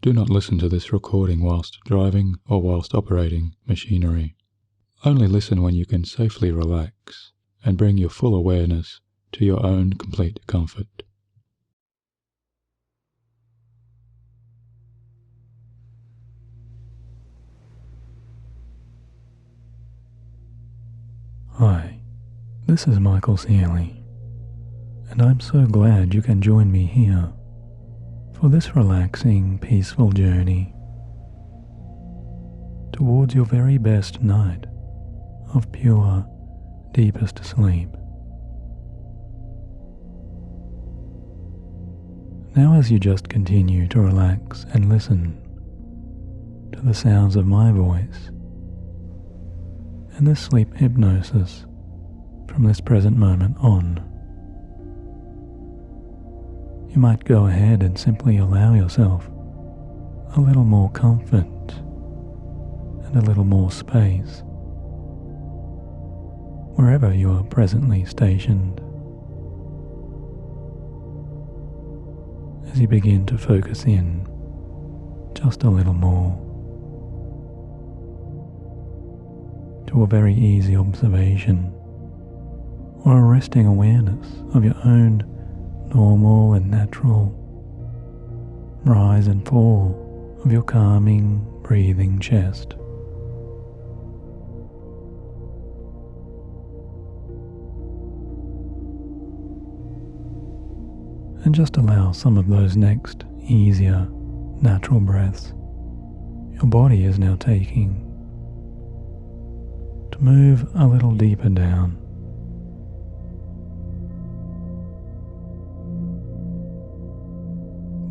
Do not listen to this recording whilst driving or whilst operating machinery. Only listen when you can safely relax and bring your full awareness to your own complete comfort. Hi, this is Michael Seeley, and I'm so glad you can join me here for this relaxing, peaceful journey towards your very best night of pure, deepest sleep. Now, as you just continue to relax and listen to the sounds of my voice and this sleep hypnosis from this present moment on, you might go ahead and simply allow yourself a little more comfort and a little more space wherever you are presently stationed. As you begin to focus in just a little more to a very easy observation or a resting awareness of your own normal and natural rise and fall of your calming, breathing chest. And just allow some of those next easier, natural breaths your body is now taking to move a little deeper down.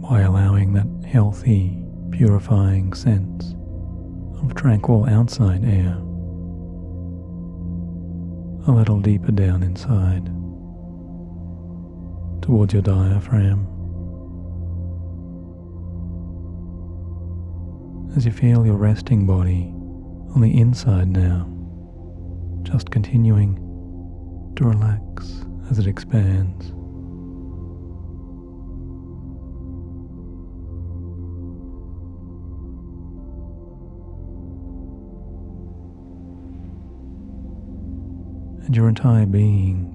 By allowing that healthy, purifying sense of tranquil outside air a little deeper down inside, towards your diaphragm, as you feel your resting body on the inside now, just continuing to relax as it expands. And your entire being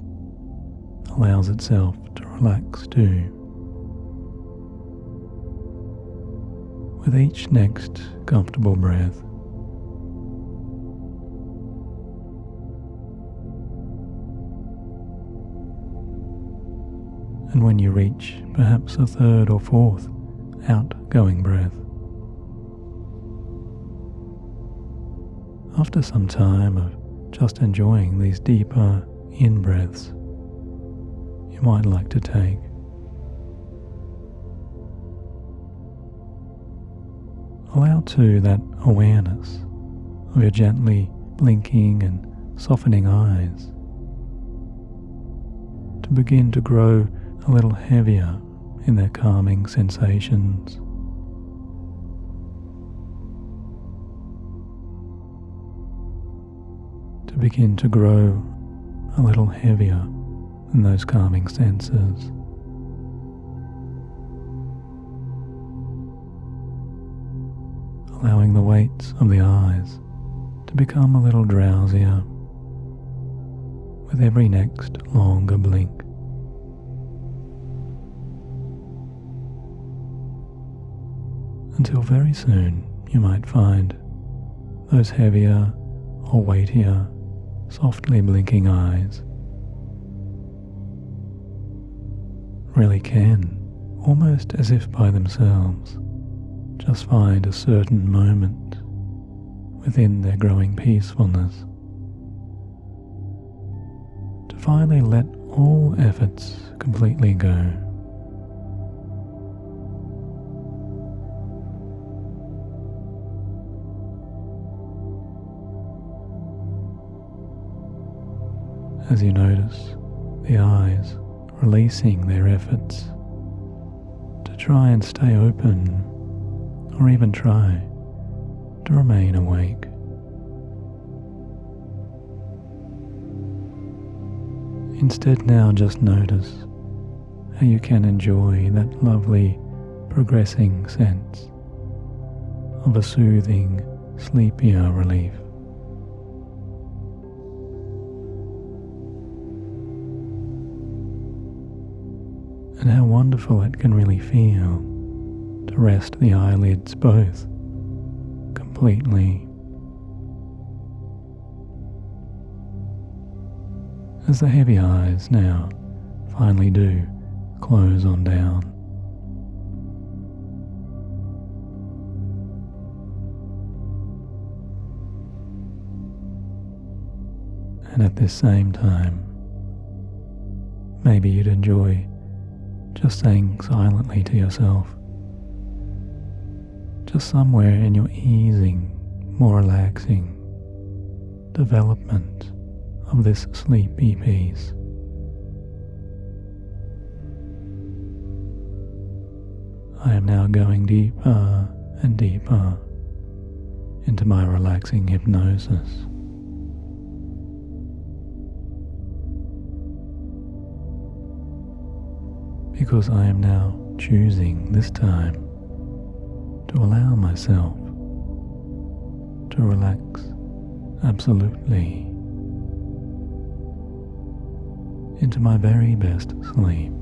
allows itself to relax too, with each next comfortable breath. And when you reach perhaps a third or fourth outgoing breath, after some time of just enjoying these deeper in-breaths you might like to take, allow too that awareness of your gently blinking and softening eyes to begin to grow a little heavier in their calming sensations. To begin to grow a little heavier in those calming senses. Allowing the weights of the eyes to become a little drowsier with every next longer blink. Until very soon you might find those heavier or weightier, softly blinking eyes really can, almost as if by themselves, just find a certain moment within their growing peacefulness to finally let all efforts completely go. As you notice the eyes releasing their efforts to try and stay open, or even try to remain awake. Instead, now just notice how you can enjoy that lovely progressing sense of a soothing, sleepier relief. And how wonderful it can really feel to rest the eyelids both completely, as the heavy eyes now finally do close on down. And at this same time, maybe you'd enjoy just saying silently to yourself, just somewhere in your easing, more relaxing development of this sleepy piece, I am now going deeper and deeper into my relaxing hypnosis. Because I am now choosing this time to allow myself to relax absolutely into my very best sleep.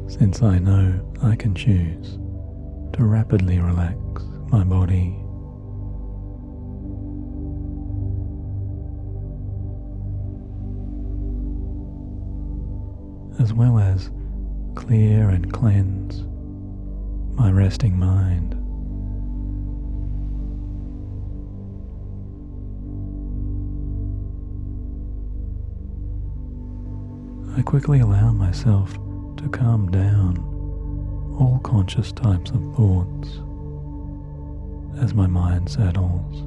Since I know I can choose to rapidly relax my body, as well as clear and cleanse my resting mind, I quickly allow myself to calm down all conscious types of thoughts as my mind settles.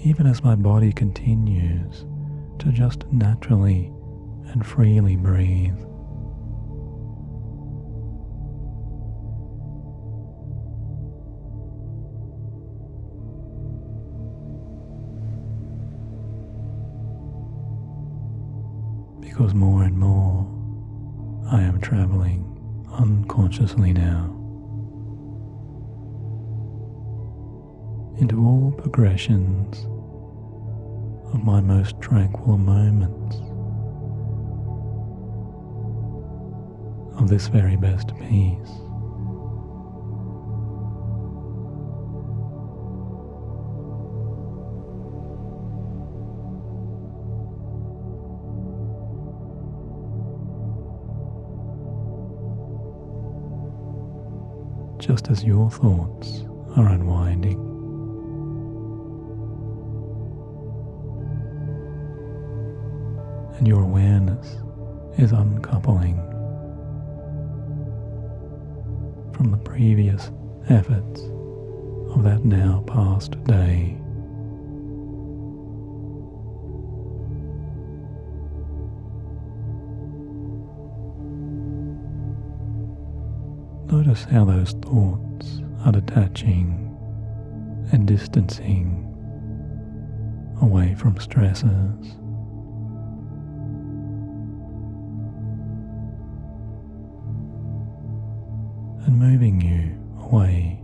Even as my body continues to just naturally and freely breathe. Because more and more I am traveling unconsciously now into all progressions of my most tranquil moments of this very best peace. Just as your thoughts are unwinding, and your awareness is uncoupling from the previous efforts of that now past day. Notice how those thoughts are detaching and distancing away from stressors. And moving you away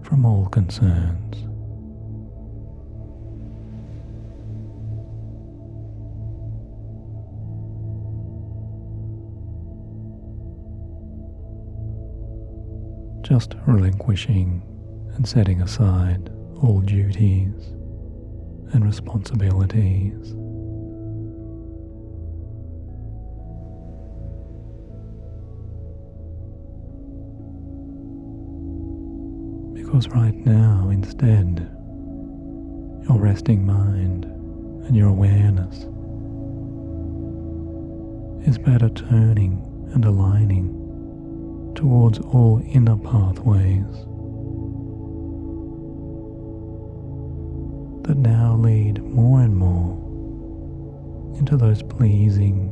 from all concerns. Just relinquishing and setting aside all duties and responsibilities. Because right now, instead, your resting mind and your awareness is better turning and aligning towards all inner pathways that now lead more and more into those pleasing,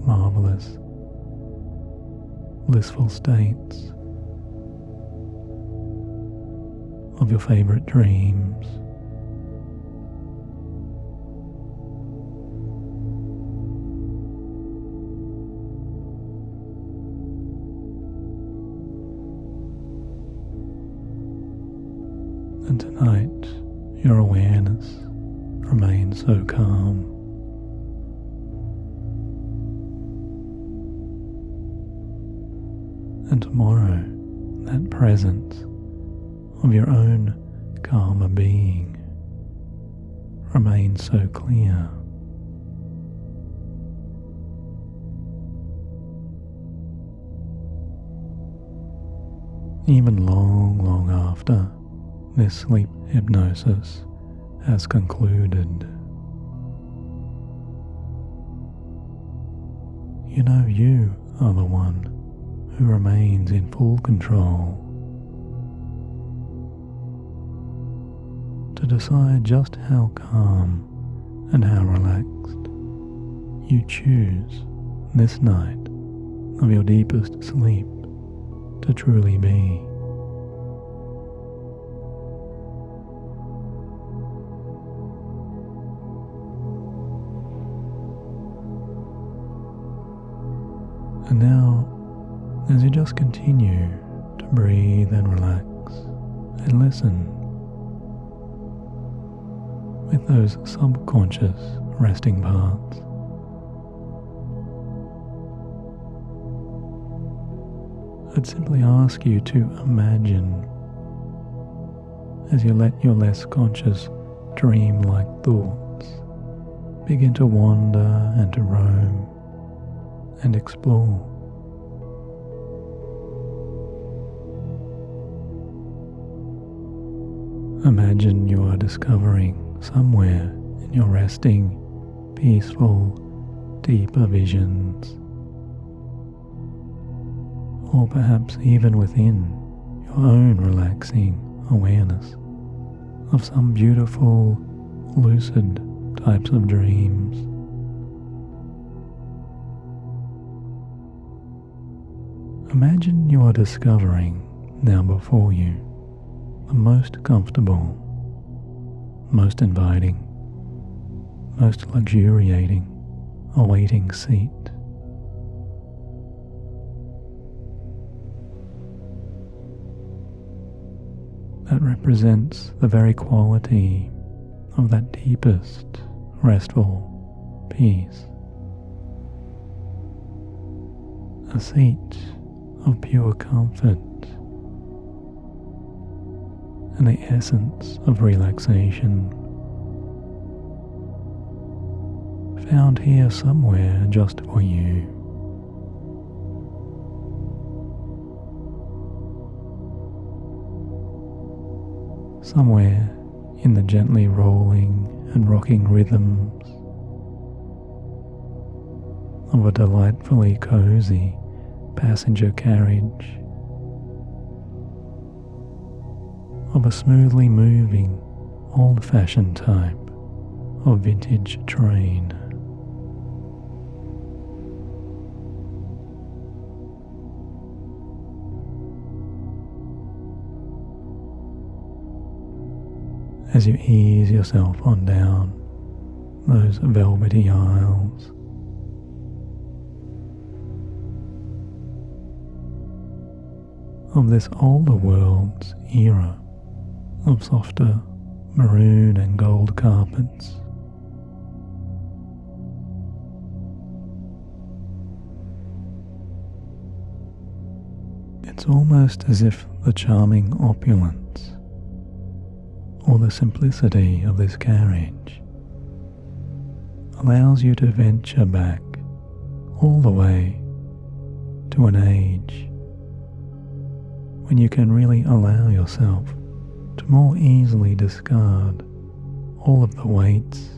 marvelous, blissful states of your favorite dreams. And tonight, your awareness remains so calm. And tomorrow, that presence of your own calmer being remains so clear. Even long, long after this sleep hypnosis has concluded, you know you are the one who remains in full control to decide just how calm and how relaxed you choose this night of your deepest sleep to truly be. And now, as you just continue to breathe and relax and listen with those subconscious resting parts, I'd simply ask you to imagine as you let your less conscious dream-like thoughts begin to wander and to roam and explore. Imagine you are discovering somewhere in your resting, peaceful, deeper visions, or perhaps even within your own relaxing awareness of some beautiful, lucid types of dreams. Imagine you are discovering now before you the most comfortable, most inviting, most luxuriating, awaiting seat. That represents the very quality of that deepest, restful peace. A seat of pure comfort and the essence of relaxation, found here somewhere just for you. Somewhere in the gently rolling and rocking rhythms of a delightfully cozy passenger carriage, of a smoothly moving, old-fashioned type of vintage train. As you ease yourself on down those velvety aisles, of this older world's era of softer maroon and gold carpets, it's almost as if the charming opulence or the simplicity of this carriage allows you to venture back all the way to an age when you can really allow yourself to more easily discard all of the weights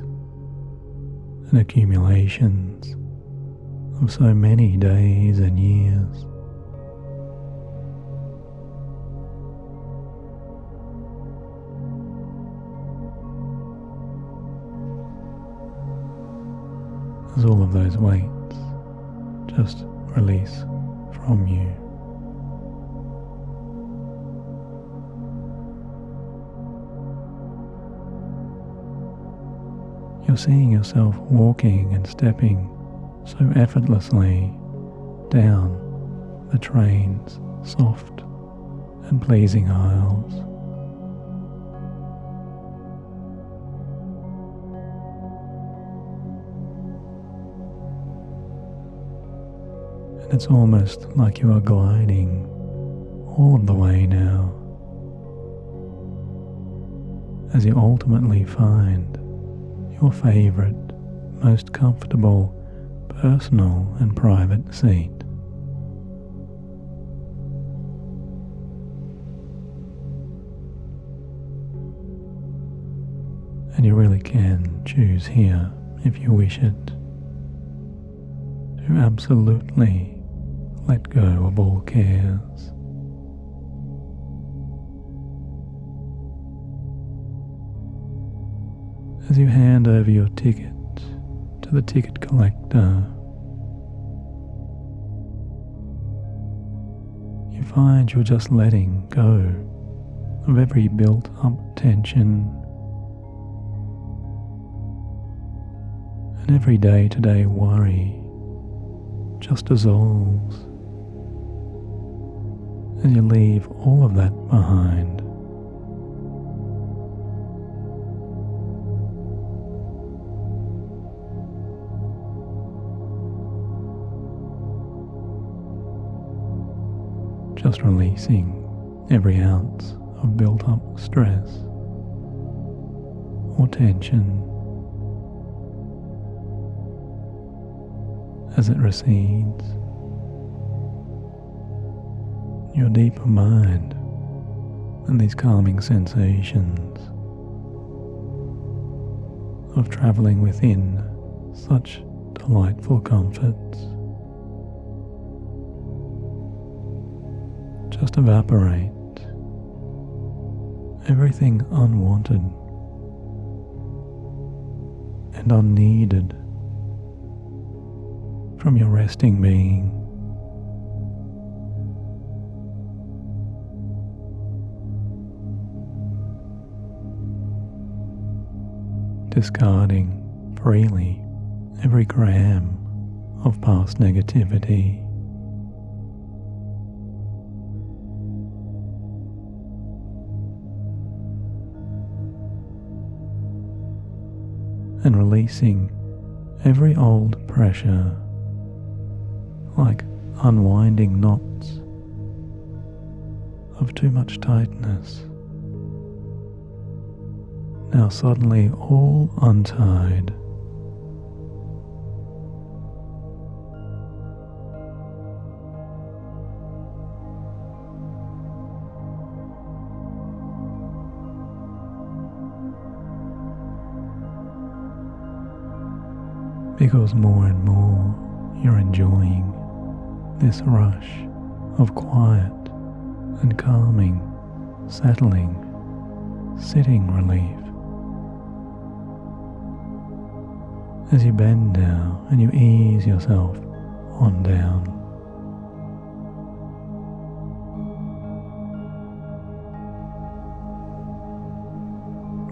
and accumulations of so many days and years. As all of those weights just release from you. You're seeing yourself walking and stepping so effortlessly down the train's soft and pleasing aisles. And it's almost like you are gliding all of the way now, as you ultimately find your favorite, most comfortable, personal and private seat. And you really can choose here, if you wish it, to absolutely let go of all cares. As you hand over your ticket to the ticket collector, you find you're just letting go of every built-up tension and every day-to-day worry just dissolves as you leave all of that behind. Just releasing every ounce of built-up stress or tension as it recedes. Your deeper mind and these calming sensations of travelling within such delightful comforts just evaporate everything unwanted and unneeded from your resting being. Discarding freely every gram of past negativity. And releasing every old pressure, like unwinding knots of too much tightness, now suddenly all untied. Because more and more you're enjoying this rush of quiet and calming, settling, sitting relief. As you bend now and you ease yourself on down.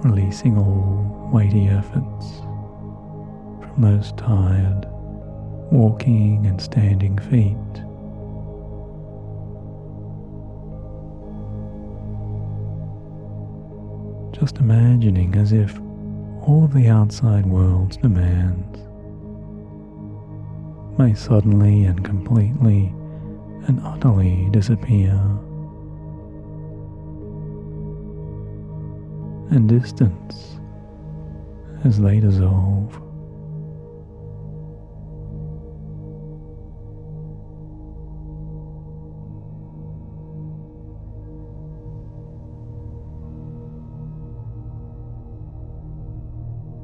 Releasing all weighty efforts from those tired walking and standing feet. Just imagining as if all of the outside world's demands may suddenly and completely and utterly disappear, and distance as they dissolve.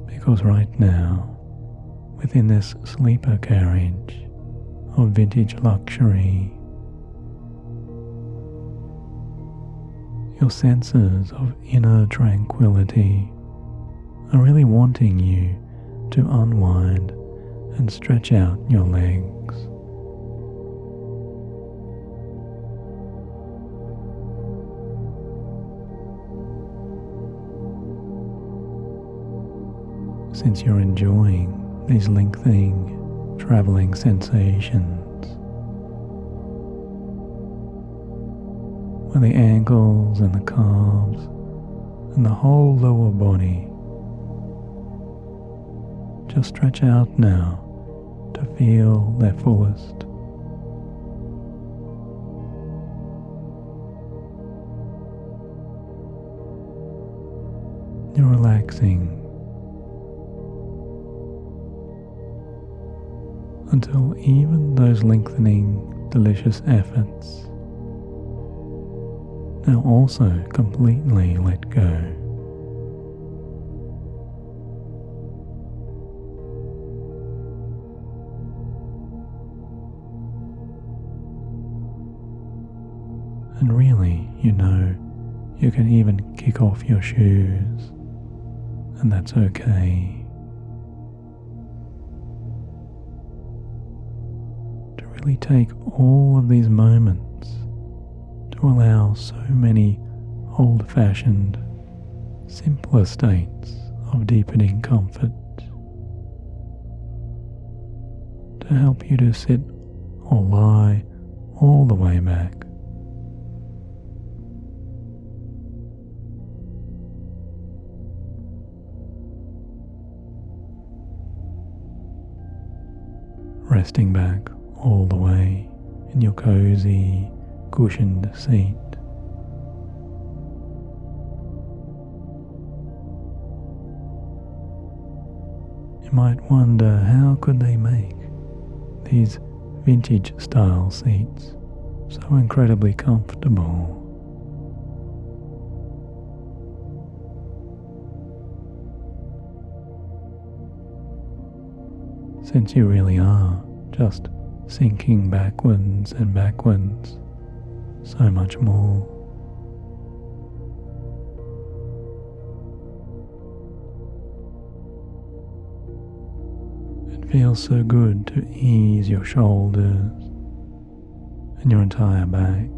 Because right now, within this sleeper carriage of vintage luxury, your senses of inner tranquility are really wanting you to unwind and stretch out your legs. since you're enjoying these lengthening, travelling sensations, where the ankles and the calves and the whole lower body just stretch out now to feel their fullest. You're relaxing until even those lengthening, delicious efforts now also completely let go. And really, you can even kick off your shoes, and that's okay. To really take all of these moments to allow so many old-fashioned, simpler states of deepening comfort to help you to sit or lie all the way back. Resting back all the way in your cozy, cushioned seat. You might wonder, how could they make these vintage style seats so incredibly comfortable? Since you really are just sinking backwards and backwards so much more. It feels so good to ease your shoulders and your entire back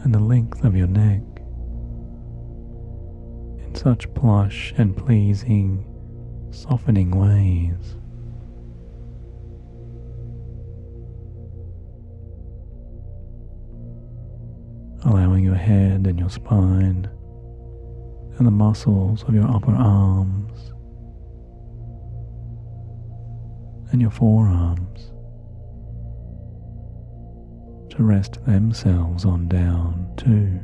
and the length of your neck in such plush and pleasing, softening ways. Allowing your head and your spine and the muscles of your upper arms and your forearms to rest themselves on down too.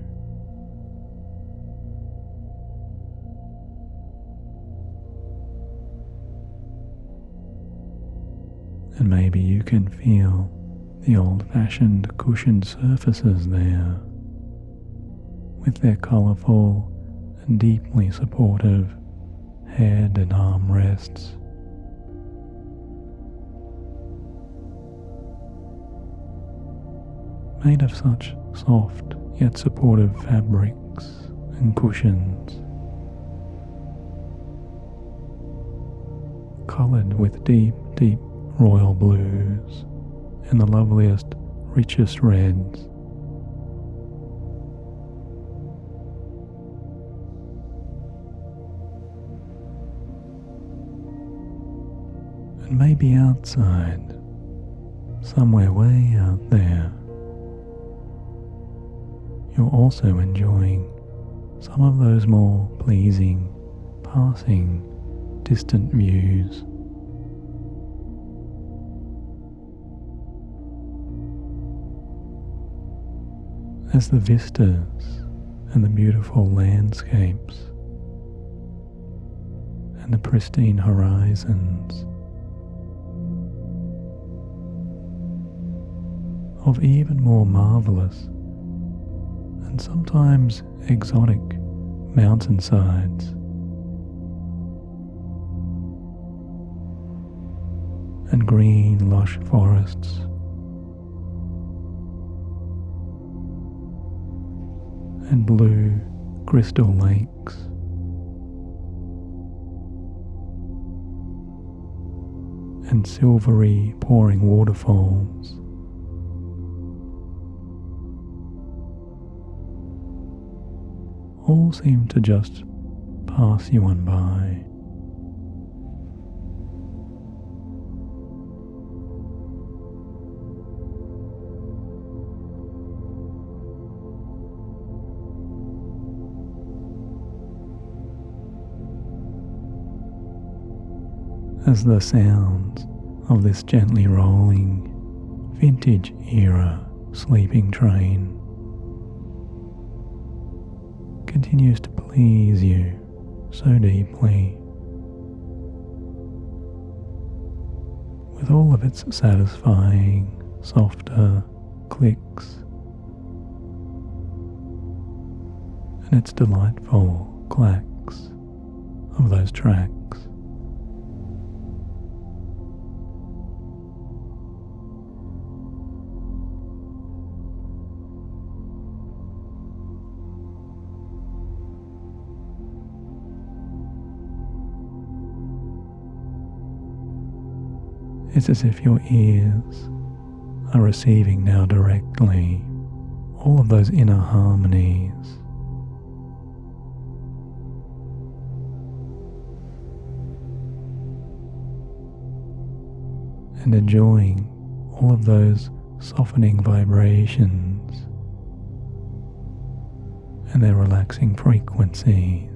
And maybe you can feel the old-fashioned cushioned surfaces there, with their colourful and deeply supportive head and arm rests. Made of such soft yet supportive fabrics and cushions, coloured with deep, deep royal blues and the loveliest, richest reds. And maybe outside, somewhere way out there, you're also enjoying some of those more pleasing, passing, distant views. As the vistas and the beautiful landscapes and the pristine horizons of even more marvelous and sometimes exotic mountainsides and green lush forests and blue crystal lakes and silvery pouring waterfalls all seem to just pass you on by as the sounds of this gently rolling, vintage-era sleeping train continues to please you so deeply, with all of its satisfying, softer clicks and its delightful clacks of those tracks. It's as if your ears are receiving now directly all of those inner harmonies, and enjoying all of those softening vibrations and their relaxing frequencies.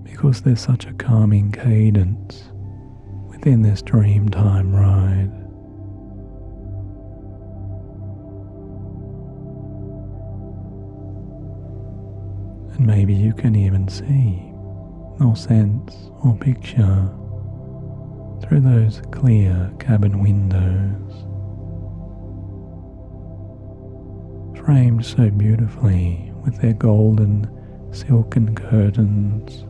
Because there's such a calming cadence within this dreamtime ride. And maybe you can even see or sense or picture through those clear cabin windows, framed so beautifully with their golden silken curtains.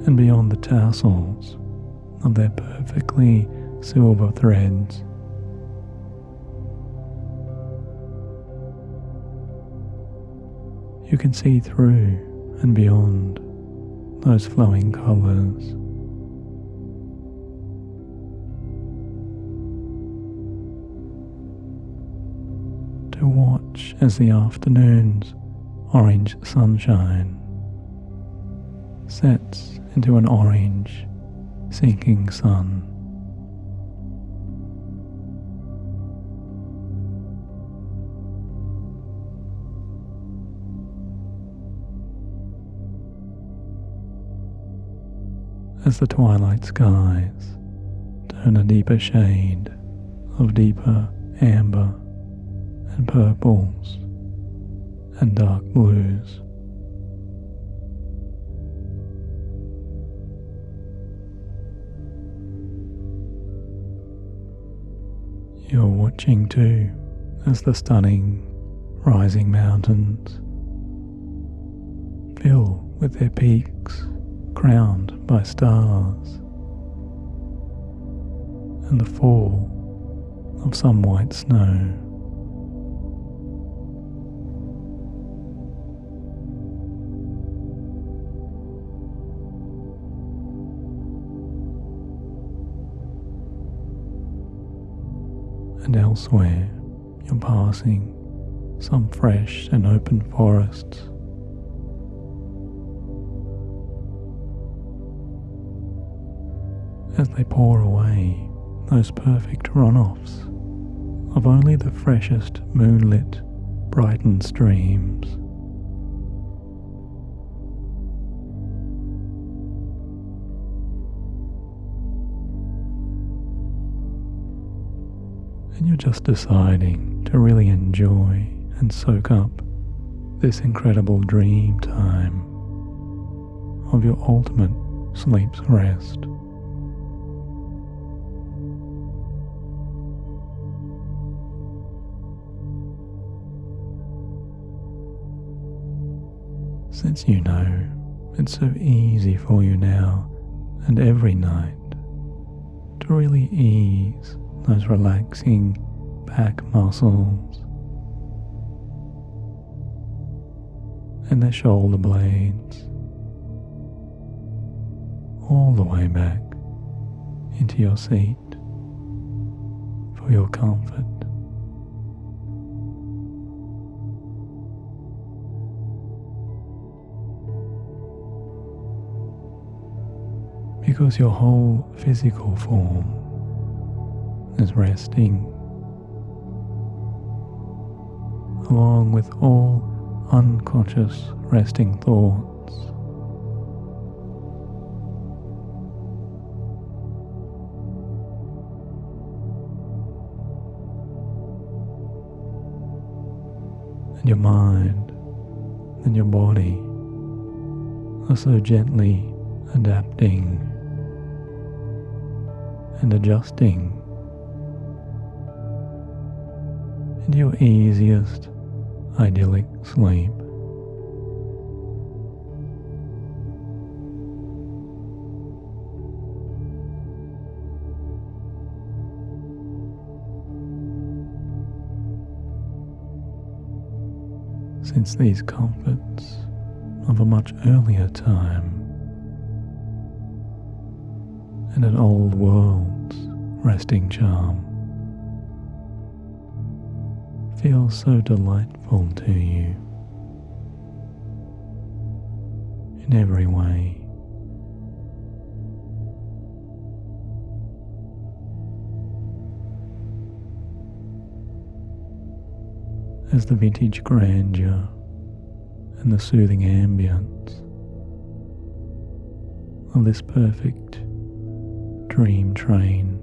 And beyond the tassels of their perfectly silver threads, you can see through and beyond those flowing colours. To watch as the afternoon's orange sunshine sets into an orange sinking sun. As the twilight skies turn a deeper shade of deeper amber and purples and dark blues. You're watching too as the stunning rising mountains fill with their peaks crowned by stars, and the fall of some white snow. And elsewhere you're passing some fresh and open forests, as they pour away those perfect runoffs of only the freshest moonlit, brightened streams. And you're just deciding to really enjoy and soak up this incredible dream time of your ultimate sleep's rest. Since you know it's so easy for you now and every night to really ease those relaxing back muscles and their shoulder blades all the way back into your seat for your comfort. because your whole physical form is resting, along with all unconscious resting thoughts. And your mind and your body are so gently adapting and adjusting into your easiest idyllic sleep. Since these comforts of a much earlier time and an old world's resting charm feels so delightful to you in every way. As the vintage grandeur and the soothing ambience of this perfect dream train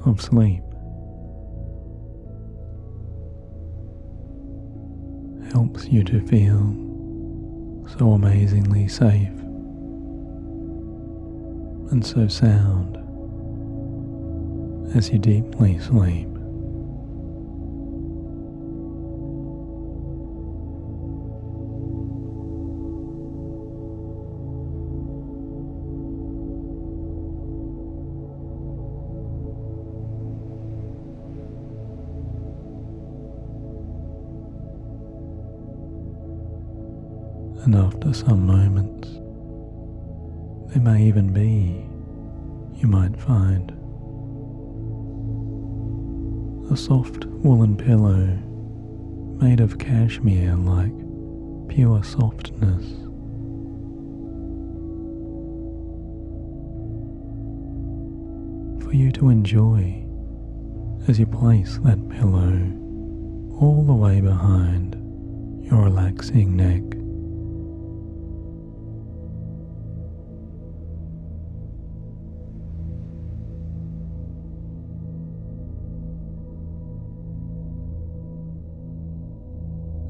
of sleep helps you to feel so amazingly safe and so sound as you deeply sleep. And after some moments, there may even be, you might find, a soft woolen pillow made of cashmere like pure softness. For you to enjoy as you place that pillow all the way behind your relaxing neck.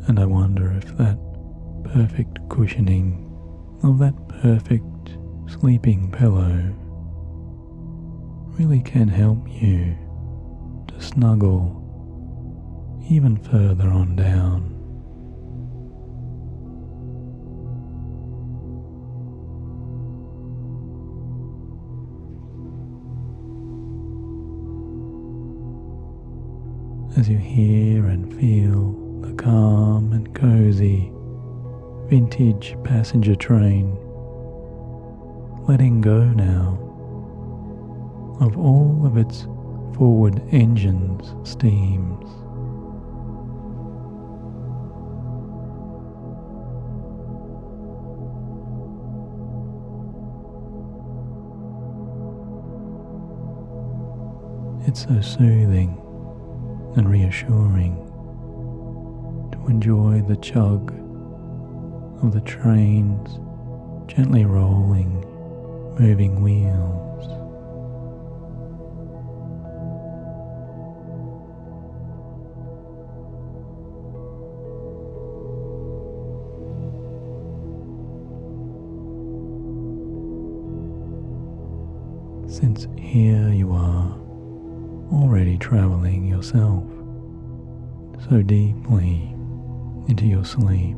And I wonder if that perfect cushioning of that perfect sleeping pillow really can help you to snuggle even further on down. As you hear and feel the calm and cozy vintage passenger train letting go now of all of its forward engine's steams. It's so soothing and reassuring to enjoy the chug of the train's gently rolling, moving wheels. Since here you are, already travelling yourself so deeply into your sleep.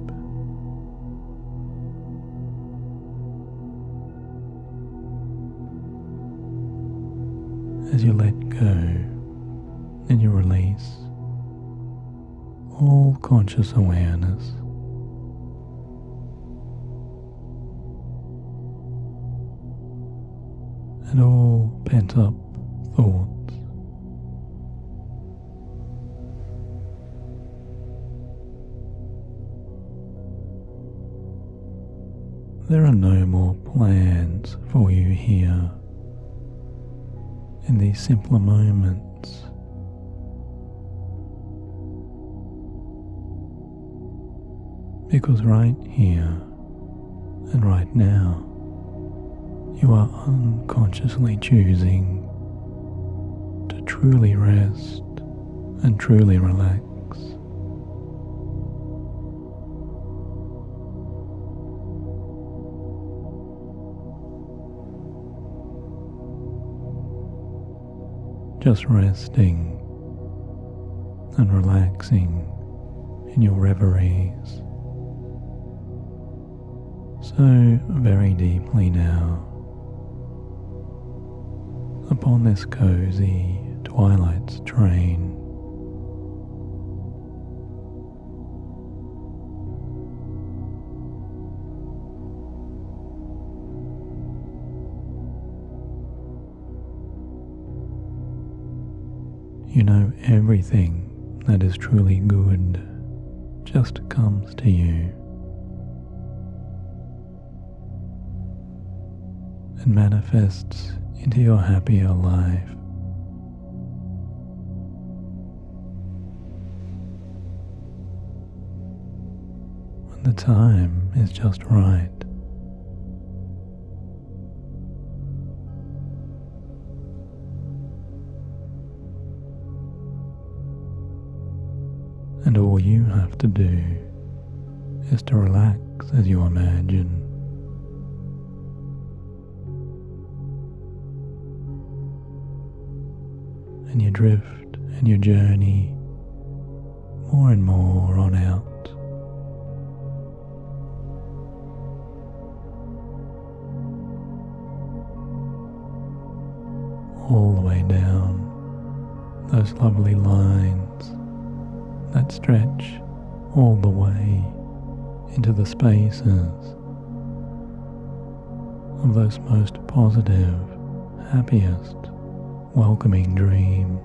As you let go and you release all conscious awareness, and all pent-up thoughts, there are no more plans for you here in these simpler moments. Because right here and right now, you are unconsciously choosing to truly rest and truly relax. Just resting and relaxing in your reveries so very deeply now upon this cozy twilight's train. You know everything that is truly good just comes to you and manifests into your happier life. When the time is just right. And all you have to do is to relax as you imagine. And you drift and you journey more and more on out. All the way down those lovely lines that stretch all the way into the spaces of those most positive, happiest, welcoming dreams.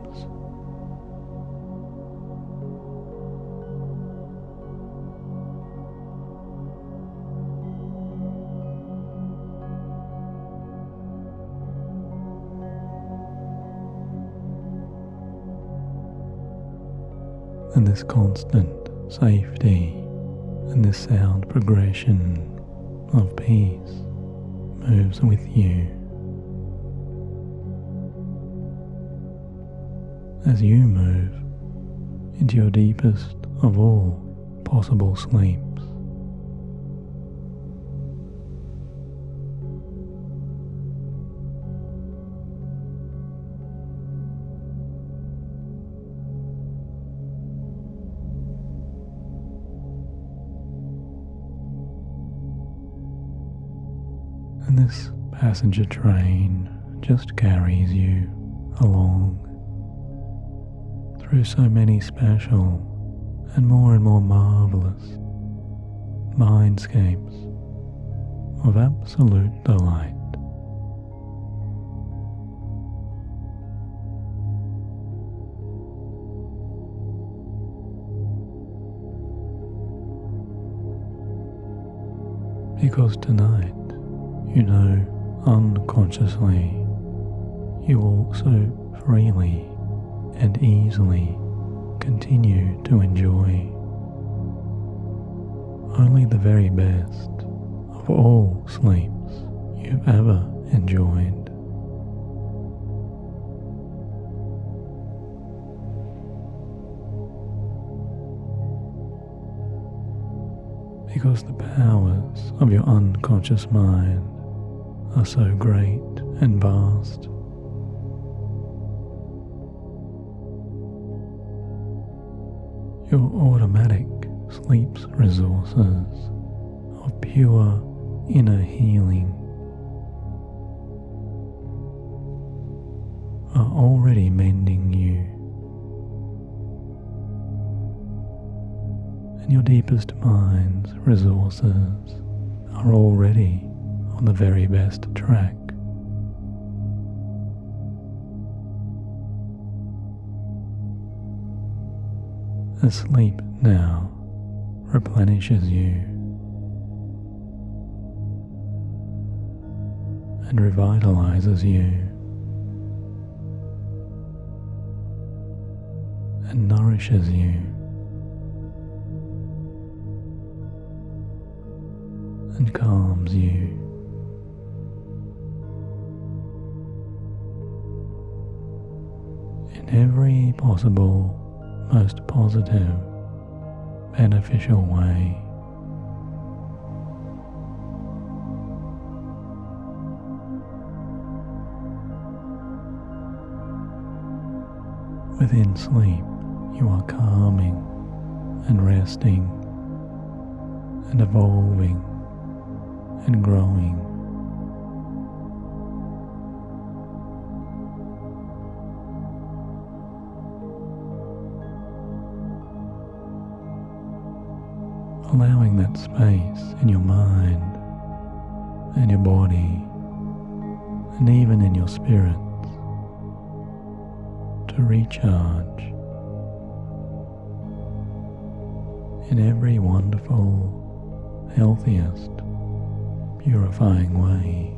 And this constant safety and this sound progression of peace moves with you as you move into your deepest of all possible sleeps. And this passenger train just carries you along through so many special and more marvelous mindscapes of absolute delight. Because tonight, you know unconsciously, you will so freely and easily continue to enjoy only the very best of all sleeps you've ever enjoyed. Because the powers of your unconscious mind are so great and vast. Your automatic sleep's resources of pure inner healing are already mending you, and your deepest mind's resources are already on the very best track. As sleep now replenishes you and revitalizes you and nourishes you. And calms you. In every possible, most positive, beneficial way. Within sleep, you are calming and resting and evolving and growing. Allowing that space in your mind and your body and even in your spirits to recharge in every wonderful, healthiest, purifying way.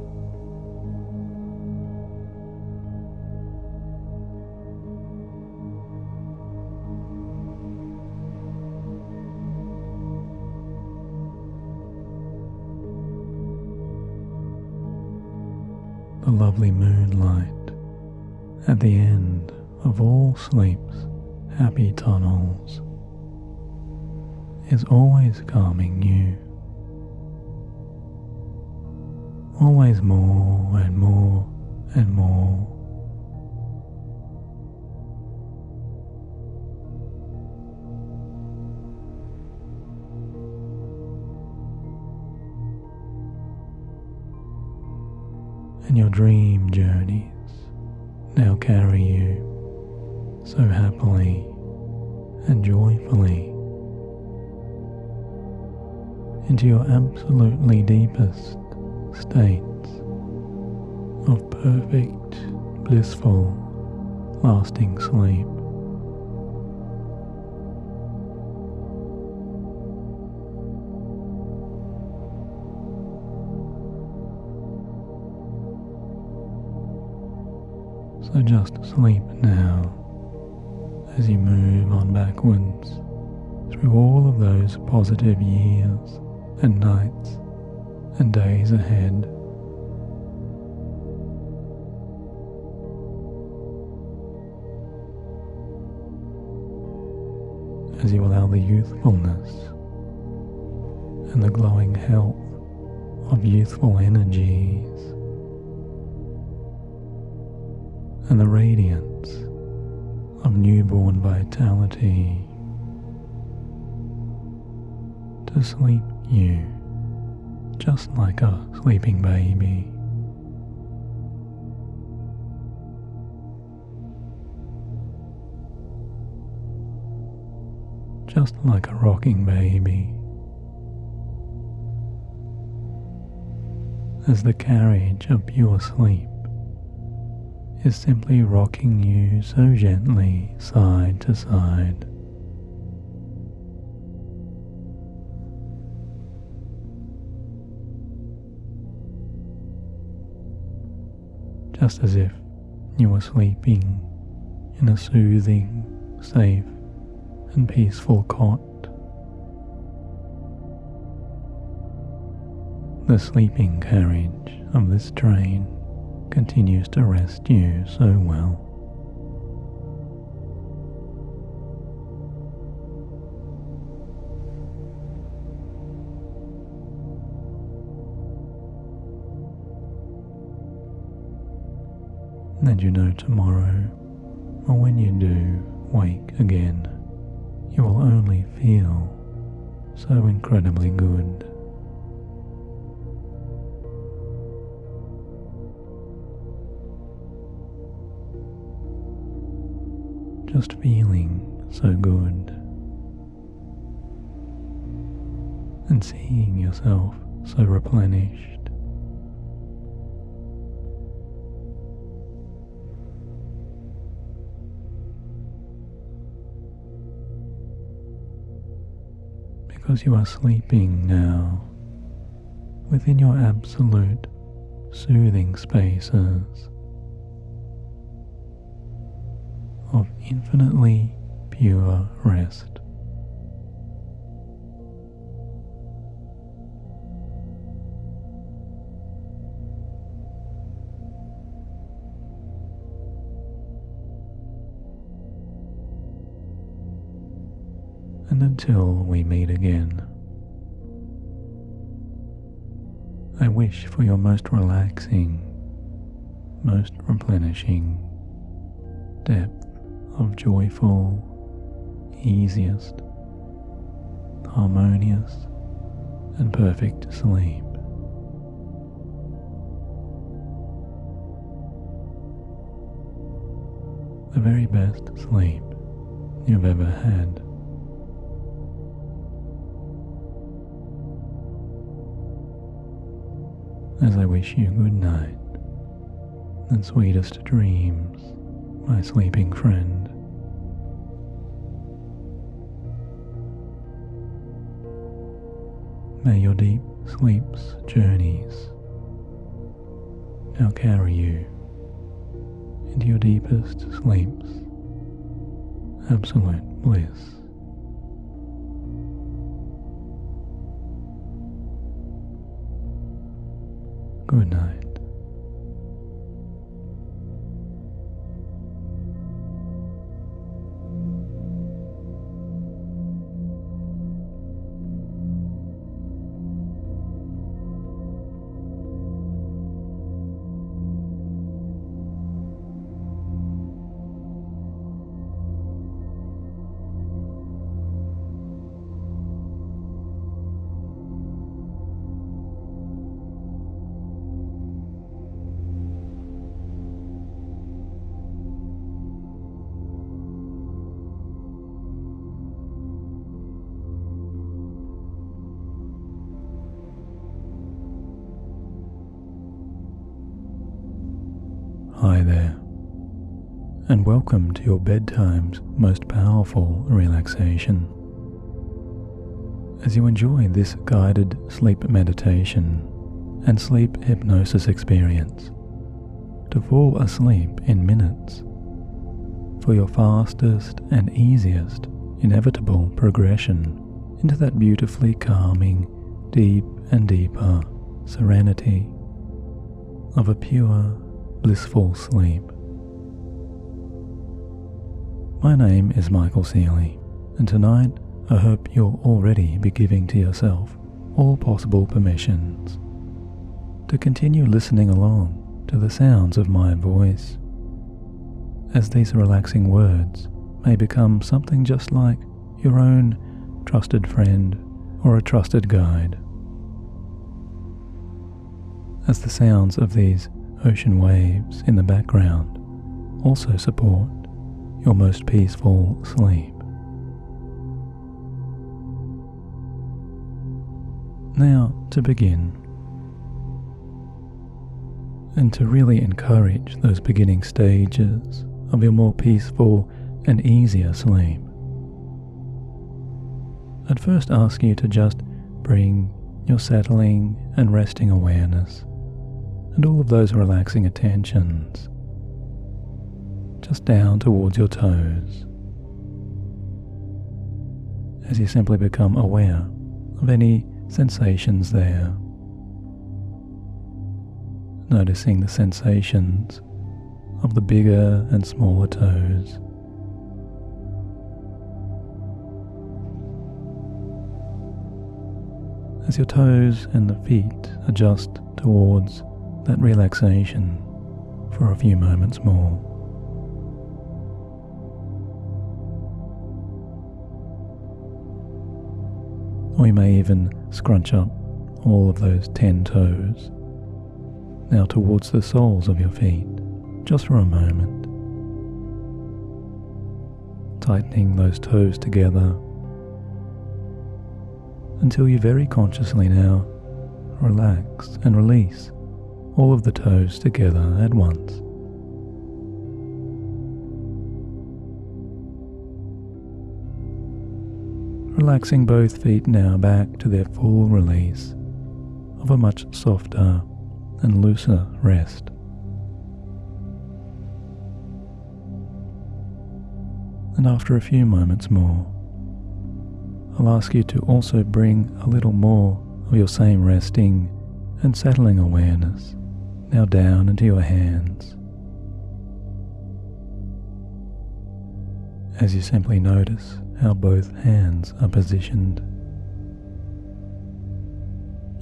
The lovely moonlight at the end of all sleep's happy tunnels is always calming you, always more and more and more. And your dream journeys now carry you so happily and joyfully into your absolutely deepest states of perfect, blissful, lasting sleep. So just sleep now as you move on backwards through all of those positive years and nights and days ahead. As you allow the youthfulness and the glowing health of youthful energies and the radiance of newborn vitality to sleep you just like a sleeping baby. Just like a rocking baby. As the carriage of pure sleep is simply rocking you so gently side to side. Just as if you were sleeping in a soothing, safe and peaceful cot. The sleeping carriage of this train continues to rest you so well. And you know tomorrow, or when you do wake again, you will only feel so incredibly good. Just feeling so good and seeing yourself so replenished. Because you are sleeping now within your absolute soothing spaces of infinitely pure rest. And until we meet again, I wish for your most relaxing, most replenishing depth of joyful, easiest, harmonious, and perfect sleep. The very best sleep you've ever had. As I wish you good night and sweetest dreams, my sleeping friend. May your deep sleep's journeys now carry you into your deepest sleep's absolute bliss. Good night. Hi there, and welcome to your bedtime's most powerful relaxation. As you enjoy this guided sleep meditation and sleep hypnosis experience, to fall asleep in minutes for your fastest and easiest inevitable progression into that beautifully calming, deep and deeper serenity of a pure, blissful sleep. My name is Michael Seeley, and tonight I hope you'll already be giving to yourself all possible permissions to continue listening along to the sounds of my voice, as these relaxing words may become something just like your own trusted friend or a trusted guide, as the sounds of these ocean waves in the background also support your most peaceful sleep. Now, to begin, and to really encourage those beginning stages of your more peaceful and easier sleep, I'd first ask you to just bring your settling and resting awareness and all of those relaxing attentions just down towards your toes, as you simply become aware of any sensations there, noticing the sensations of the bigger and smaller toes, as your toes and the feet adjust towards that relaxation for a few moments more. Or you may even scrunch up all of those 10 toes now towards the soles of your feet, just for a moment, tightening those toes together until you very consciously now relax and release all of the toes together at once. Relaxing both feet now back to their full release of a much softer and looser rest. And after a few moments more, I'll ask you to also bring a little more of your same resting and settling awareness now down into your hands. As you simply notice how both hands are positioned,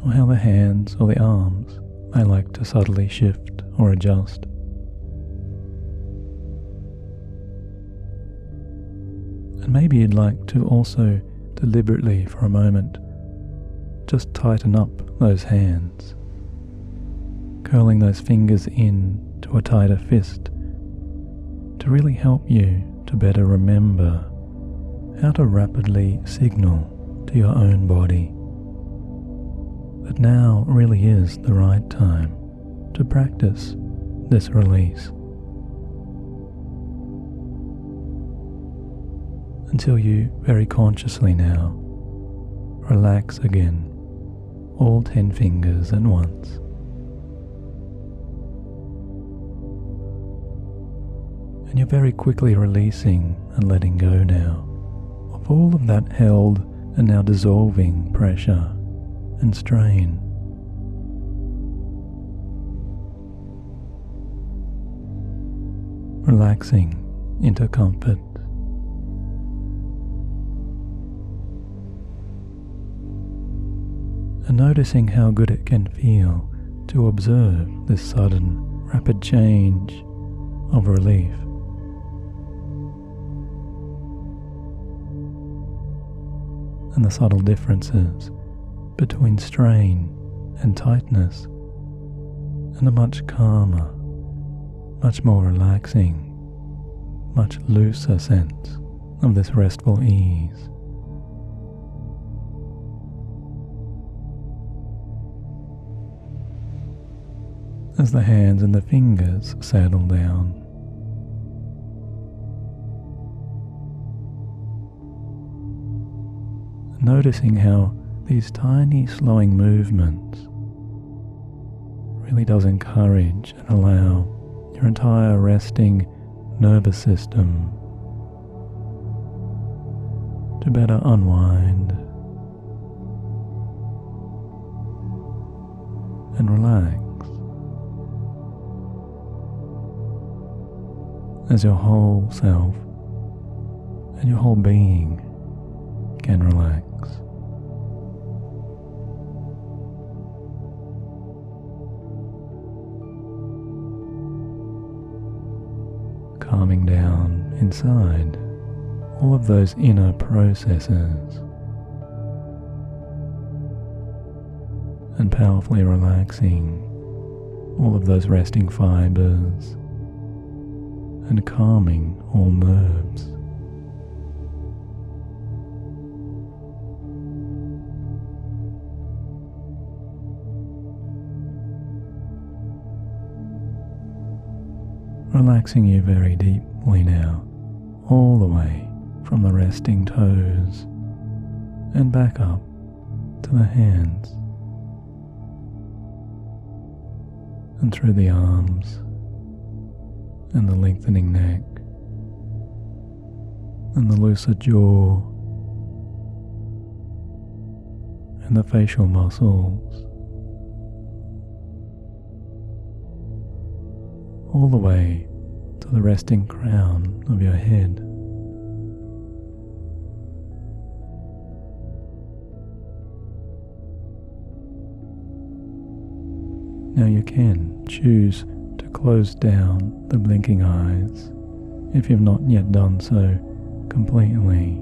or how the hands or the arms may like to subtly shift or adjust. And maybe you'd like to also deliberately for a moment just tighten up those hands, curling those fingers in to a tighter fist to really help you to better remember how to rapidly signal to your own body that now really is the right time to practice this release. Until you very consciously now relax again all 10 fingers at once. And you're very quickly releasing and letting go now of all of that held and now dissolving pressure and strain. Relaxing into comfort. And noticing how good it can feel to observe this sudden, rapid change of relief. And the subtle differences between strain and tightness, and a much calmer, much more relaxing, much looser sense of this restful ease. As the hands and the fingers settle down, noticing how these tiny slowing movements really does encourage and allow your entire resting nervous system to better unwind and relax, as your whole self and your whole being can relax. Calming down inside all of those inner processes and powerfully relaxing all of those resting fibers and calming all nerves. Relaxing you very deeply now, all the way from the resting toes and back up to the hands and through the arms and the lengthening neck and the looser jaw and the facial muscles, all the way to the resting crown of your head. Now you can choose to close down the blinking eyes if you've not yet done so completely,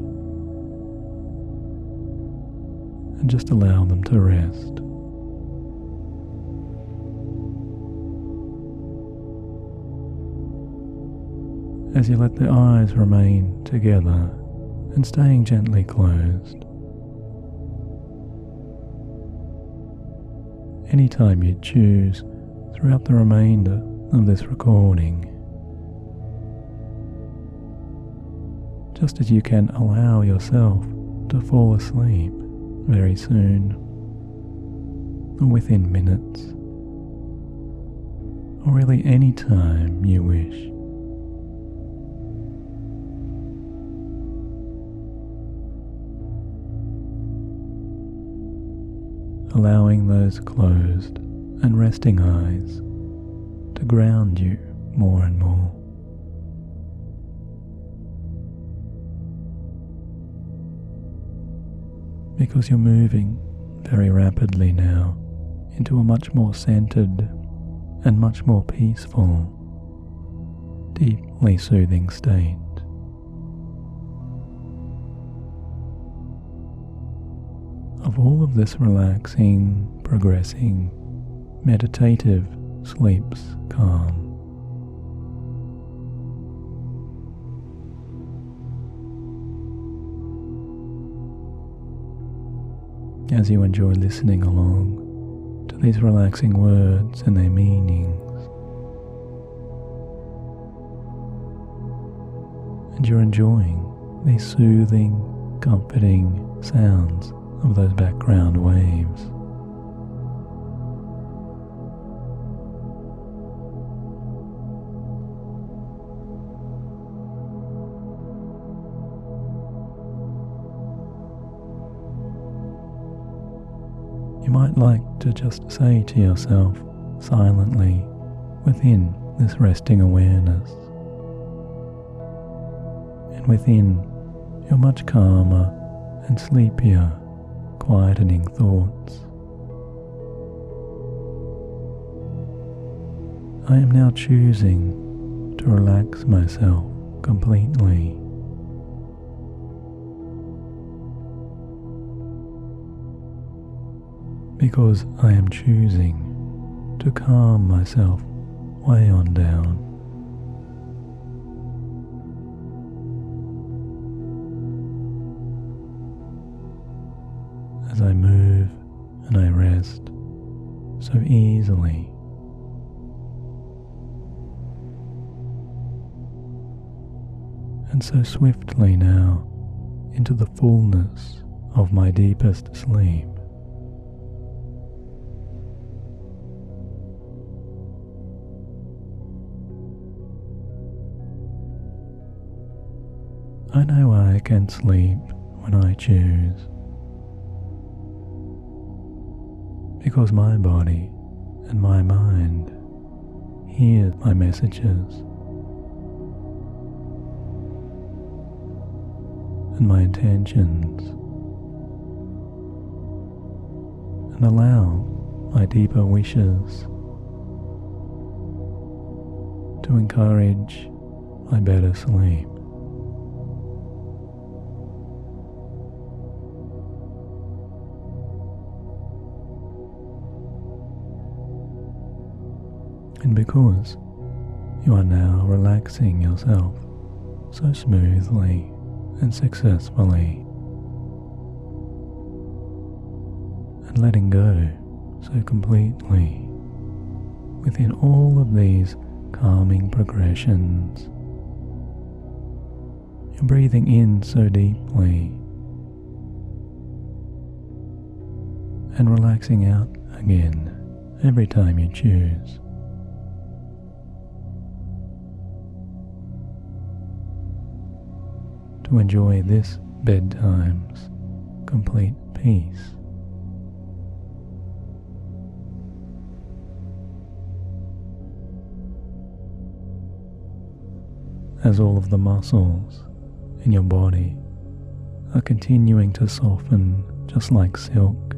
and just allow them to rest. As you let the eyes remain together and staying gently closed. Anytime you choose throughout the remainder of this recording, just as you can allow yourself to fall asleep very soon, or within minutes, or really any time you wish. allowing those closed and resting eyes to ground you more and more. Because you're moving very rapidly now into a much more centered and much more peaceful, deeply soothing state. Of all of this relaxing, progressing, meditative sleep's calm. As you enjoy listening along to these relaxing words and their meanings, and you're enjoying these soothing, comforting sounds of those background waves. You might like to just say to yourself silently within this resting awareness, and within your much calmer and sleepier, quietening thoughts. I am now choosing to relax myself completely. Because I am choosing to calm myself way on down. As I move and I rest so easily. And so swiftly now into the fullness of my deepest sleep. I know I can sleep when I choose, because my body and my mind hear my messages, and my intentions, and allow my deeper wishes to encourage my better sleep. And because you are now relaxing yourself so smoothly and successfully, and letting go so completely within all of these calming progressions, you're breathing in so deeply and relaxing out again every time you choose. To enjoy this bedtime's complete peace. As all of the muscles in your body are continuing to soften just like silk.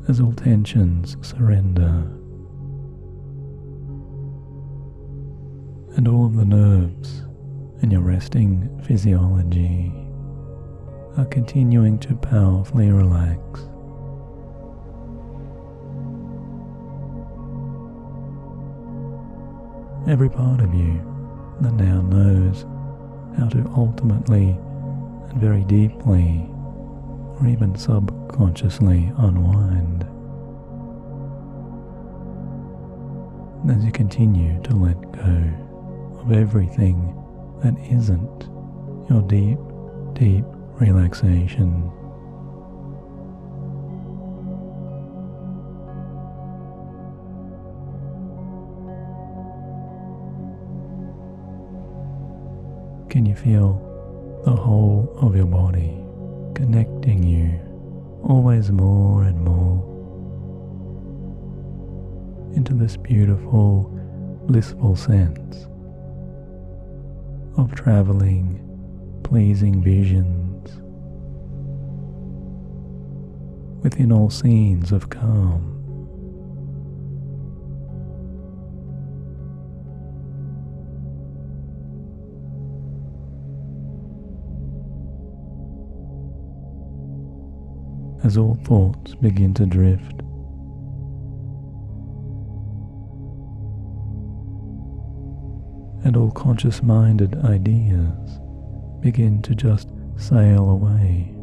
As all tensions surrender. And all of the nerves in your resting physiology are continuing to powerfully relax. Every part of you that now knows how to ultimately and very deeply, or even subconsciously unwind. As you continue to let go of everything that isn't your deep, deep relaxation. Can you feel the whole of your body, connecting you always more and more into this beautiful, blissful sense of traveling, pleasing visions within all scenes of calm. As all thoughts begin to drift, and all conscious-minded ideas begin to just sail away,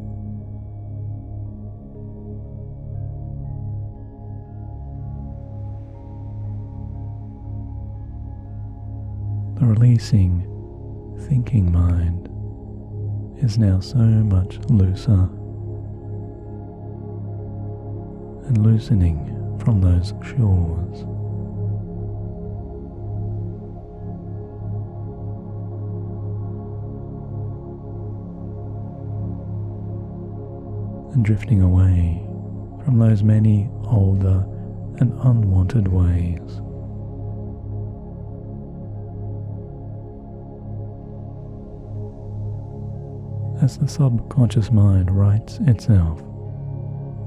the releasing, thinking mind is now so much looser and loosening from those shores. And drifting away from those many older and unwanted ways. As the subconscious mind rights itself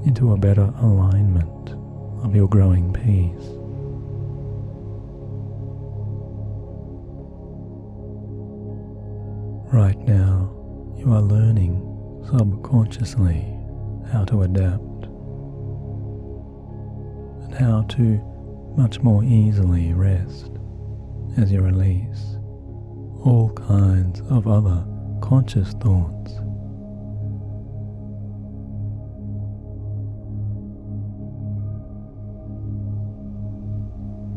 into a better alignment of your growing peace. Right now, you are learning subconsciously how to adapt and how to much more easily rest as you release all kinds of other conscious thoughts.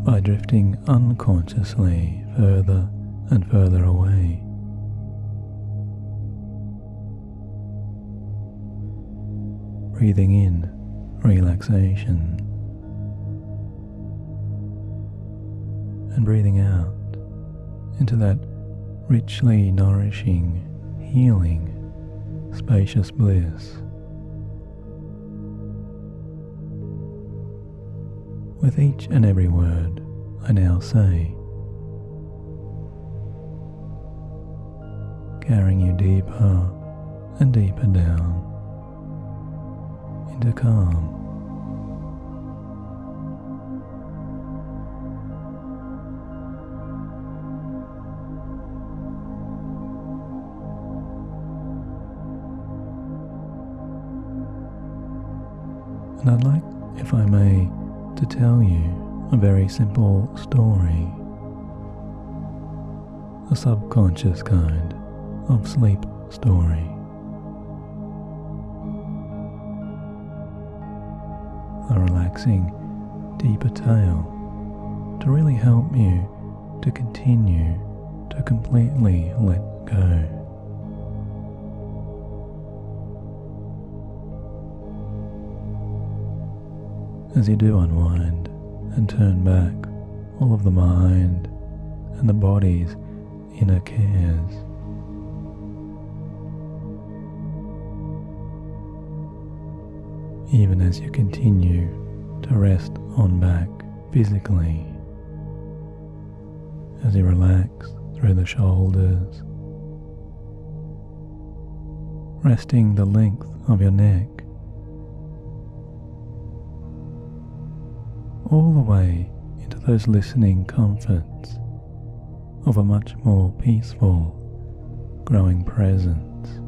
By drifting unconsciously further and further away. Breathing in relaxation and breathing out into that richly nourishing, healing, spacious bliss. With each and every word I now say, carrying you deeper and deeper down into calm. And I'd like, if I may, to tell you a very simple story, a subconscious kind of sleep story. A relaxing, deeper tale to really help you to continue to completely let go. As you do unwind and turn back all of the mind and the body's inner cares, even as you continue to rest on back physically, as you relax through the shoulders, resting the length of your neck, all the way into those listening comforts of a much more peaceful, growing presence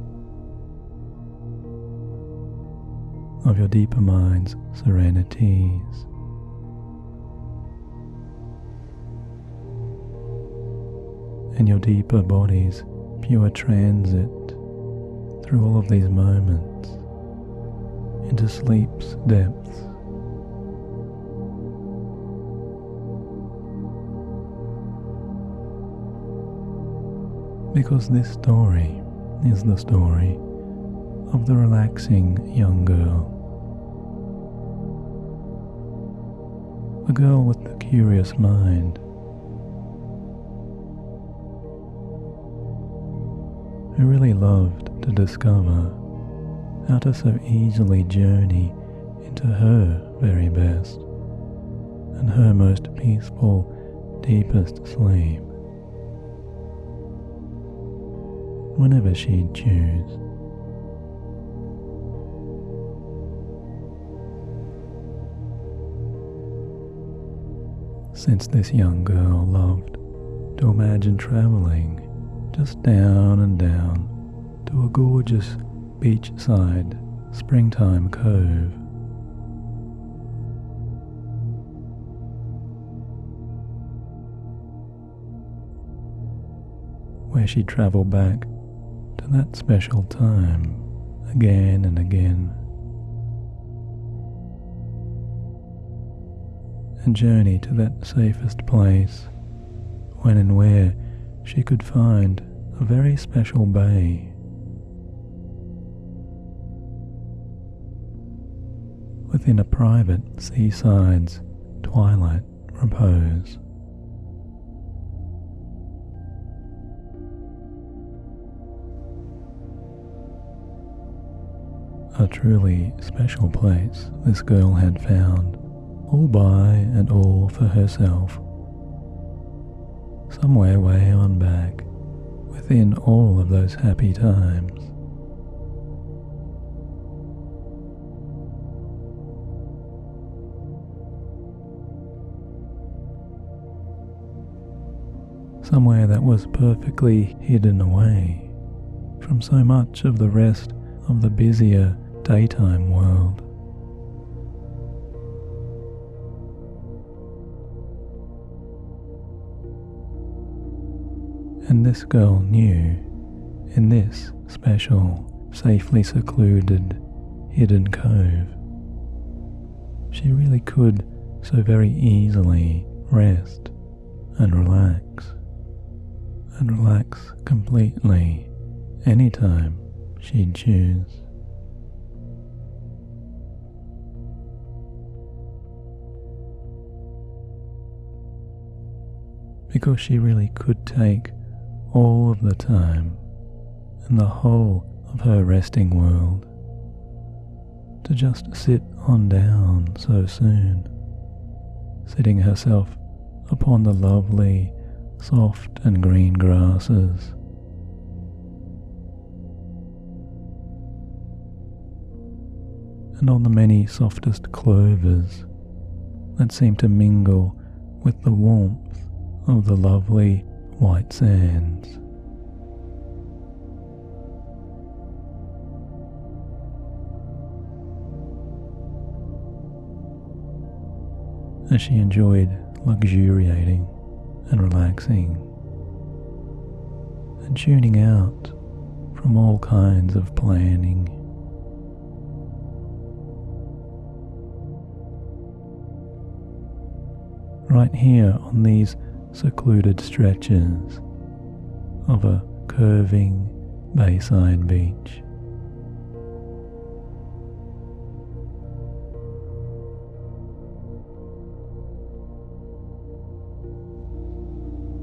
of your deeper mind's serenities, and your deeper body's pure transit through all of these moments into sleep's depths. Because this story is the story of the relaxing young girl. The girl with the curious mind, who really loved to discover how to so easily journey into her very best and her most peaceful, deepest sleep whenever she'd choose. Since this young girl loved to imagine travelling just down and down to a gorgeous beachside springtime cove, where she'd travel back to that special time again and again, and journey to that safest place when and where she could find a very special bay within a private seaside's twilight repose. A truly special place this girl had found, all by and all for herself, somewhere way on back within all of those happy times. Somewhere that was perfectly hidden away from so much of the rest of the busier daytime world. And this girl knew, in this special, safely secluded, hidden cove, she really could so very easily rest and relax completely anytime she'd choose. Because she really could take all of the time in the whole of her resting world to just sit on down so soon, sitting herself upon the lovely, soft and green grasses, and on the many softest clovers that seem to mingle with the warmth of the lovely white sands. As she enjoyed luxuriating and relaxing and tuning out from all kinds of planning. Right here on these secluded stretches of a curving bayside beach.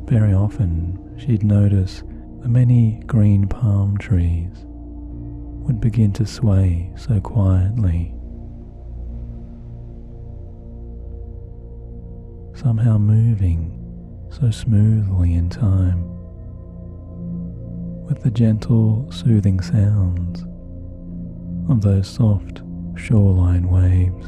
Very often she'd notice the many green palm trees would begin to sway so quietly, somehow moving so smoothly in time with the gentle, soothing sounds of those soft shoreline waves.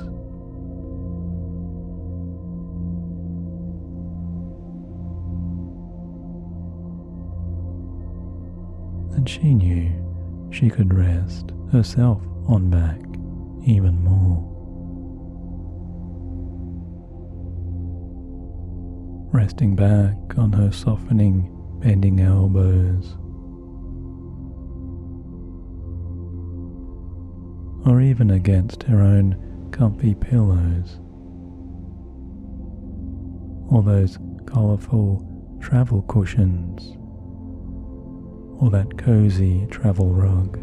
And she knew she could rest herself on back even more. Resting back on her softening, bending elbows, or even against her own comfy pillows, or those colourful travel cushions, or that cozy travel rug.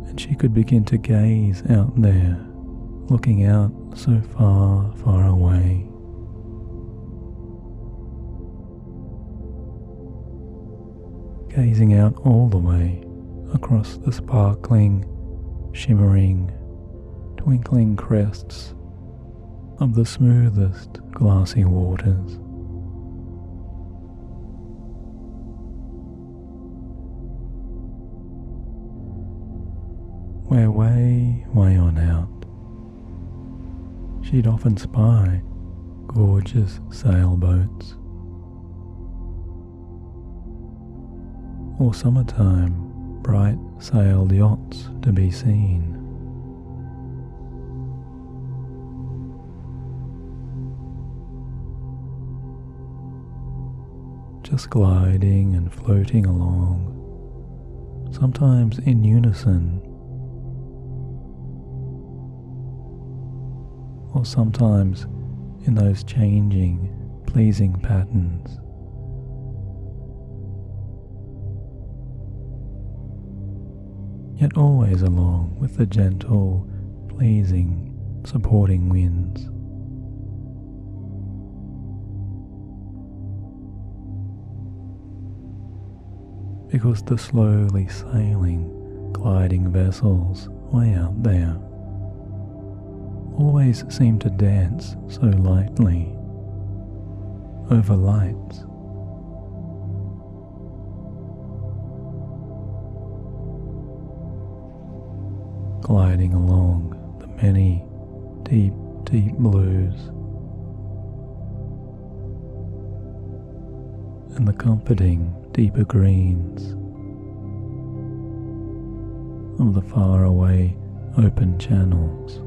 And she could begin to gaze out there looking out so far, far away. Gazing out all the way across the sparkling, shimmering, twinkling crests of the smoothest glassy waters. Where way, way on out, she'd often spy gorgeous sailboats, or summertime bright sailed yachts to be seen. Just gliding and floating along, sometimes in unison, or sometimes in those changing, pleasing patterns. Yet always along with the gentle, pleasing, supporting winds. Because the slowly sailing, gliding vessels way out there always seem to dance so lightly over lights. Gliding along the many deep, deep blues and the comforting deeper greens of the faraway open channels.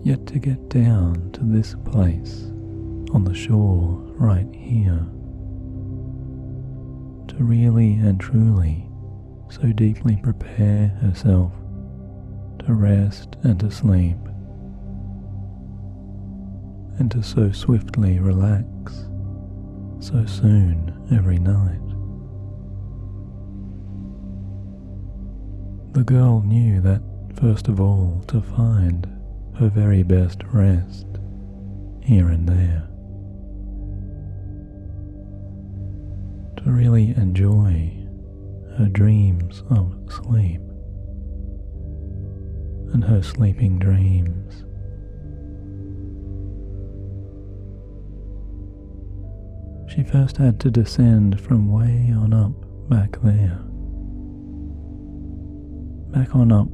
Yet to get down to this place on the shore right here, to really and truly so deeply prepare herself to rest and to sleep, and to so swiftly relax so soon every night. The girl knew that first of all to find her very best rest here and there, to really enjoy her dreams of sleep and her sleeping dreams. She first had to descend from way on up back there, back on up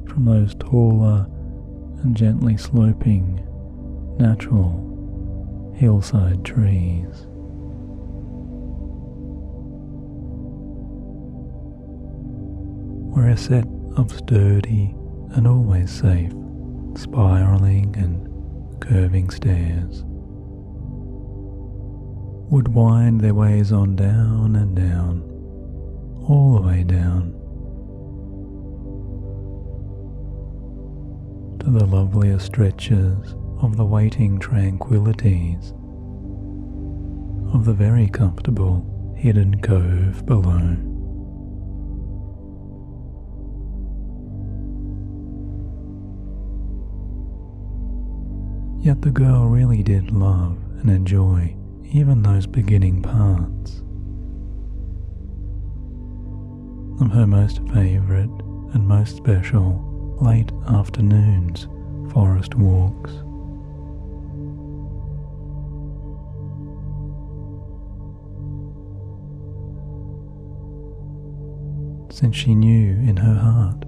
from those taller and gently sloping, natural hillside trees. Where a set of sturdy and always safe, spiraling and curving stairs would wind their ways on down and down, all the way down, to the lovelier stretches of the waiting tranquillities of the very comfortable hidden cove below. Yet the girl really did love and enjoy even those beginning parts of her most favourite and most special late afternoons forest walks. Since she knew in her heart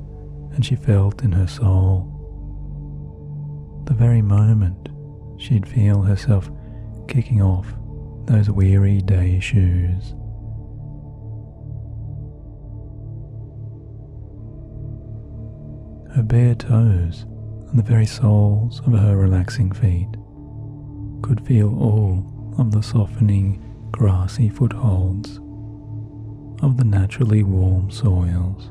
and she felt in her soul the very moment she'd feel herself kicking off those weary day shoes, her bare toes and the very soles of her relaxing feet could feel all of the softening grassy footholds of the naturally warm soils.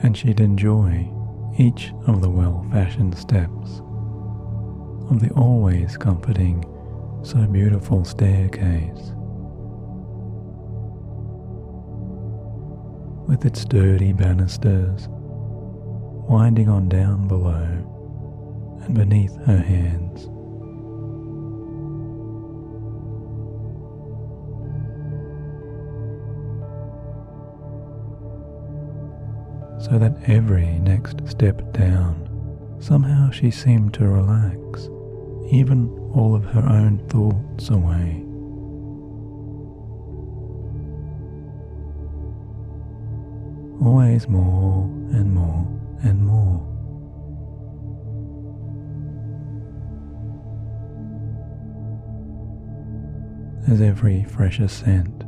and she'd enjoy each of the well-fashioned steps of the always comforting, so beautiful staircase, with its sturdy banisters winding on down below and beneath her hands. So that every next step down, somehow she seemed to relax even all of her own thoughts away. Always more and more and more. As every fresher scent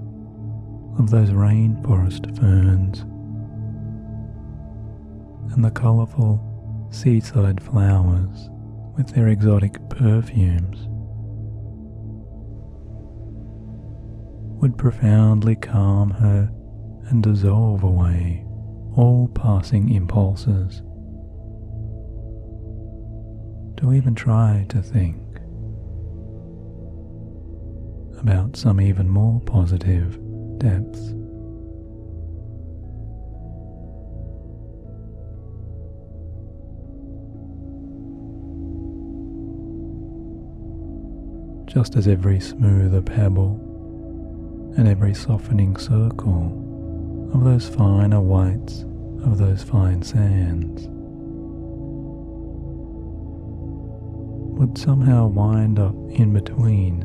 of those rainforest ferns and the colourful seaside flowers with their exotic perfumes would profoundly calm her and dissolve away all passing impulses to even try to think about some even more positive depths. Just as every smoother pebble and every softening circle of those finer whites of those fine sands would somehow wind up in between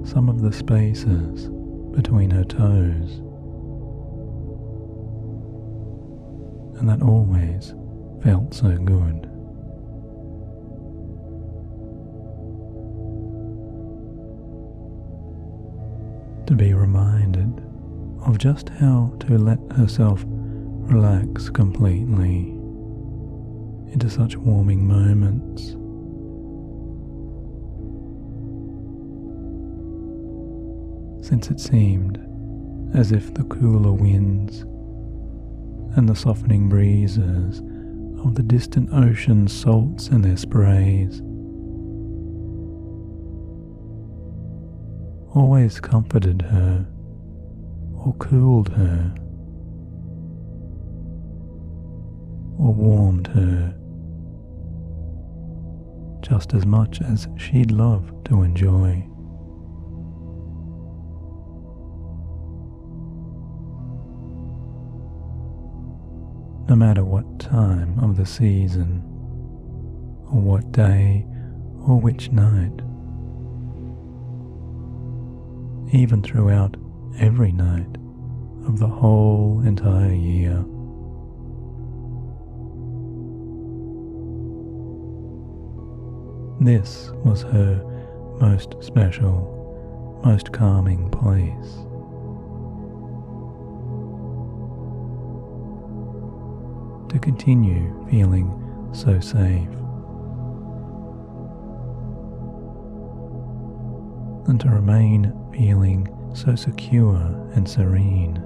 some of the spaces between her toes, and that always felt so good. To be reminded of just how to let herself relax completely into such warming moments. Since it seemed as if the cooler winds and the softening breezes of the distant ocean's salts and their sprays always comforted her or cooled her or warmed her just as much as she'd love to enjoy. No matter what time of the season, or what day, or which night, even throughout every night of the whole entire year. This was her most special, most calming place. To continue feeling so safe, and to remain feeling so secure and serene,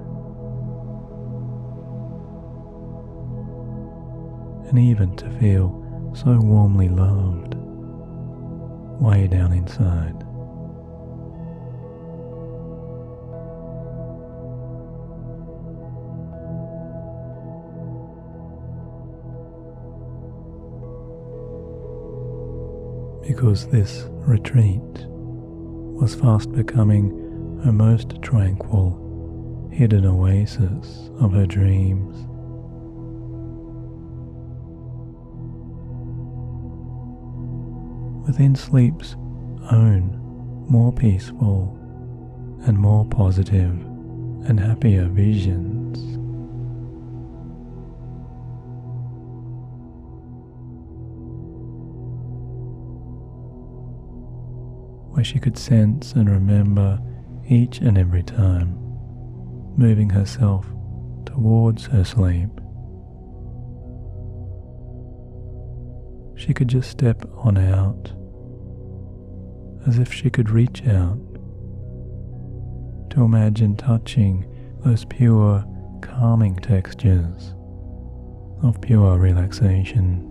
and even to feel so warmly loved way down inside. Because this retreat was fast becoming her most tranquil, hidden oasis of her dreams. Within sleep's own more peaceful and more positive and happier visions. Where she could sense and remember each and every time, moving herself towards her sleep. She could just step on out, as if she could reach out to imagine touching those pure, calming textures of pure relaxation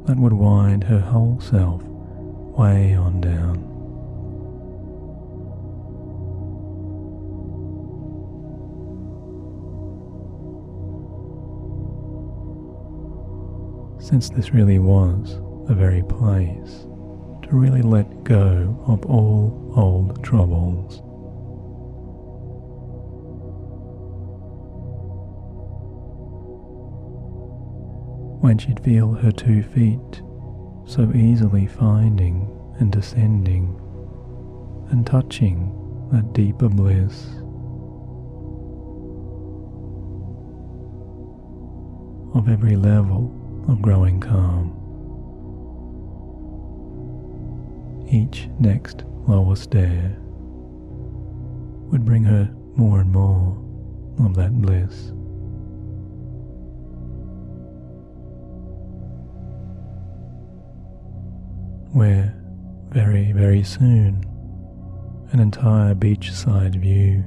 that would wind her whole self way on down. Since this really was the very place to really let go of all old troubles. When she'd feel her 2 feet so easily finding and descending and touching that deeper bliss. Of every level of growing calm. Each next lower stair would bring her more and more of that bliss. Where very, very soon an entire beachside view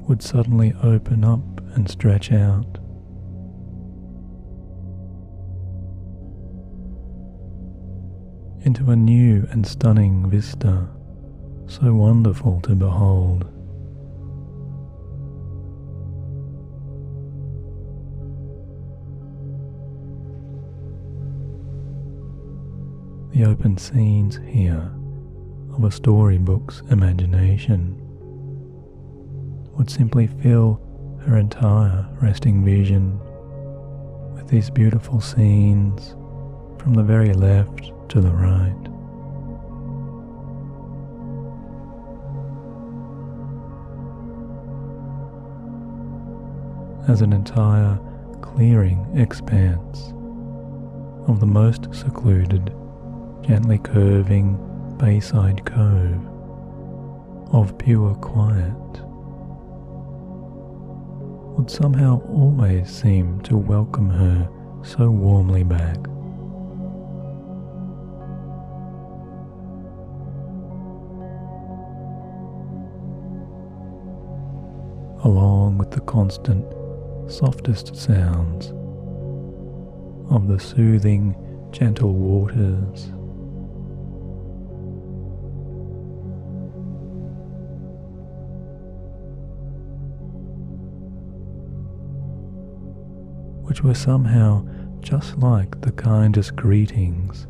would suddenly open up and stretch out. Into a new and stunning vista, so wonderful to behold. The open scenes here of a storybook's imagination would simply fill her entire resting vision with these beautiful scenes from the very left to the right. As an entire clearing expanse of the most secluded, gently curving bayside cove of pure quiet would somehow always seem to welcome her so warmly back. Along with the constant, softest sounds of the soothing, gentle waters, which were somehow just like the kindest greetings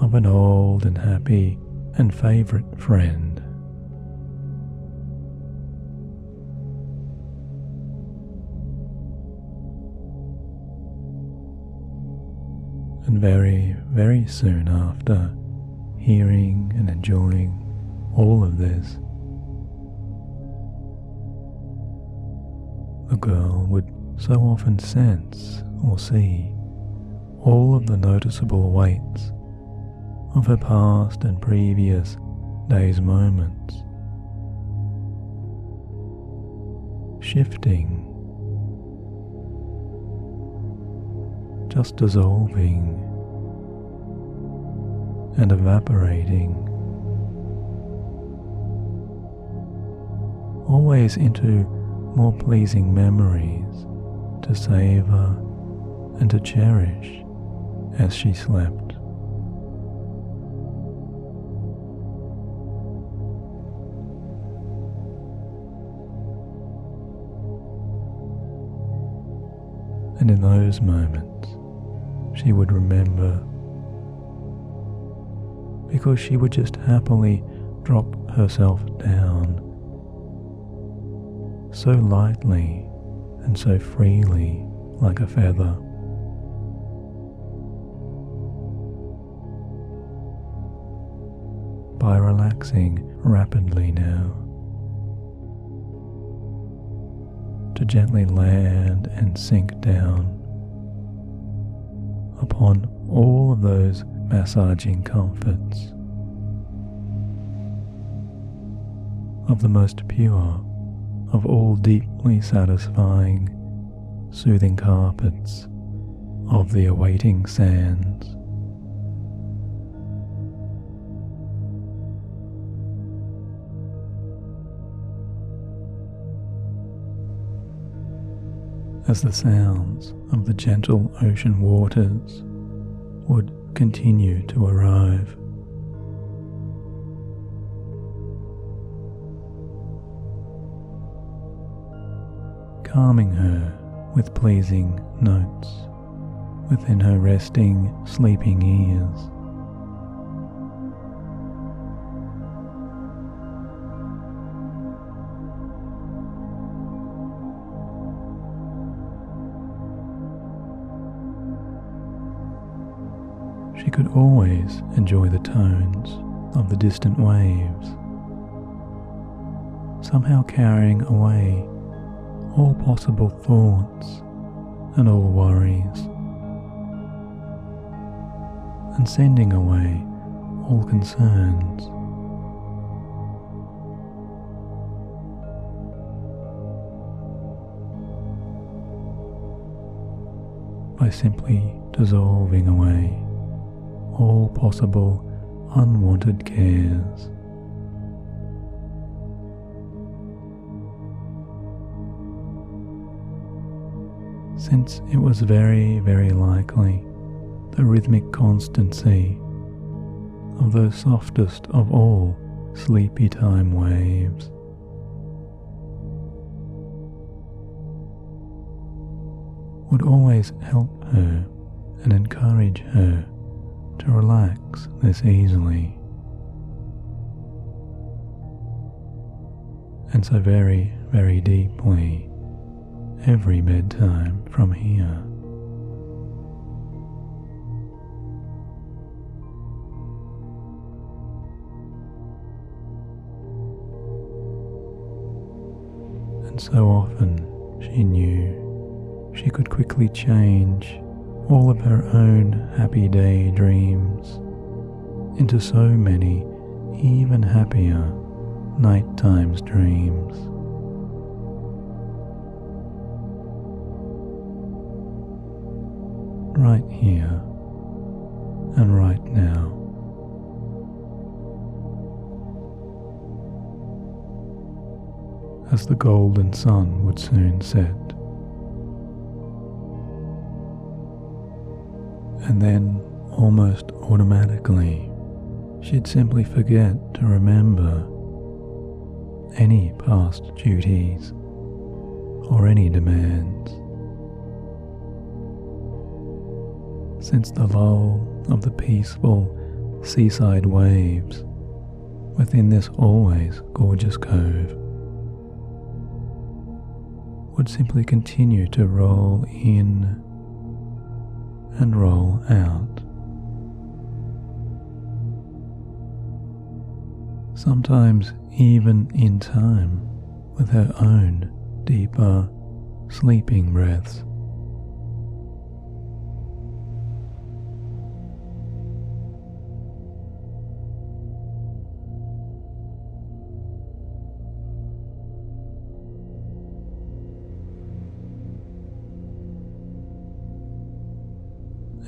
of an old and happy and favourite friend. And very, very soon after hearing and enjoying all of this, the girl would so often sense or see all of the noticeable weights of her past and previous day's moments shifting, just dissolving and evaporating, always into more pleasing memories to savour and to cherish as she slept. And in those moments she would remember, because she would just happily drop herself down so lightly and so freely like a feather. By relaxing rapidly now, to gently land and sink down upon all of those massaging comforts of the most pure of all deeply satisfying, soothing carpets of the awaiting sands. as the sounds of the gentle ocean waters would continue to arrive. Calming her with pleasing notes within her resting, sleeping ears. She could always enjoy the tones of the distant waves, somehow carrying away all possible thoughts and all worries, and sending away all concerns. By simply dissolving away all possible unwanted cares. Since it was very, very likely the rhythmic constancy of those softest of all sleepy time waves would always help her and encourage her to relax this easily. And so very, very deeply every bedtime from here. And so often she knew she could quickly change all of her own happy day dreams into so many even happier nighttime dreams. Right here and right now. As the golden sun would soon set. And then, almost automatically, she'd simply forget to remember any past duties or any demands. Since the lull of the peaceful seaside waves within this always gorgeous cove would simply continue to roll in and roll out. Sometimes even in time with her own deeper sleeping breaths.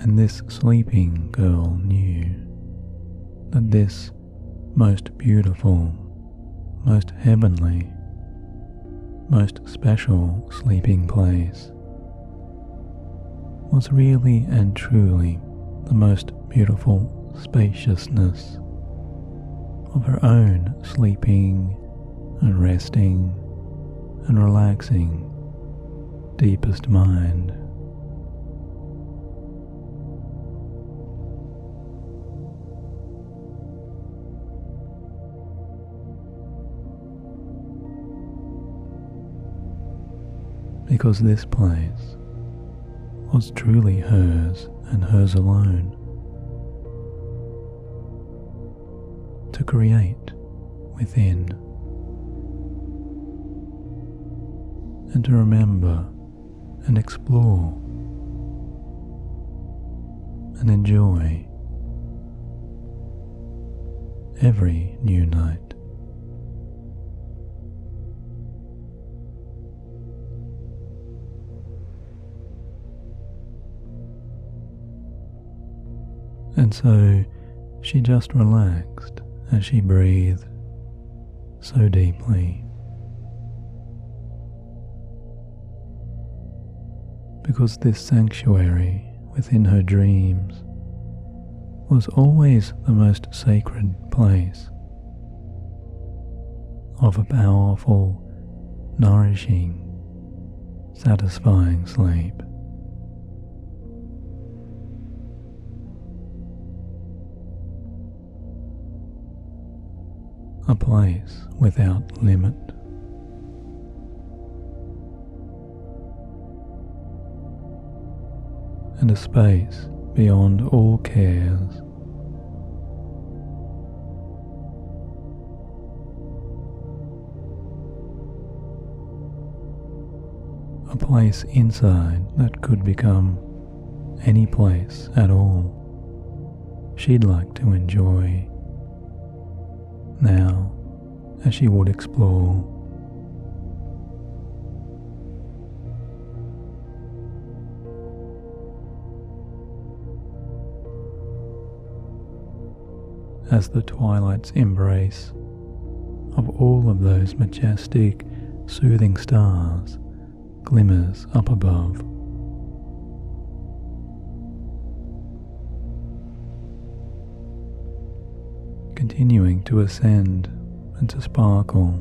And this sleeping girl knew that this most beautiful, most heavenly, most special sleeping place was really and truly the most beautiful spaciousness of her own sleeping and resting and relaxing deepest mind. Because this place was truly hers and hers alone, to create within and to remember and explore and enjoy every new night. And so she just relaxed as she breathed so deeply. because this sanctuary within her dreams was always the most sacred place of a powerful, nourishing, satisfying sleep. A place without limit. And a space beyond all cares. A place inside that could become any place at all she'd like to enjoy now as she would explore. As the twilight's embrace of all of those majestic, soothing stars glimmers up above. Continuing to ascend and to sparkle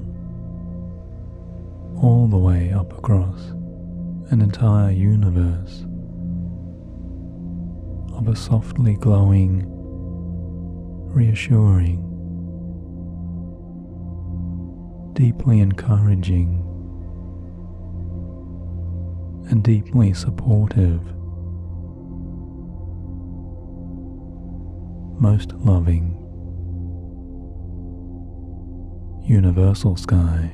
all the way up across an entire universe of a softly glowing, reassuring, deeply encouraging, and deeply supportive, most loving, universal sky.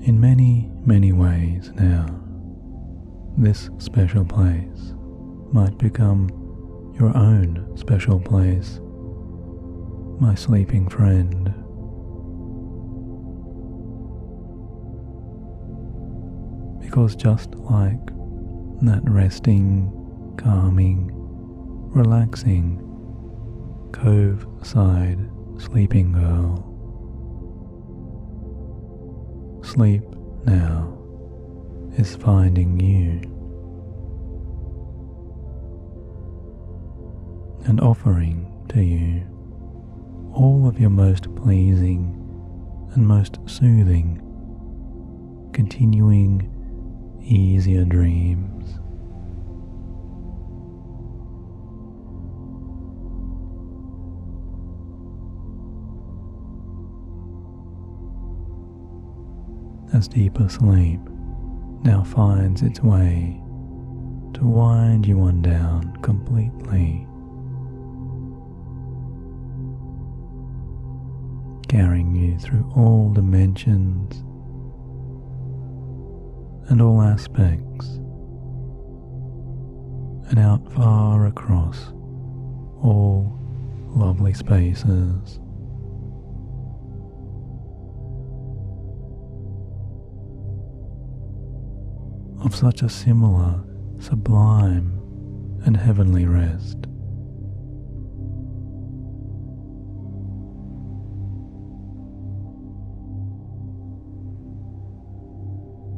In many, many ways now, this special place might become your own special place, my sleeping friend. Because just like that resting, calming, relaxing, cove-side sleeping girl, sleep now is finding you and offering to you all of your most pleasing and most soothing, continuing, easier dreams. As deeper sleep now finds its way to wind you on down completely, carrying you through all dimensions and all aspects, and out far across all lovely spaces. Of such a similar, sublime, and heavenly rest.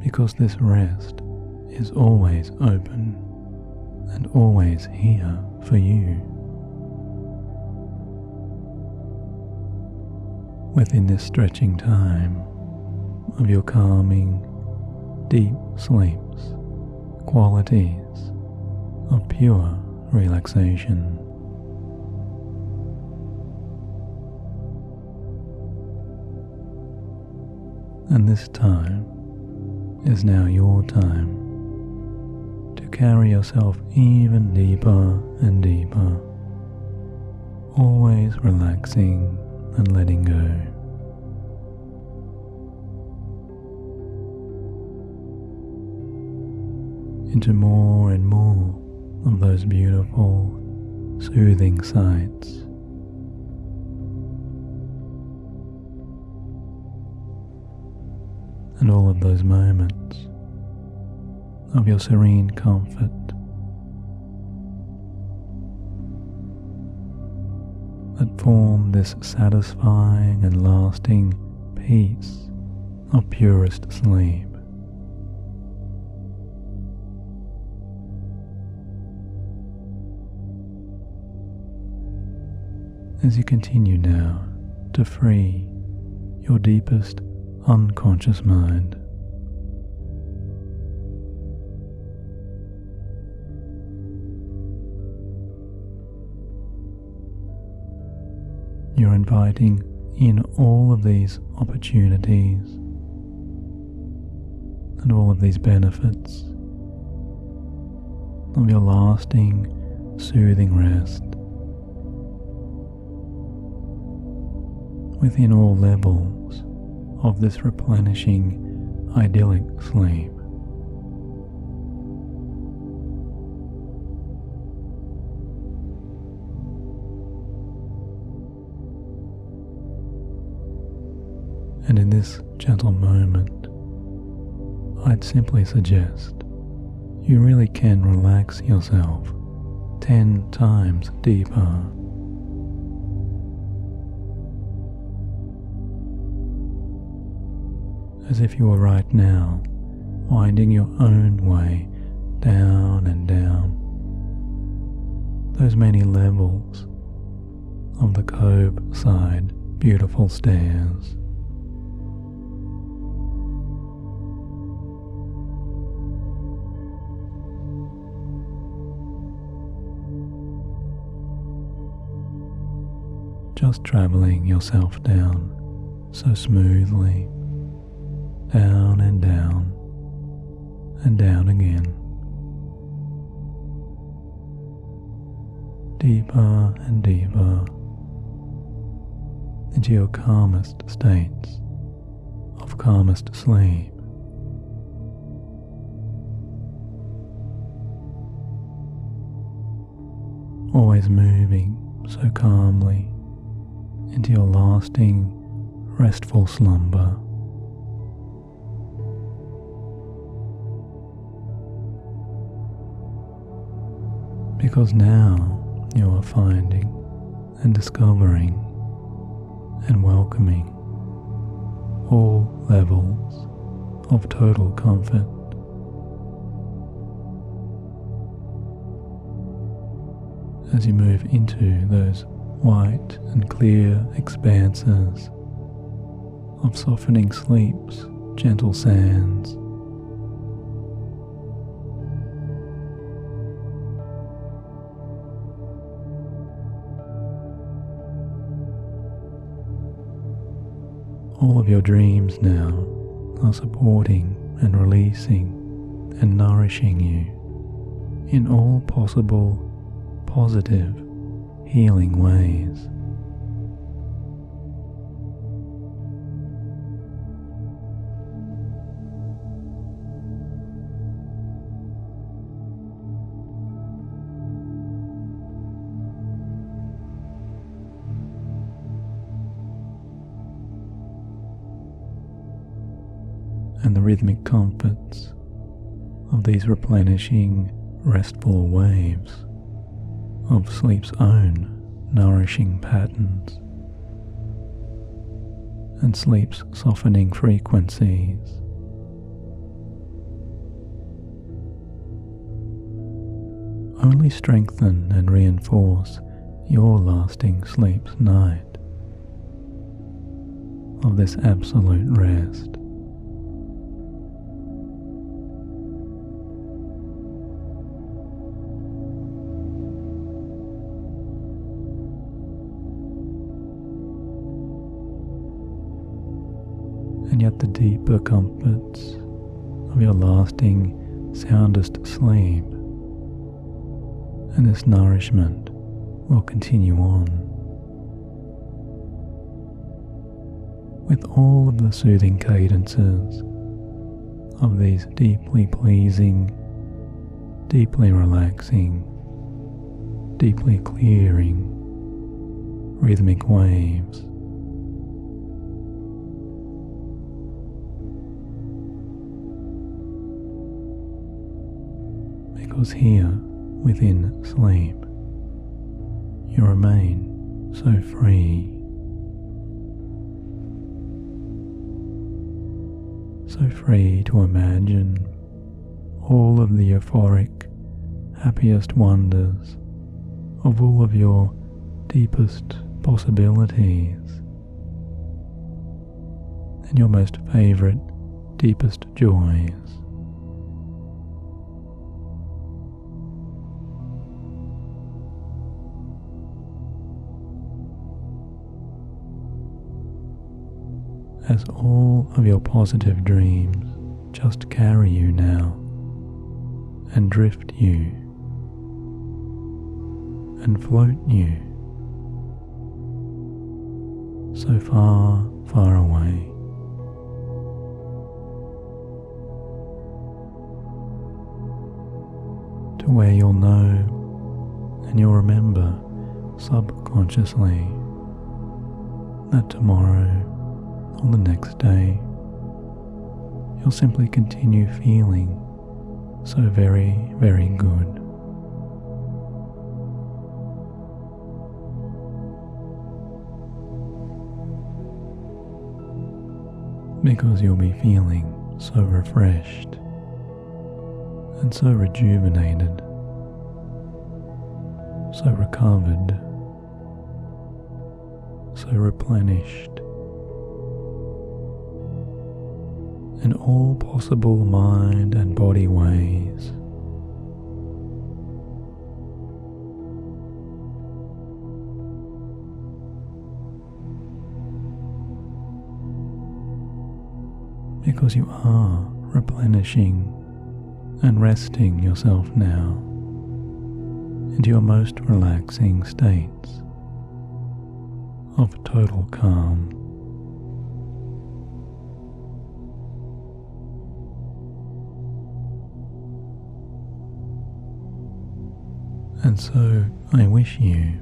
Because this rest is always open and always here for you. Within this stretching time of your calming, deep sleeps, qualities of pure relaxation. And this time is now your time to carry yourself even deeper and deeper, always relaxing and letting go. Into more and more of those beautiful, soothing sights. And all of those moments of your serene comfort that form this satisfying and lasting peace of purest sleep. As you continue now to free your deepest unconscious mind, you're inviting in all of these opportunities and all of these benefits of your lasting, soothing rest within all levels of this replenishing, idyllic sleep. And in this gentle moment, I'd simply suggest you really can relax yourself 10 times deeper. As if you were right now winding your own way down and down those many levels of the cove side beautiful stairs. Just traveling yourself down so smoothly, down and down and down again, deeper and deeper into your calmest states of calmest sleep. Always moving so calmly into your lasting, restful slumber. Because now you are finding and discovering and welcoming all levels of total comfort. As you move into those white and clear expanses of softening sleep's gentle sands, all of your dreams now are supporting and releasing and nourishing you in all possible positive healing ways. And the rhythmic comforts of these replenishing, restful waves of sleep's own nourishing patterns and sleep's softening frequencies only strengthen and reinforce your lasting sleep's night of this absolute rest. And yet the deeper comforts of your lasting, soundest sleep and this nourishment will continue on with all of the soothing cadences of these deeply pleasing, deeply relaxing, deeply clearing rhythmic waves. Because here, within sleep, you remain so free, so free to imagine all of the euphoric, happiest wonders of all of your deepest possibilities and your most favourite, deepest joys. As all of your positive dreams just carry you now and drift you and float you so far, far away. To where you'll know and you'll remember subconsciously that tomorrow or the next day you'll simply continue feeling so very, very good. Because you'll be feeling so refreshed and so rejuvenated, so recovered, so replenished, in all possible mind and body ways. Because you are replenishing and resting yourself now into your most relaxing states of total calm. And so I wish you,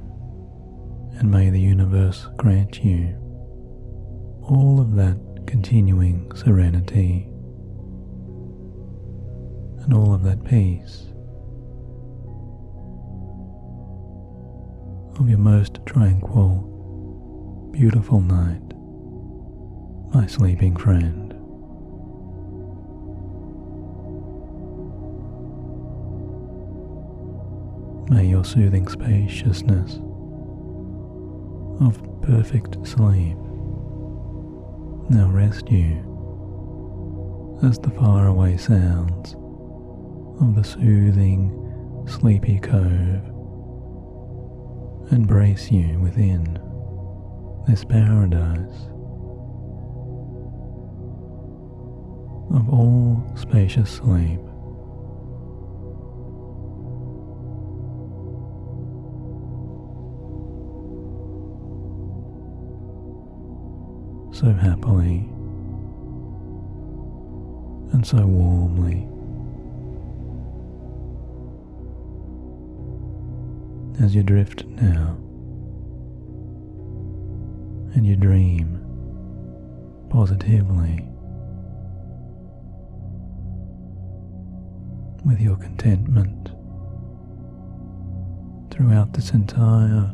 and may the universe grant you, all of that continuing serenity and all of that peace of your most tranquil, beautiful night, my sleeping friend. May your soothing spaciousness of perfect sleep now rest you as the faraway sounds of the soothing, sleepy cove embrace you within this paradise of all spacious sleep. So happily and so warmly as you drift now and you dream positively with your contentment throughout this entire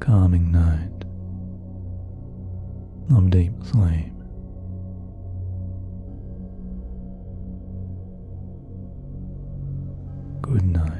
calming night of deep sleep. Good night.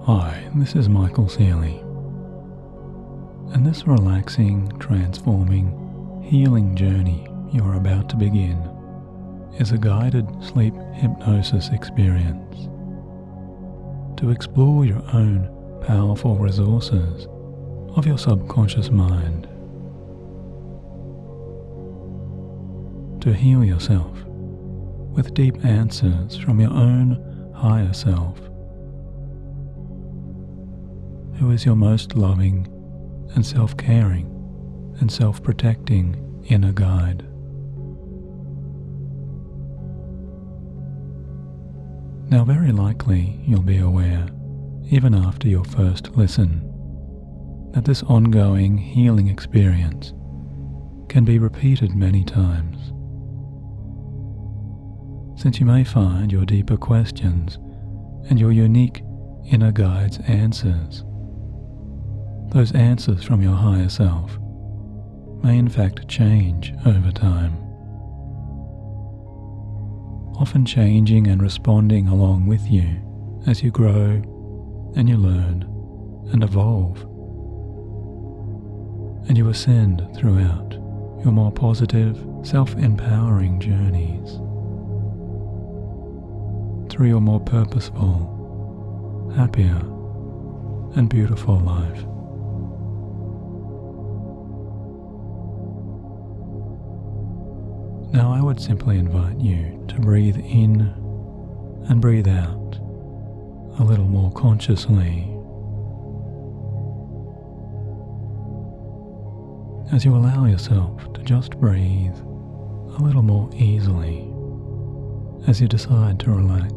Hi, this is Michael Seeley, and this relaxing, transforming, healing journey you're about to begin is a guided sleep hypnosis experience to explore your own powerful resources of your subconscious mind, to heal yourself with deep answers from your own higher self, who is your most loving and self-caring and self-protecting inner guide. Now, very likely you'll be aware, even after your first listen, that this ongoing healing experience can be repeated many times, since you may find your deeper questions and your unique inner guide's answers, those answers from your higher self, may in fact change over time, often changing and responding along with you as you grow and you learn and evolve, and you ascend throughout your more positive, self-empowering journeys, through your more purposeful, happier, and beautiful life. Now I would simply invite you to breathe in and breathe out a little more consciously as you allow yourself to just breathe a little more easily as you decide to relax.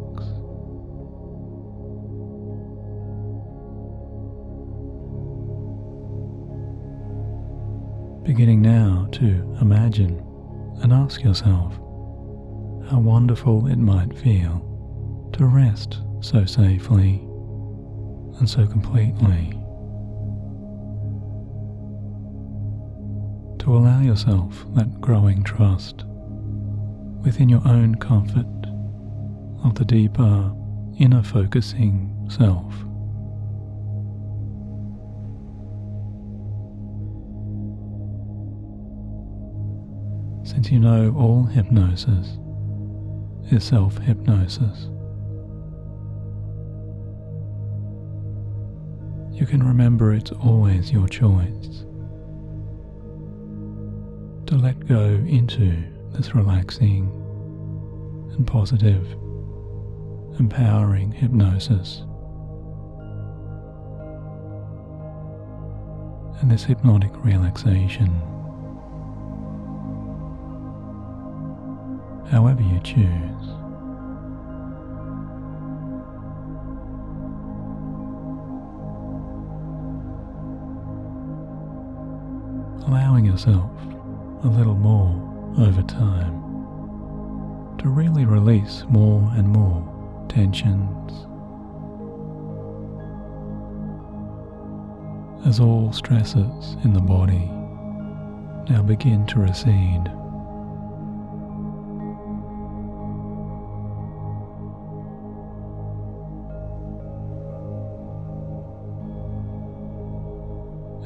Beginning now to imagine and ask yourself how wonderful it might feel to rest so safely and so completely, to allow yourself that growing trust within your own comfort of the deeper, inner focusing self. Since you know all hypnosis is self-hypnosis, you can remember it's always your choice to let go into this relaxing and positive, empowering hypnosis, and this hypnotic relaxation, however you choose. Allowing yourself a little more over time to really release more and more tensions as all stresses in the body now begin to recede.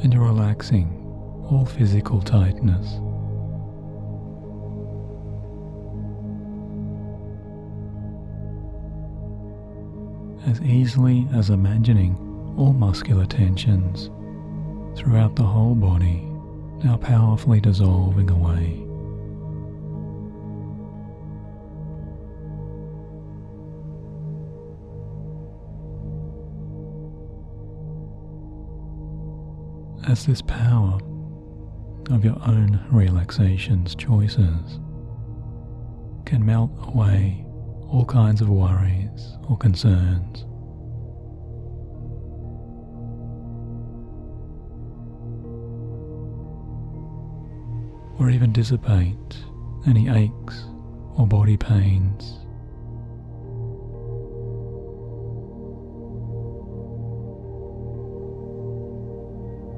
And you're relaxing all physical tightness, as easily as imagining all muscular tensions throughout the whole body now powerfully dissolving away. As this power of your own relaxation's choices can melt away all kinds of worries or concerns, or even dissipate any aches or body pains,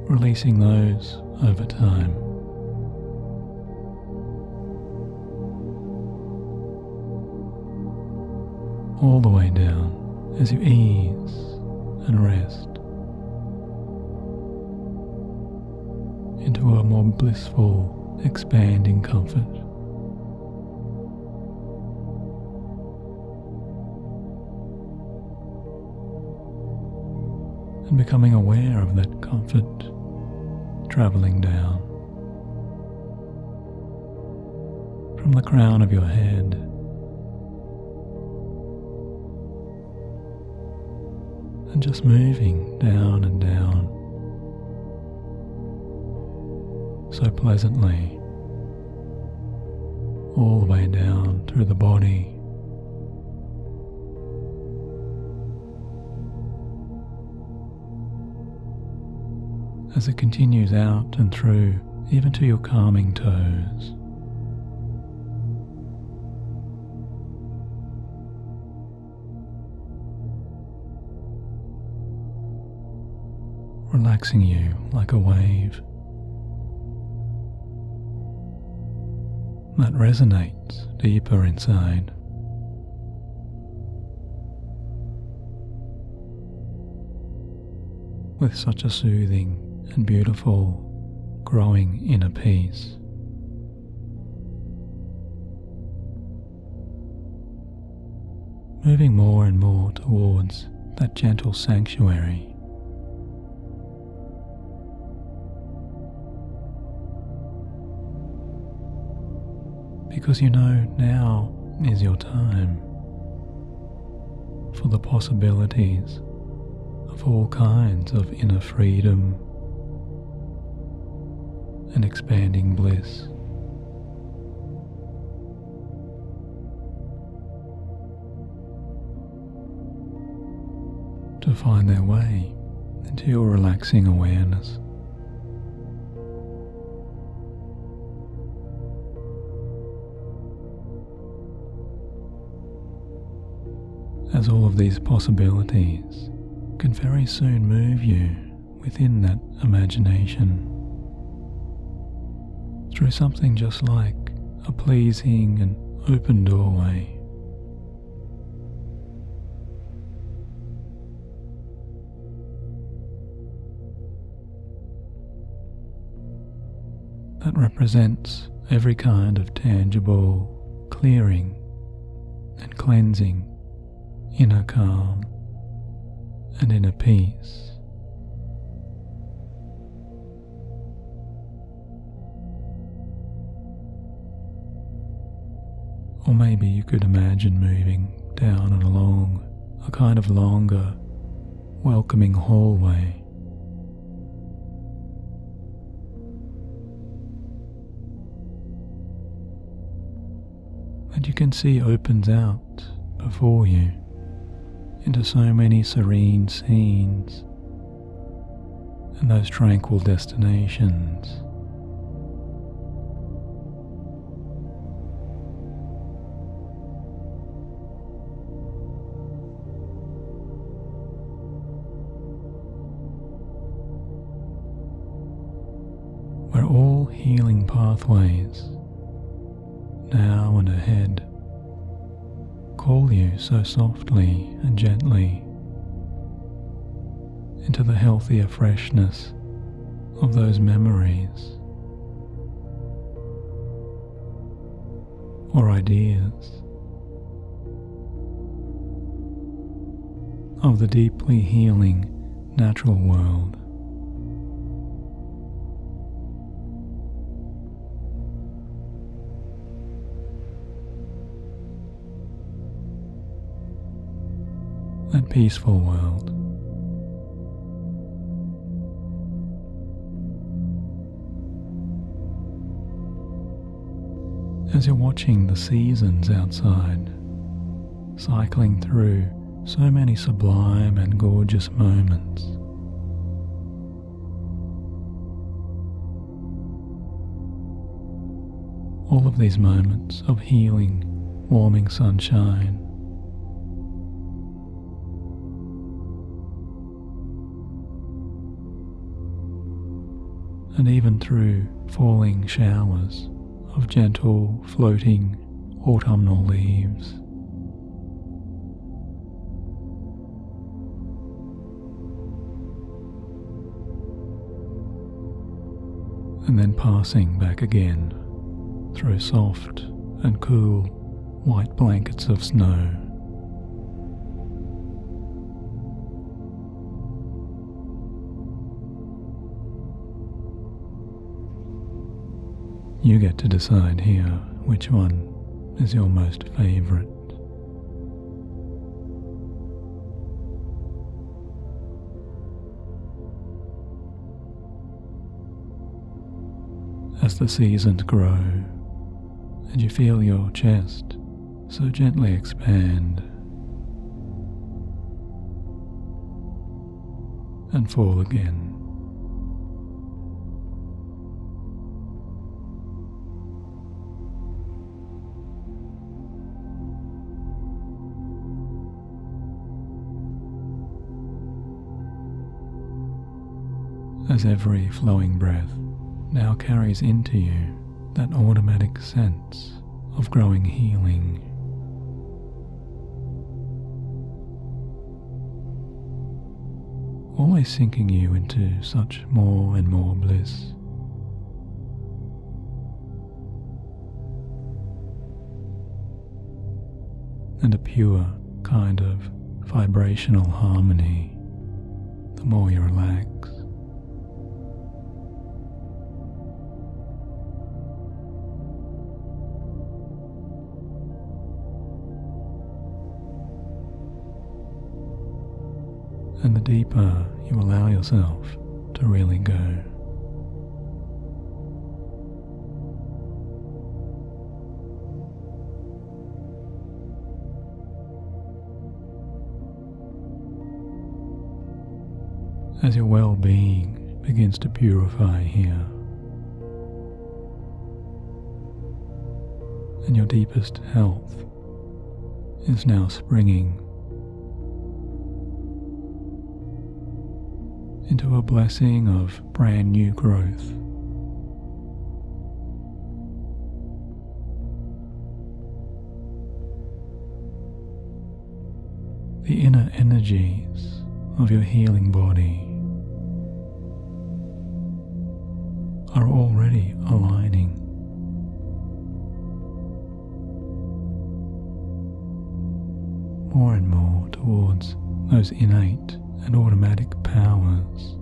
releasing those over time. All the way down as you ease and rest into a more blissful, expanding comfort. and becoming aware of that comfort travelling down from the crown of your head and just moving down and down so pleasantly all the way down through the body, as it continues out and through even to your calming toes. Relaxing you like a wave that resonates deeper inside. With such a soothing and beautiful, growing inner peace. Moving more and more towards that gentle sanctuary. Because you know now is your time for the possibilities of all kinds of inner freedom and expanding bliss. To find their way into your relaxing awareness. As all of these possibilities can very soon move you within that imagination through something just like a pleasing and open doorway. That represents every kind of tangible clearing and cleansing, inner calm and inner peace. Or maybe you could imagine moving down and along a kind of longer, welcoming hallway. And you can see opens out before you into so many serene scenes and those tranquil destinations. Where all healing pathways, now and ahead, call you so softly and gently into the healthier freshness of those memories or ideas of the deeply healing natural world. That peaceful world. As you're watching the seasons outside, cycling through so many sublime and gorgeous moments. All of these moments of healing, warming sunshine, and even through falling showers of gentle, floating autumnal leaves. And then passing back again through soft and cool white blankets of snow. You get to decide here which one is your most favorite. As the seasons grow and you feel your chest so gently expand and fall again, as every flowing breath now carries into you that automatic sense of growing healing. Always sinking you into such more and more bliss. And a pure kind of vibrational harmony the more you relax. And the deeper you allow yourself to really go. As your well-being begins to purify here, and your deepest health is now springing into a blessing of brand new growth. The inner energies of your healing body are already aligning. More and more towards those innate and automatic powers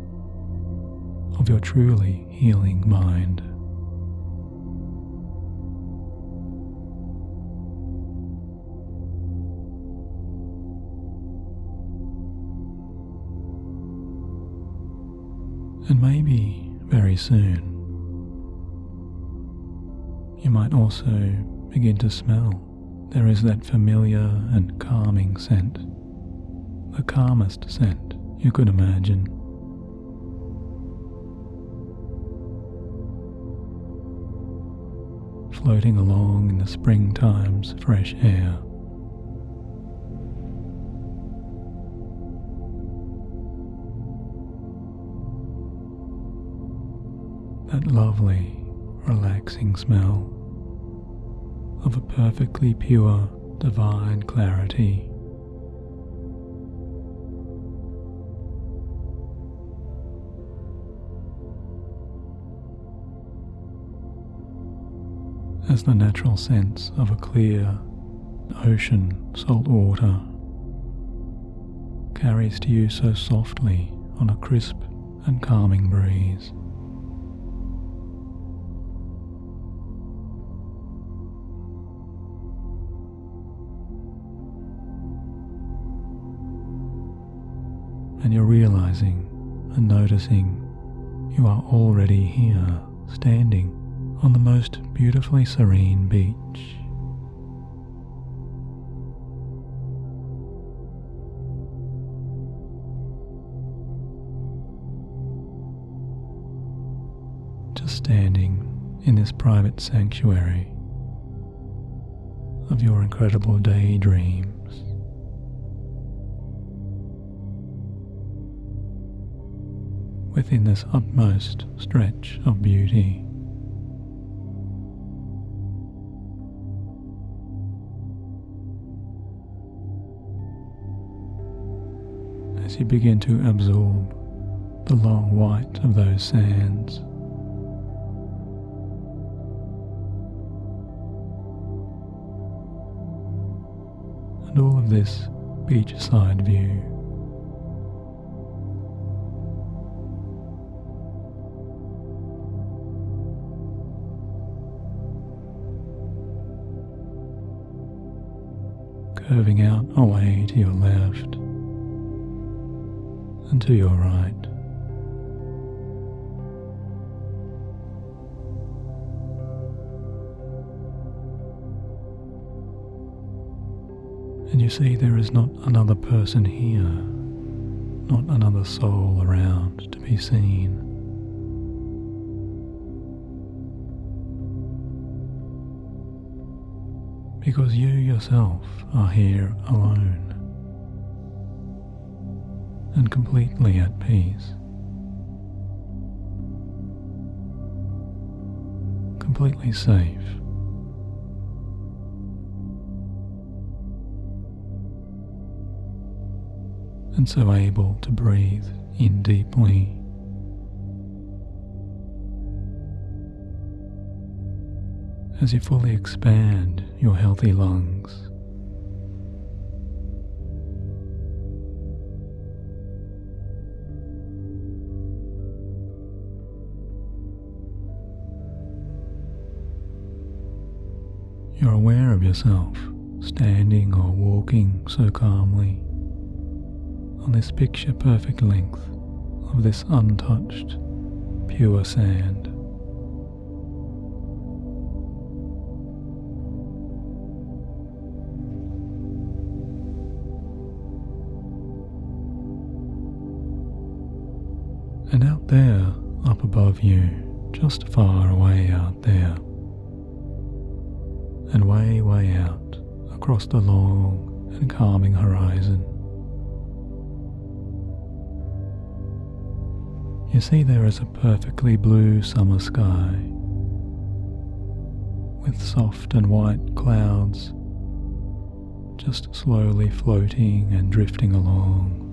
of your truly healing mind. And maybe very soon you might also begin to smell. There is that familiar and calming scent, the calmest scent you could imagine. Floating along in the springtime's fresh air. That lovely, relaxing smell of a perfectly pure, divine clarity. As the natural sense of a clear ocean salt water carries to you so softly on a crisp and calming breeze. And you're realizing and noticing you are already here, standing on the most beautifully serene beach. Just standing in this private sanctuary of your incredible daydreams. Within this utmost stretch of beauty. As you begin to absorb the long white of those sands, and all of this beachside view. curving out away to your left and to your right. And you see there is not another person here, not another soul around to be seen. Because you yourself are here alone and completely at peace, completely safe. And so able to breathe in deeply as you fully expand your healthy lungs. You're aware of yourself standing or walking so calmly on this picture-perfect length of this untouched, pure sand. And out there, up above you, just far away out there, and way, way out across the long and calming horizon, you see there is a perfectly blue summer sky with soft and white clouds just slowly floating and drifting along.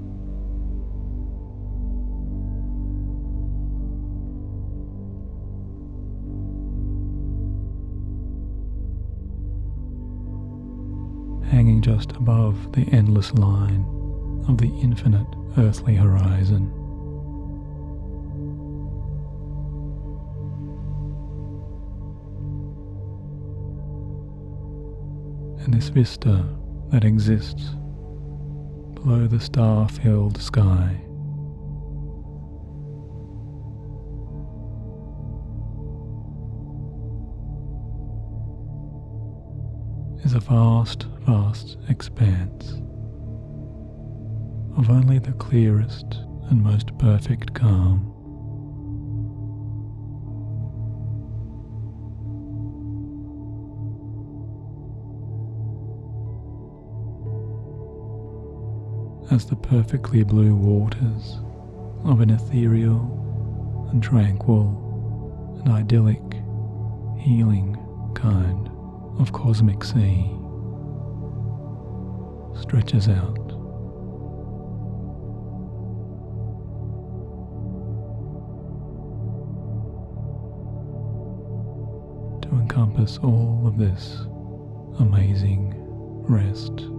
Hanging just above the endless line of the infinite earthly horizon. And this vista that exists below the star-filled sky is a vast, vast expanse of only the clearest and most perfect calm. As the perfectly blue waters of an ethereal and tranquil and idyllic, healing kind of cosmic sea stretches out. To encompass all of this amazing rest.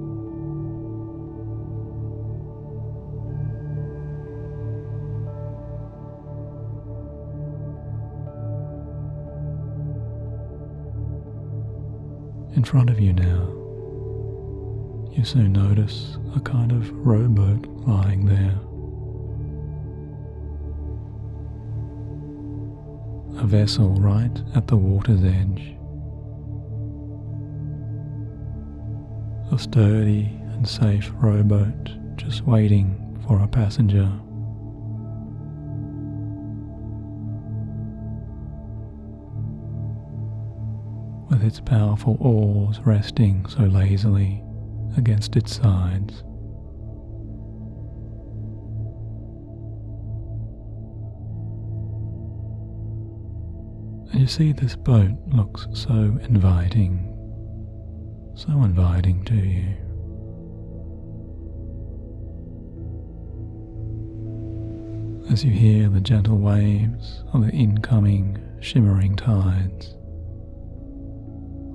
In front of you now, you soon notice a kind of rowboat lying there. A vessel right at the water's edge. A sturdy and safe rowboat just waiting for a passenger. With its powerful oars resting so lazily against its sides. And you see this boat looks so inviting to you. As you hear the gentle waves of the incoming shimmering tides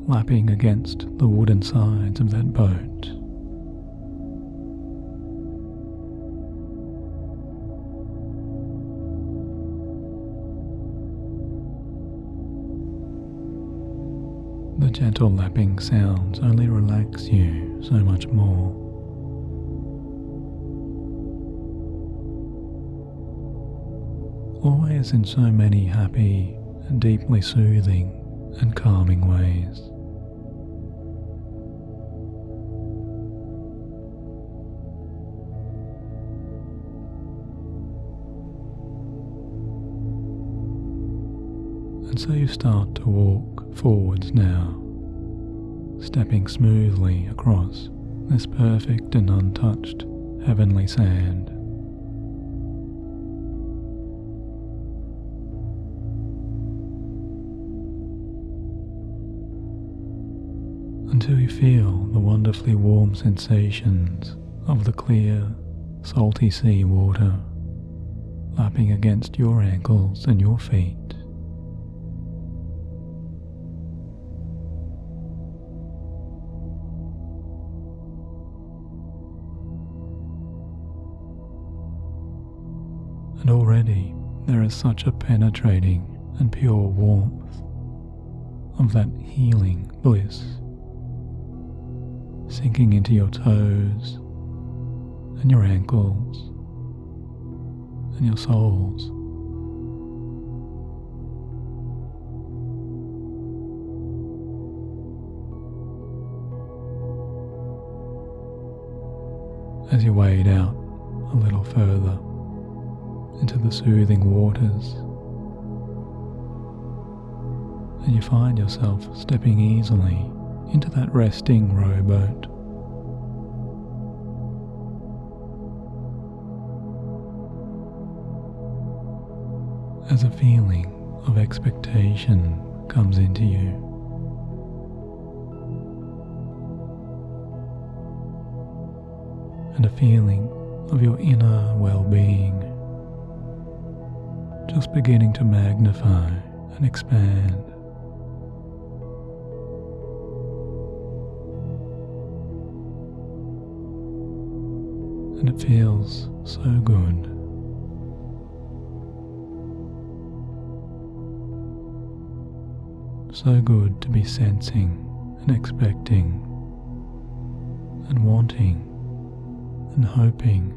lapping against the wooden sides of that boat. The gentle lapping sounds only relax you so much more. Always in so many happy and deeply soothing and calming ways. And so you start to walk forwards now, stepping smoothly across this perfect and untouched heavenly sand. Until you feel the wonderfully warm sensations of the clear, salty sea water lapping against your ankles and your feet. And already there is such a penetrating and pure warmth of that healing bliss sinking into your toes and your ankles and your soles. As you wade out a little further into the soothing waters, and you find yourself stepping easily into that resting rowboat. As a feeling of expectation comes into you, and a feeling of your inner well-being just beginning to magnify and expand. And it feels so good. So good to be sensing and expecting and wanting and hoping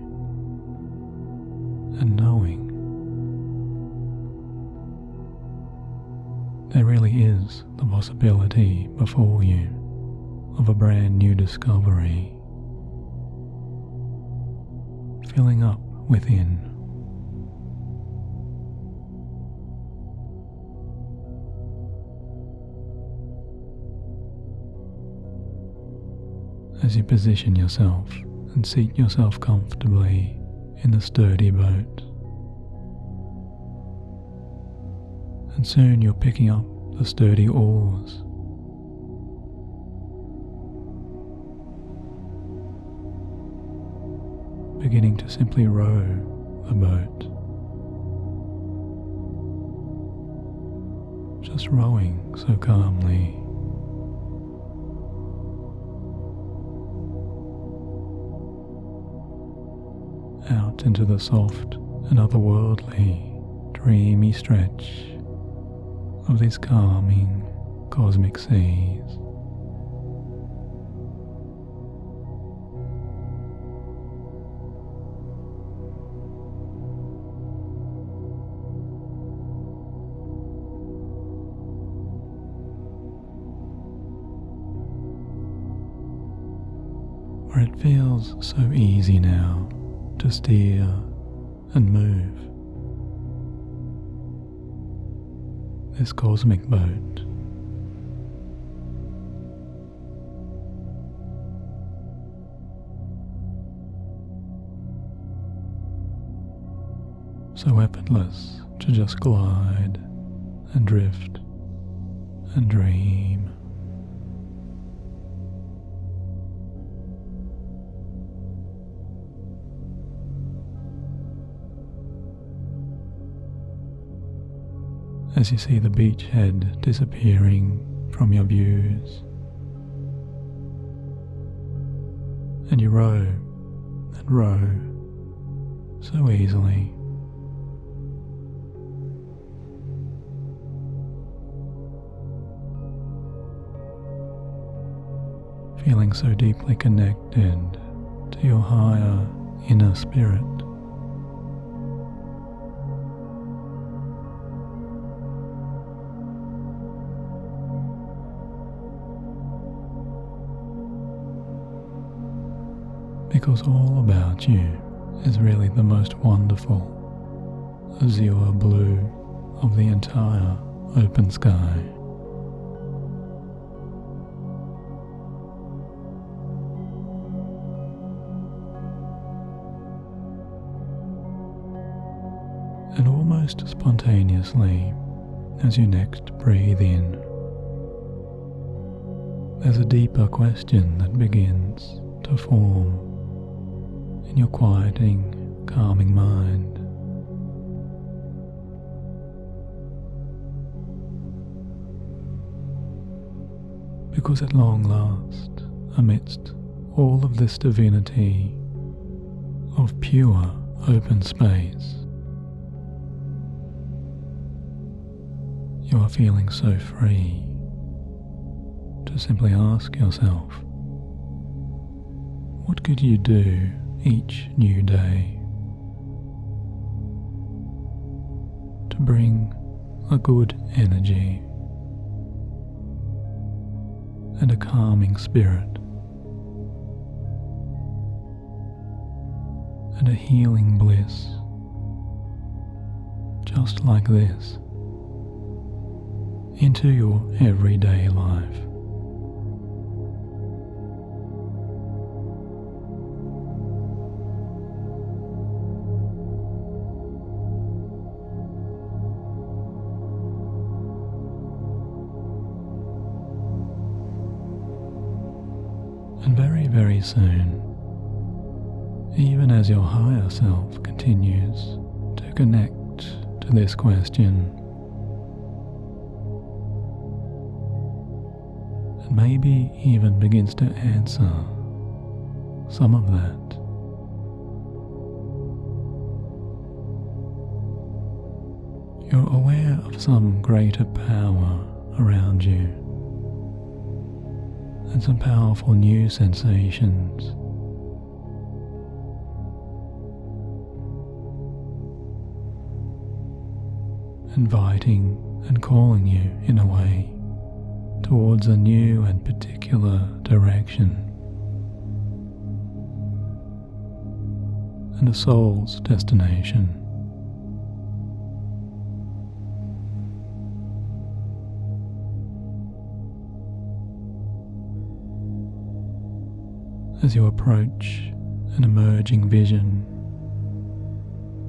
and knowing. There really is the possibility before you of a brand new discovery filling up within. As you position yourself and seat yourself comfortably in the sturdy boat, and soon you're picking up the sturdy oars, beginning to simply row the boat, just rowing so calmly. Out into the soft and otherworldly, dreamy stretch of these calming cosmic seas. Where it feels so easy now to steer and move this cosmic boat. So effortless to just glide and drift and dream. As you see the beachhead disappearing from your views, and you row and row so easily. feeling so deeply connected to your higher inner spirit. Because all about you is really the most wonderful azure blue of the entire open sky. And almost spontaneously, as you next breathe in, there's a deeper question that begins to form in your quieting, calming mind. Because at long last, amidst all of this divinity of pure open space, you are feeling so free to simply ask yourself, what could you do each new day to bring a good energy and a calming spirit and a healing bliss just like this into your everyday life? And very, very soon, even as your higher self continues to connect to this question, and maybe even begins to answer some of that, you're aware of some greater power around you and some powerful new sensations. Inviting and calling you in a way towards a new and particular direction, and a soul's destination. As you approach an emerging vision,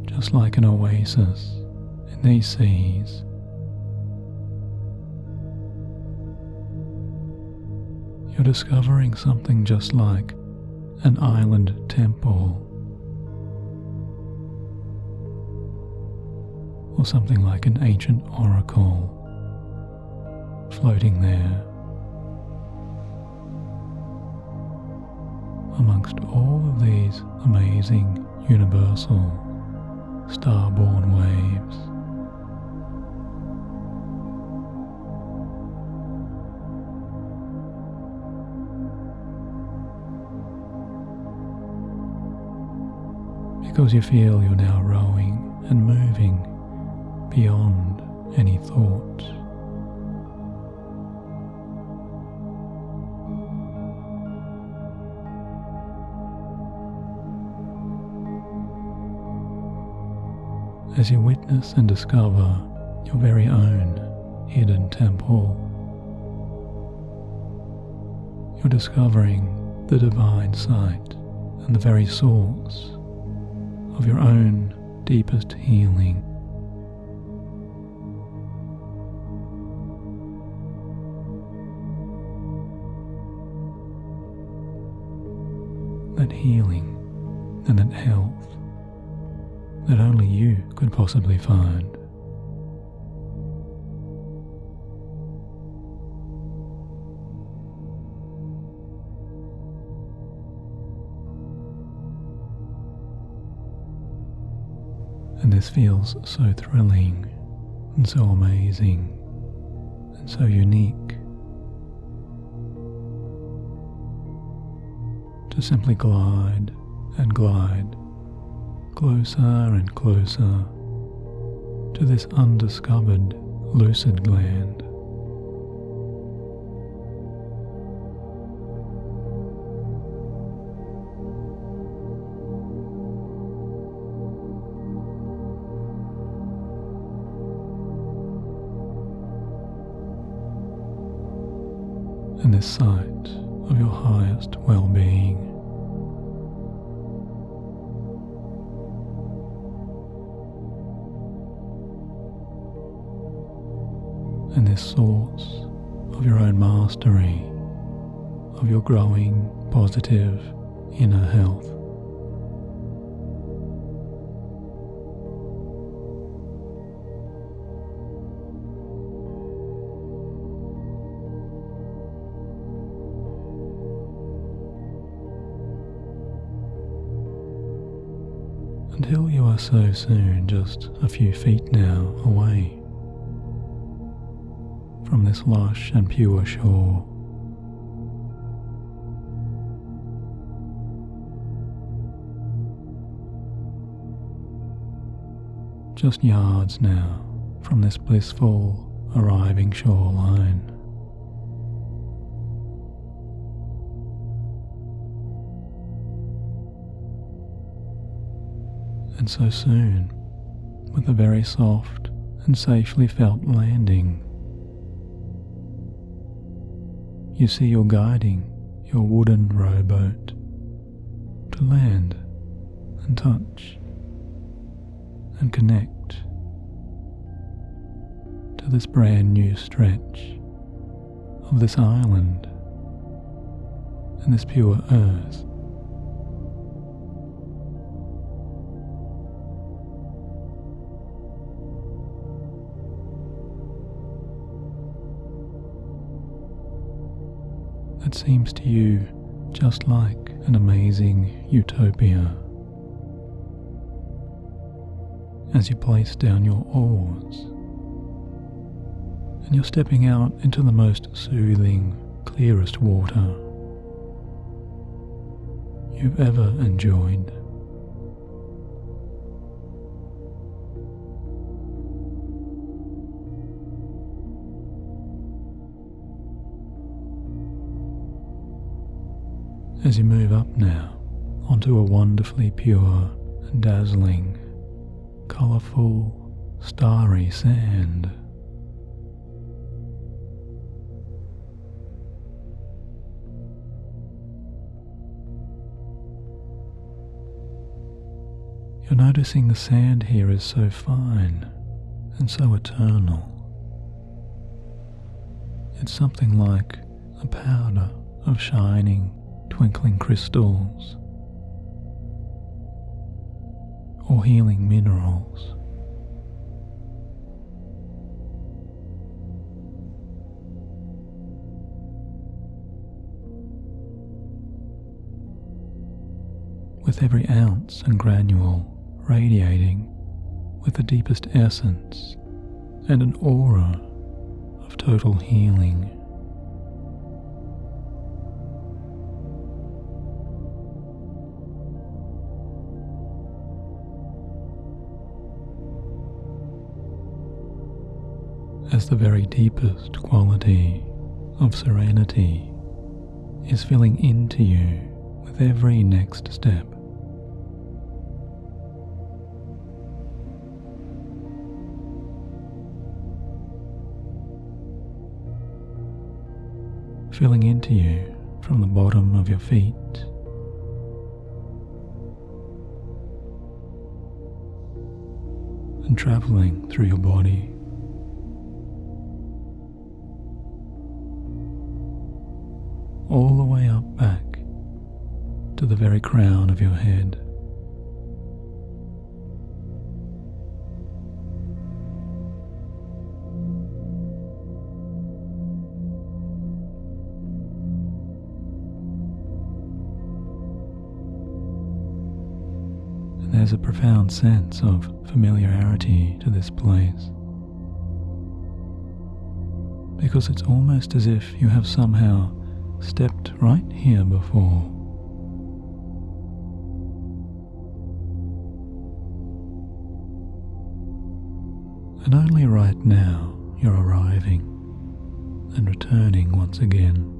just like an oasis in these seas, you're discovering something just like an island temple, or something like an ancient oracle floating there amongst all of these amazing universal star-born waves. Because you feel you're now rowing and moving beyond any thoughts. As you witness and discover your very own hidden temple, you're discovering the divine sight and the very source of your own deepest healing. That healing and that health that only you could possibly find. And this feels so thrilling and so amazing and so unique. to simply glide and glide closer and closer to this undiscovered lucid gland. And this site of your highest well-being. And this source of your own mastery, of your growing positive inner health. Until you are so soon just a few feet now away from this lush and pure shore. Just yards now from this blissful arriving shoreline. And so soon, with a very soft and safely felt landing, you see you're guiding your wooden rowboat to land and touch and connect to this brand new stretch of this island and this pure earth. That seems to you just like an amazing utopia. As you place down your oars and you're stepping out into the most soothing, clearest water you've ever enjoyed. As you move up now onto a wonderfully pure and dazzling, colourful, starry sand. You're noticing the sand here is so fine and so eternal. It's something like a powder of shining, twinkling crystals or healing minerals. With every ounce and granule radiating with the deepest essence and an aura of total healing. As the very deepest quality of serenity is filling into you with every next step. Filling into you from the bottom of your feet and traveling through your body. All the way up back to the very crown of your head. And there's a profound sense of familiarity to this place, because it's almost as if you have somehow stepped right here before, And only right now you're arriving and returning once again.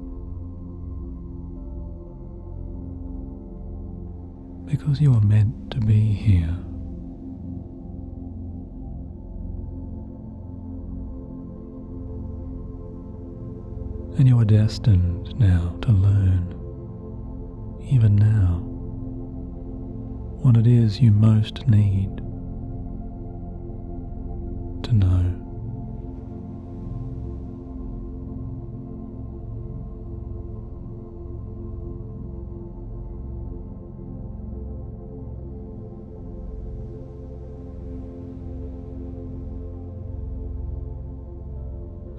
Because you are meant to be here. And you are destined now to learn, even now, what it is you most need to know.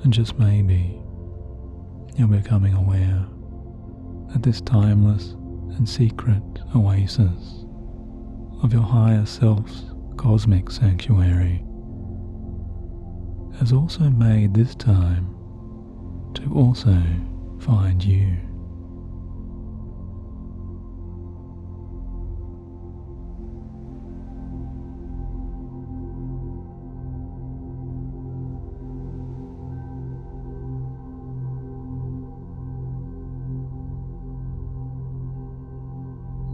And just maybe you're becoming aware that this timeless and secret oasis of your higher self's cosmic sanctuary has also made this time to also find you.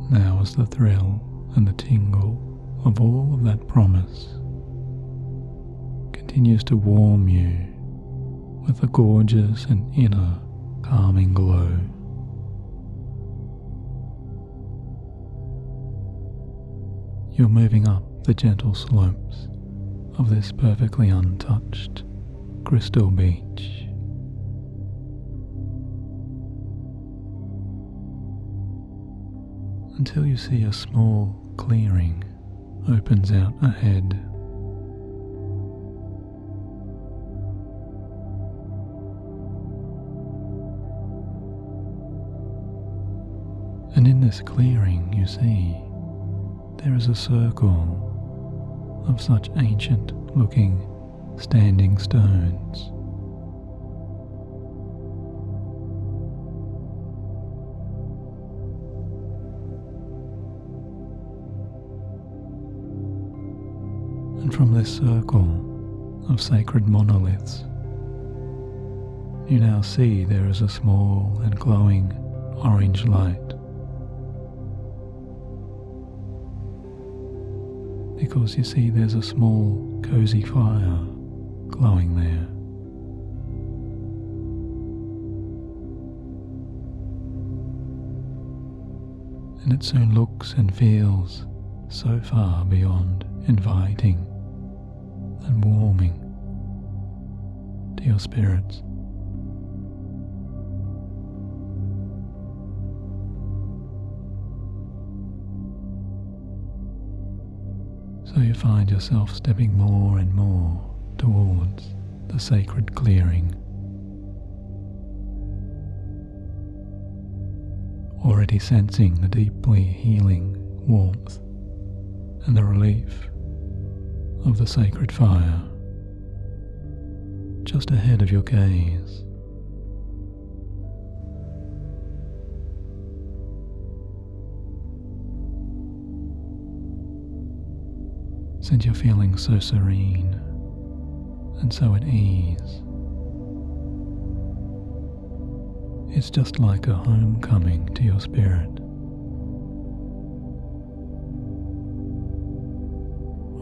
Now as the thrill and the tingle of all of that promise continues to warm you with a gorgeous and inner calming glow, you're moving up the gentle slopes of this perfectly untouched crystal beach. Until you see a small clearing opens out ahead. And in this clearing you see there is a circle of such ancient looking standing stones. And from this circle of sacred monoliths, you now see there is a small and glowing orange light. Because you see there's a small cozy fire glowing there. And it soon looks and feels so far beyond inviting and warming to your spirits. So you find yourself stepping more and more towards the sacred clearing, already sensing the deeply healing warmth and the relief of the sacred fire just ahead of your gaze. Since you're feeling so serene and so at ease, it's just like a homecoming to your spirit,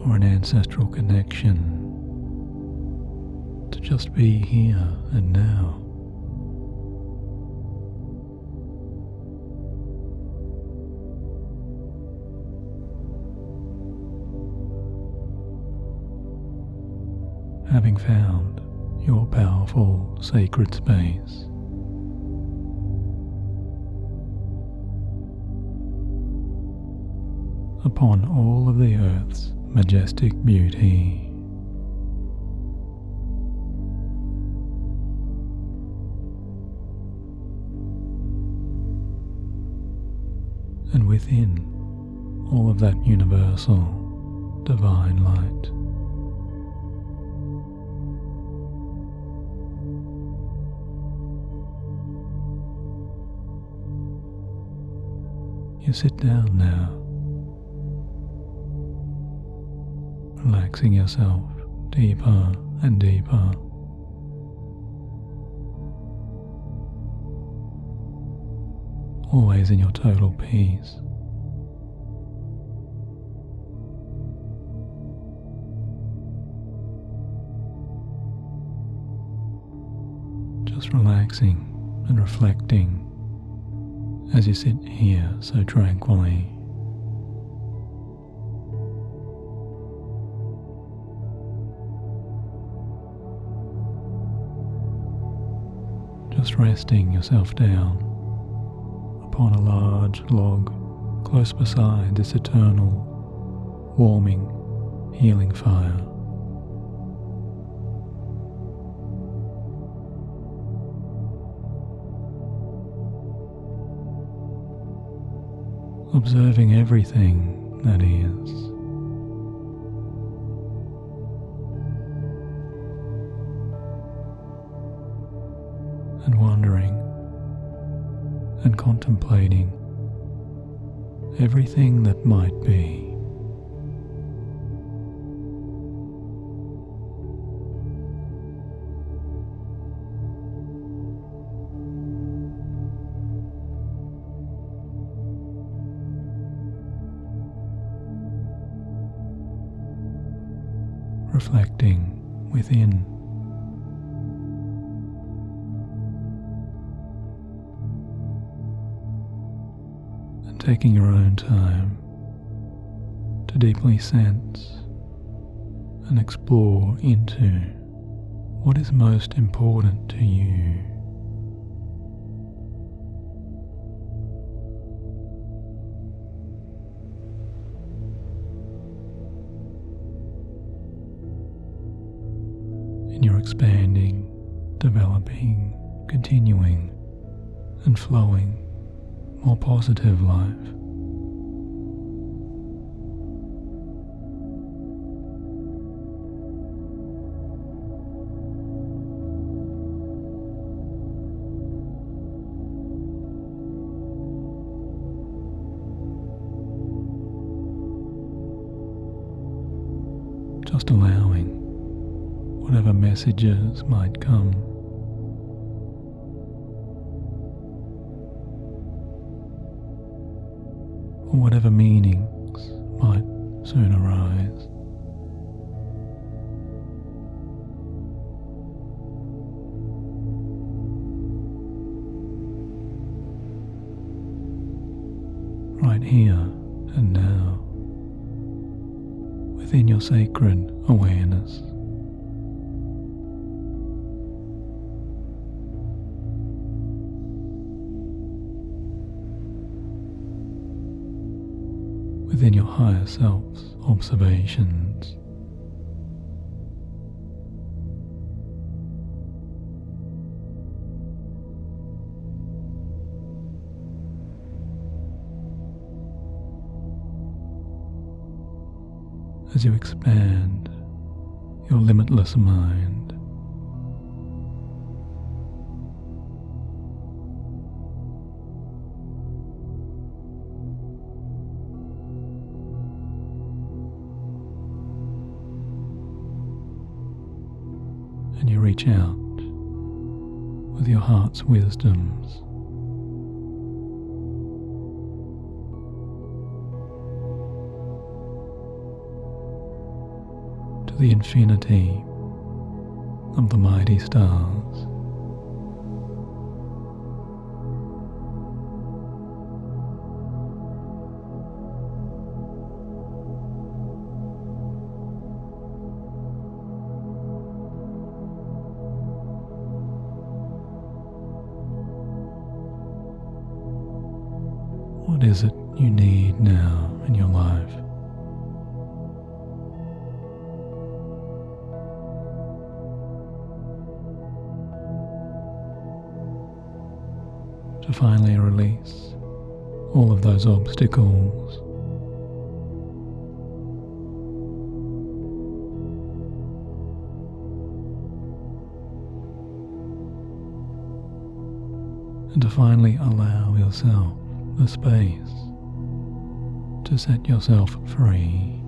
or an ancestral connection to just be here and now. Having found your powerful sacred space, upon all of the earth's majestic beauty, and within all of that universal divine light, you sit down now, relaxing yourself deeper and deeper. Always in your total peace. Just relaxing and reflecting as you sit here so tranquilly. Just resting yourself down upon a large log close beside this eternal, warming, healing fire. Observing everything that is. And wondering and contemplating everything that might be. Reflecting within. And taking your own time to deeply sense and explore into what is most important to you. In your expanding, developing, continuing, and flowing, more positive life. Just allowing whatever messages might come. Or whatever meanings might soon arise. Right here and now, within your sacred awareness. Within your higher self's observations. As you expand your limitless mind. And you reach out with your heart's wisdoms to the infinity of the mighty stars. What is it you need now in your life? To finally release all of those obstacles. And to finally allow yourself the space to set yourself free.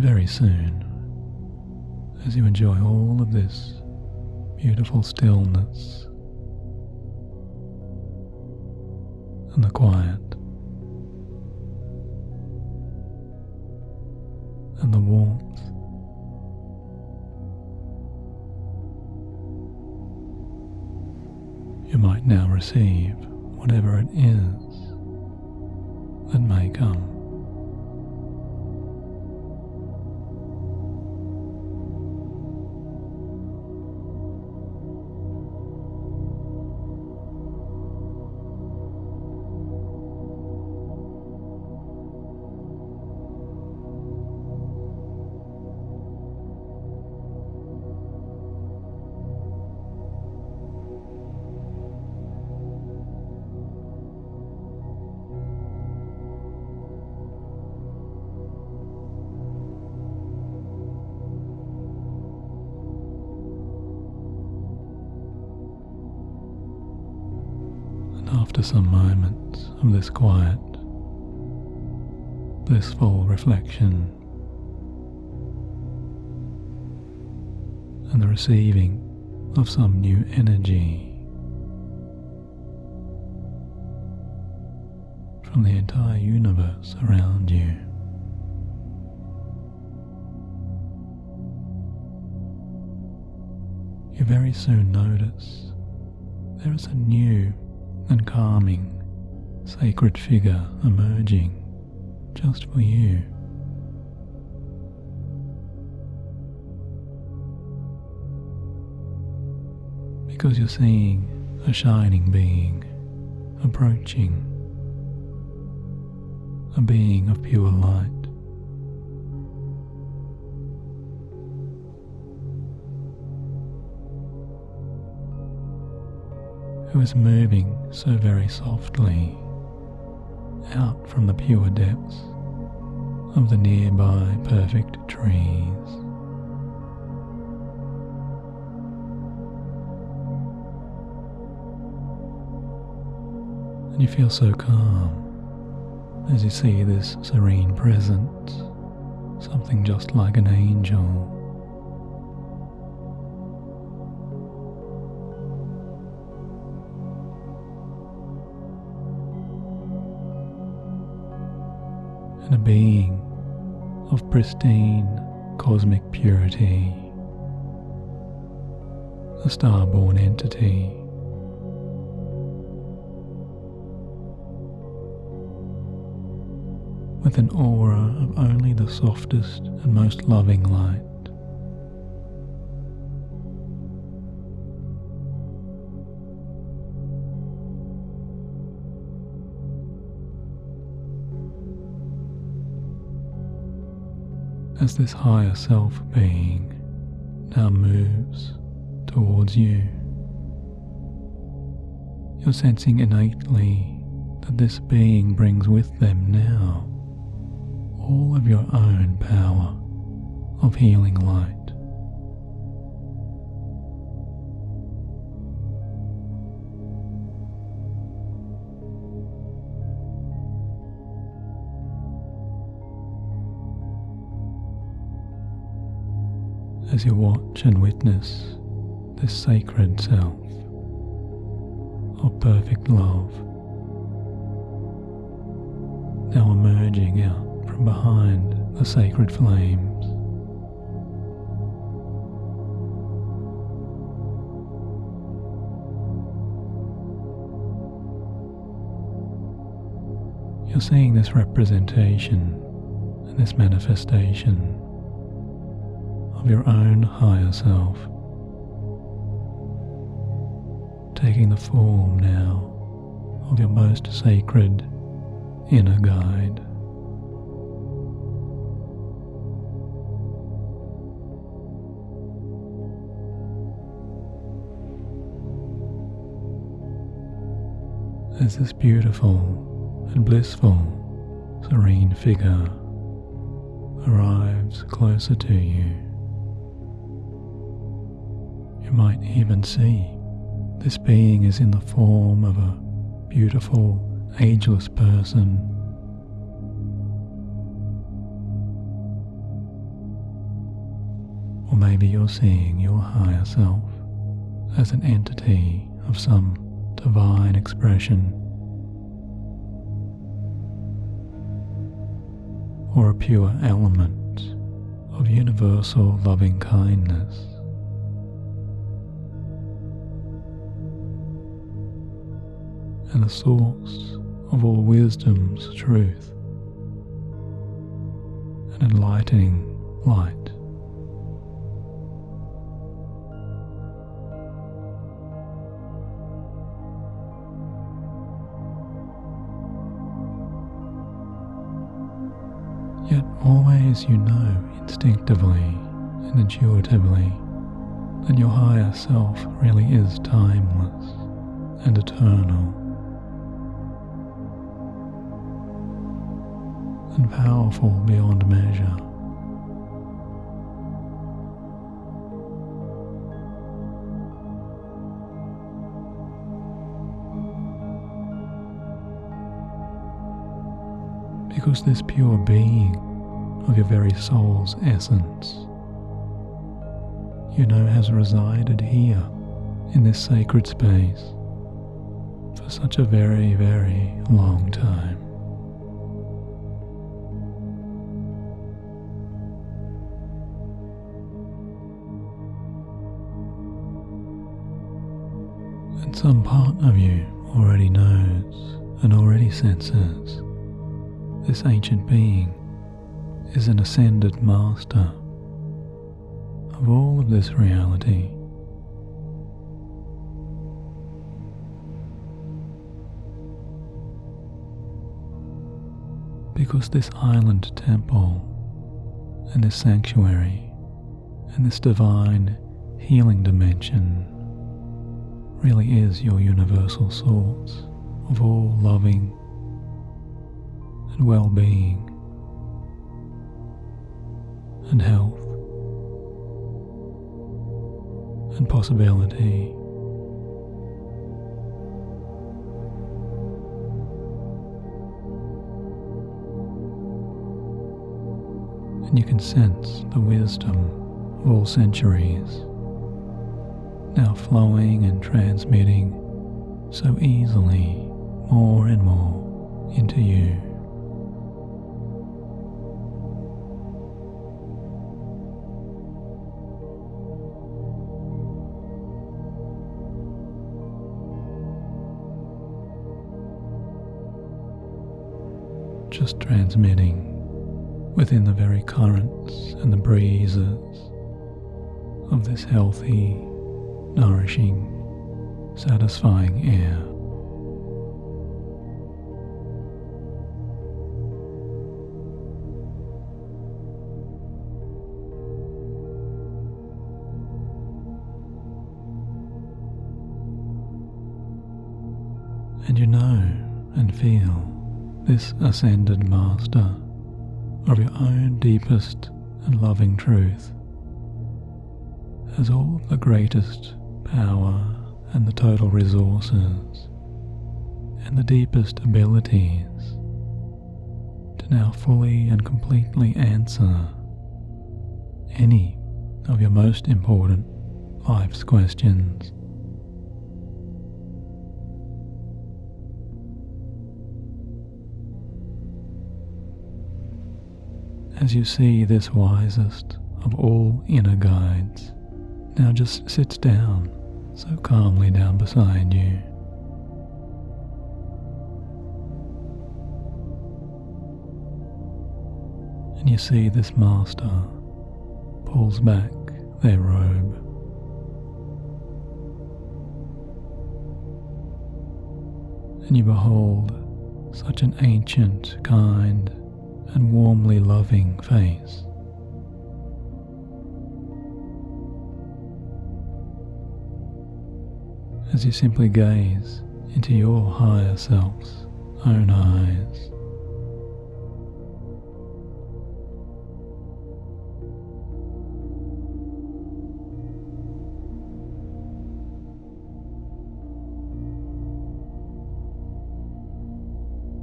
very soon, as you enjoy all of this beautiful stillness and the quiet and the warmth, you might now receive whatever it is that may come. After some moments of this quiet, blissful reflection and the receiving of some new energy from the entire universe around you, you very soon notice there is a new and calming sacred figure emerging just for you. Because you're seeing a shining being approaching, a being of pure light. Who is moving so very softly out from the pure depths of the nearby perfect trees. And you feel so calm as you see this serene presence, something just like an angel. A being of pristine cosmic purity, a star-born entity, with an aura of only the softest and most loving light. As this higher self being now moves towards you, you're sensing innately that this being brings with them now all of your own power of healing light. As you watch and witness this sacred self of perfect love now emerging out from behind the sacred flames, you're seeing this representation and this manifestation of your own higher self, taking the form now of your most sacred inner guide. As this beautiful and blissful, serene figure arrives closer to you, you might even see this being is in the form of a beautiful, ageless person maybe you're seeing your higher self as an entity of some divine expression, or a pure element of universal loving kindness. And the source of all wisdom's truth and enlightening light. Yet always you know instinctively and intuitively that your higher self really is timeless and eternal, and powerful beyond measure. Because this pure being of your very soul's essence, you know, has resided here in this sacred space for such a very, very long time. And some part of you already knows and already senses this ancient being is an ascended master of all of this reality. Because this island temple and this sanctuary and this divine healing dimension really is your universal source of all loving and well-being and health and possibility. And you can sense the wisdom of all centuries now flowing and transmitting so easily more and more into you. Just transmitting within the very currents and the breezes of this healthy, nourishing, satisfying air. And you know and feel this ascended master of your own deepest and loving truth has all of the greatest power and the total resources and the deepest abilities to now fully and completely answer any of your most important life's questions. As you see this wisest of all inner guides now just sits down so calmly down beside you. And you see this master pulls back their robe. And you behold such an ancient, kind, and warmly loving face. As you simply gaze into your higher self's own eyes.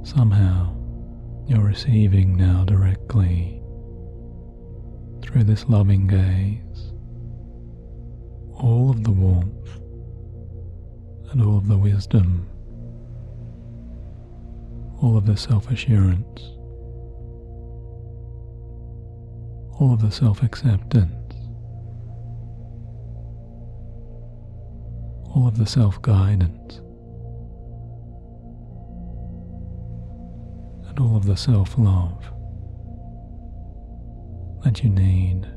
Somehow, you're receiving now directly through this loving gaze all of the warmth and all of the wisdom, all of the self-assurance, all of the self-acceptance, all of the self-guidance, and all of the self-love that you need.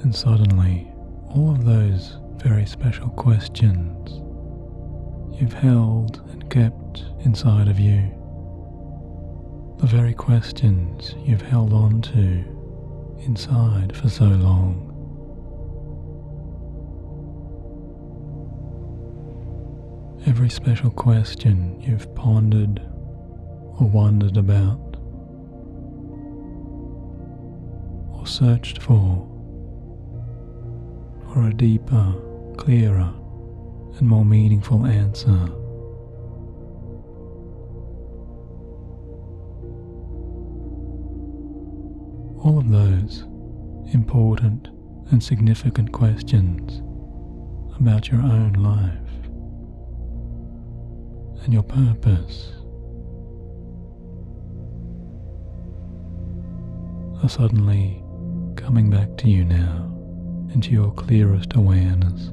And suddenly, all of those very special questions you've held and kept inside of you, the very questions you've held on to inside for so long, every special question you've pondered or wondered about or searched for a deeper, clearer, and more meaningful answer. All of those important and significant questions about your own life and your purpose are suddenly coming back to you now into your clearest awareness.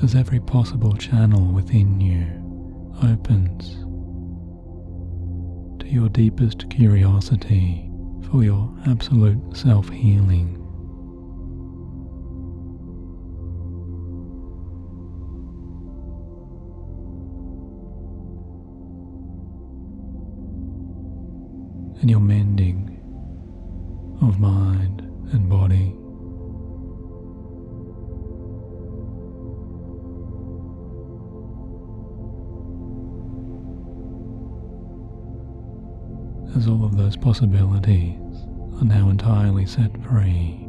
As every possible channel within you opens to your deepest curiosity for your absolute self-healing, and your mending of mind and body, as all of those possibilities are now entirely set free.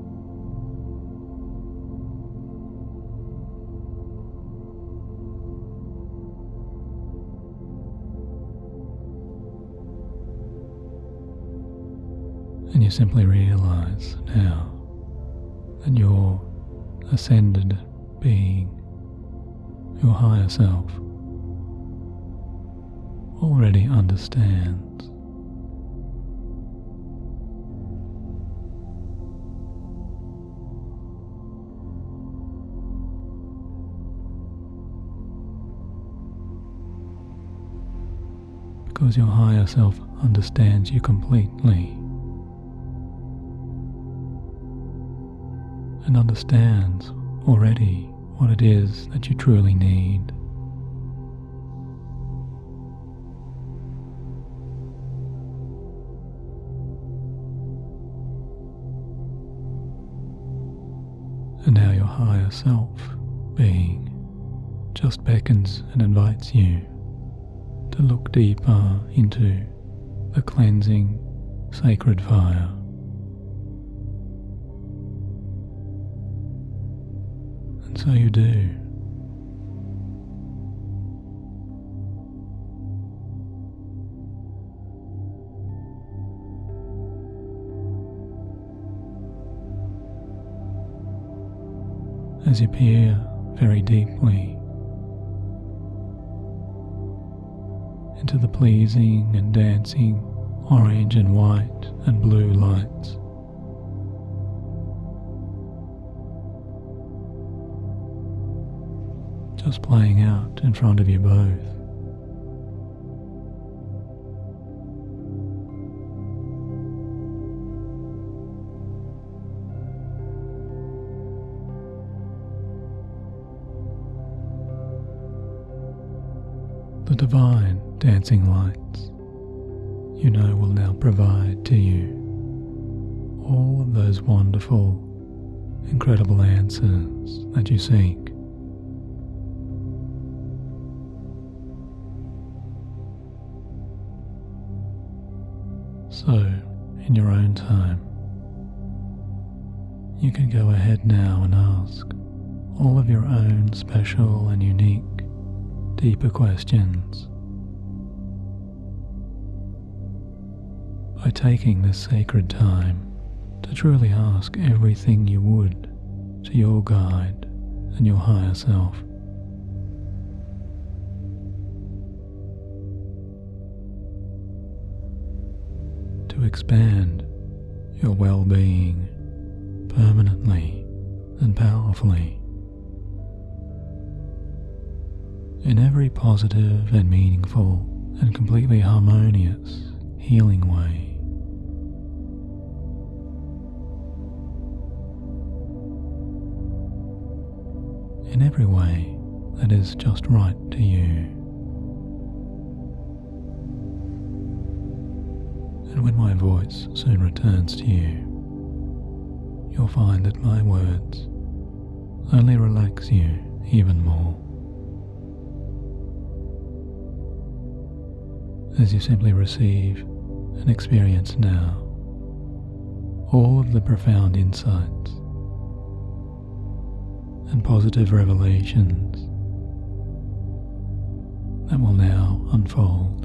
And you simply realize now that your ascended being, your higher self, already understands. Because your higher self understands you completely and understands already what it is that you truly need. And now your higher self being just beckons and invites you to look deeper into the cleansing sacred fire. And so you do. As you peer very deeply into the pleasing and dancing orange and white and blue lights, just playing out in front of you both. The divine dancing lights, you know, will now provide to you all of those wonderful incredible answers that you seek. So, in your own time, you can go ahead now and ask all of your own special and unique, deeper questions. By taking this sacred time to truly ask everything you would to your guide and your higher self. To expand your well-being permanently and powerfully in every positive and meaningful and completely harmonious healing way. In every way that is just right to you. And when my voice soon returns to you, you'll find that my words only relax you even more, as you simply receive and experience now all of the profound insights and positive revelations that will now unfold.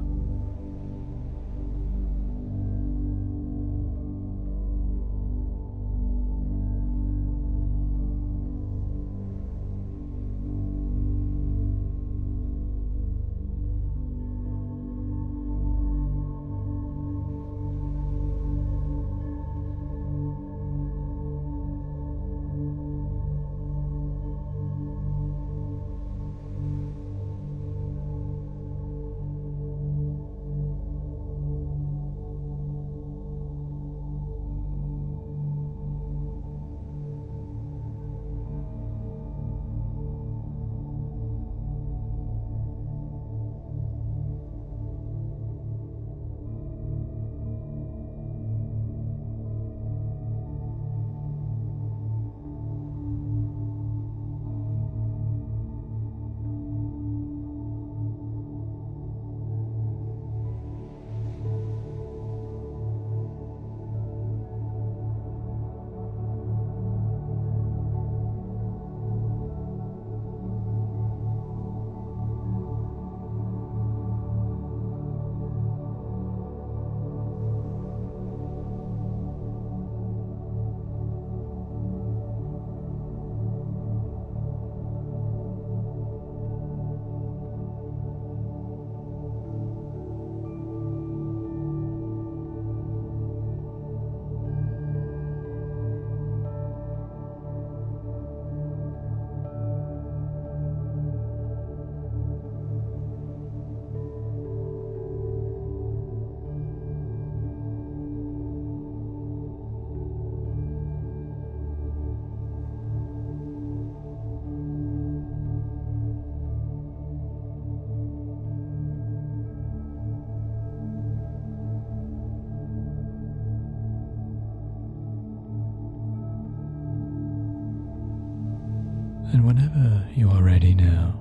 And whenever you are ready now,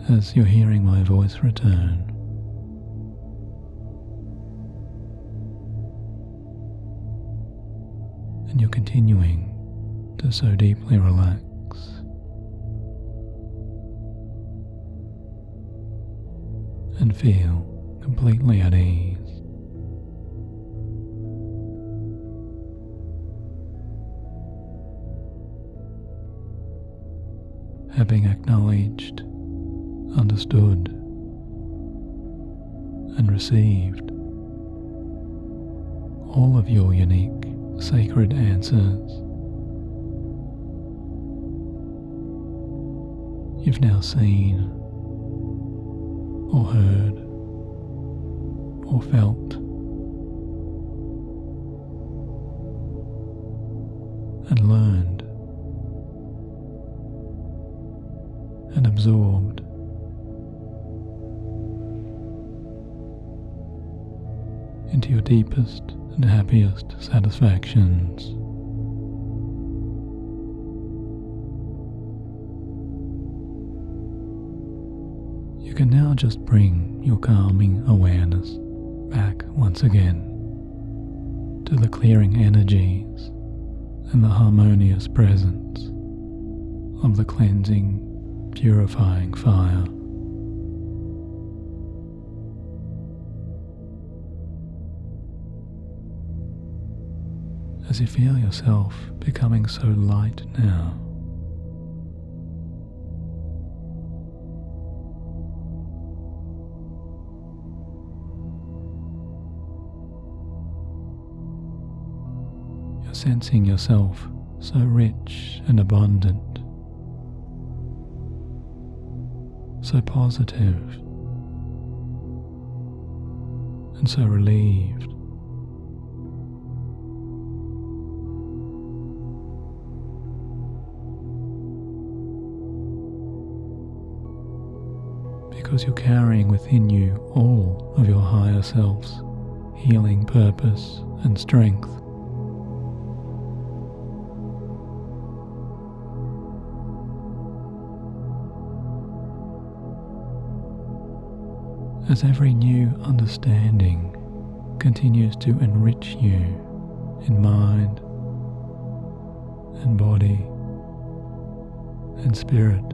as you're hearing my voice return, and you're continuing to so deeply relax, and feel completely at ease. Having acknowledged, understood, and received all of your unique sacred answers, you've now seen or heard or felt and learned and absorbed into your deepest and happiest satisfactions. You can now just bring your calming awareness back once again to the clearing energies and the harmonious presence of the cleansing, purifying fire. As you feel yourself becoming so light now, you're sensing yourself so rich and abundant, so positive, and so relieved. Because you're carrying within you all of your higher self's healing purpose and strength. As every new understanding continues to enrich you in mind and body and spirit,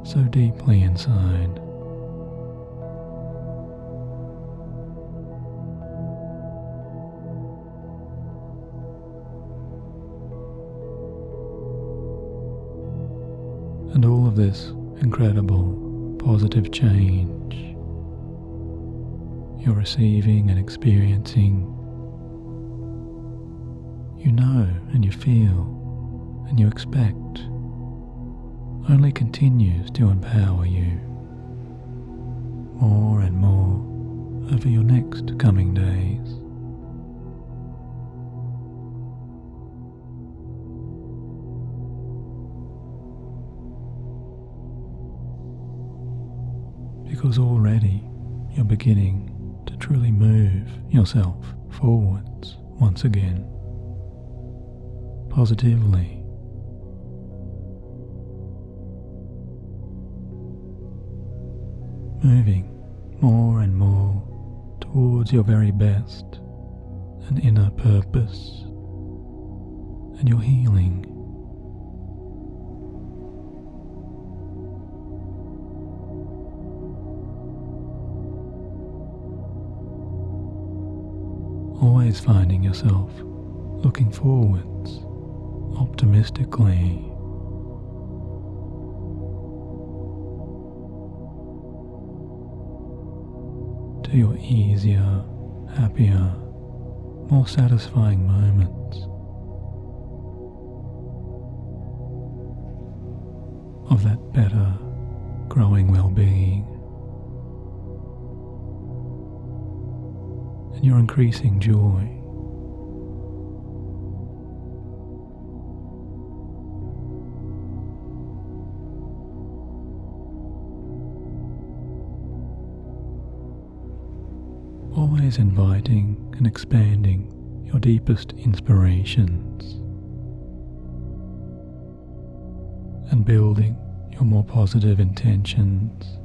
so deeply inside. And all of this incredible positive change you're receiving and experiencing, you know and you feel and you expect, only continues to empower you more and more over your next coming days. Because already you're beginning to truly move yourself forwards once again, positively. Moving more and more towards your very best and inner purpose and your healing. Always finding yourself looking forwards optimistically, to your easier, happier, more satisfying moments of that better, growing well-being, and your increasing joy. Always inviting and expanding your deepest inspirations and building your more positive intentions.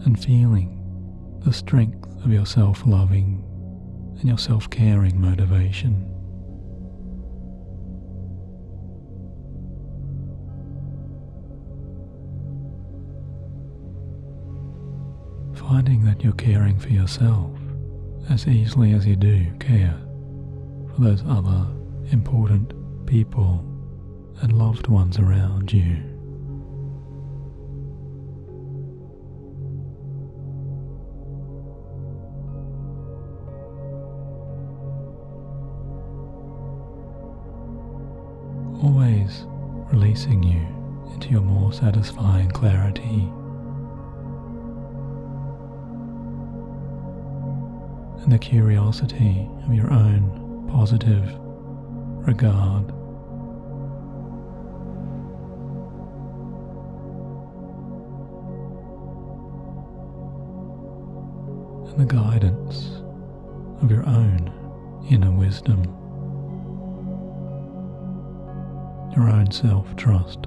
And feeling the strength of your self-loving and your self-caring motivation. Finding that you're caring for yourself as easily as you do care for those other important people and loved ones around you. Always releasing you into your more satisfying clarity and the curiosity of your own positive regard and the guidance of your own inner wisdom, your own self-trust.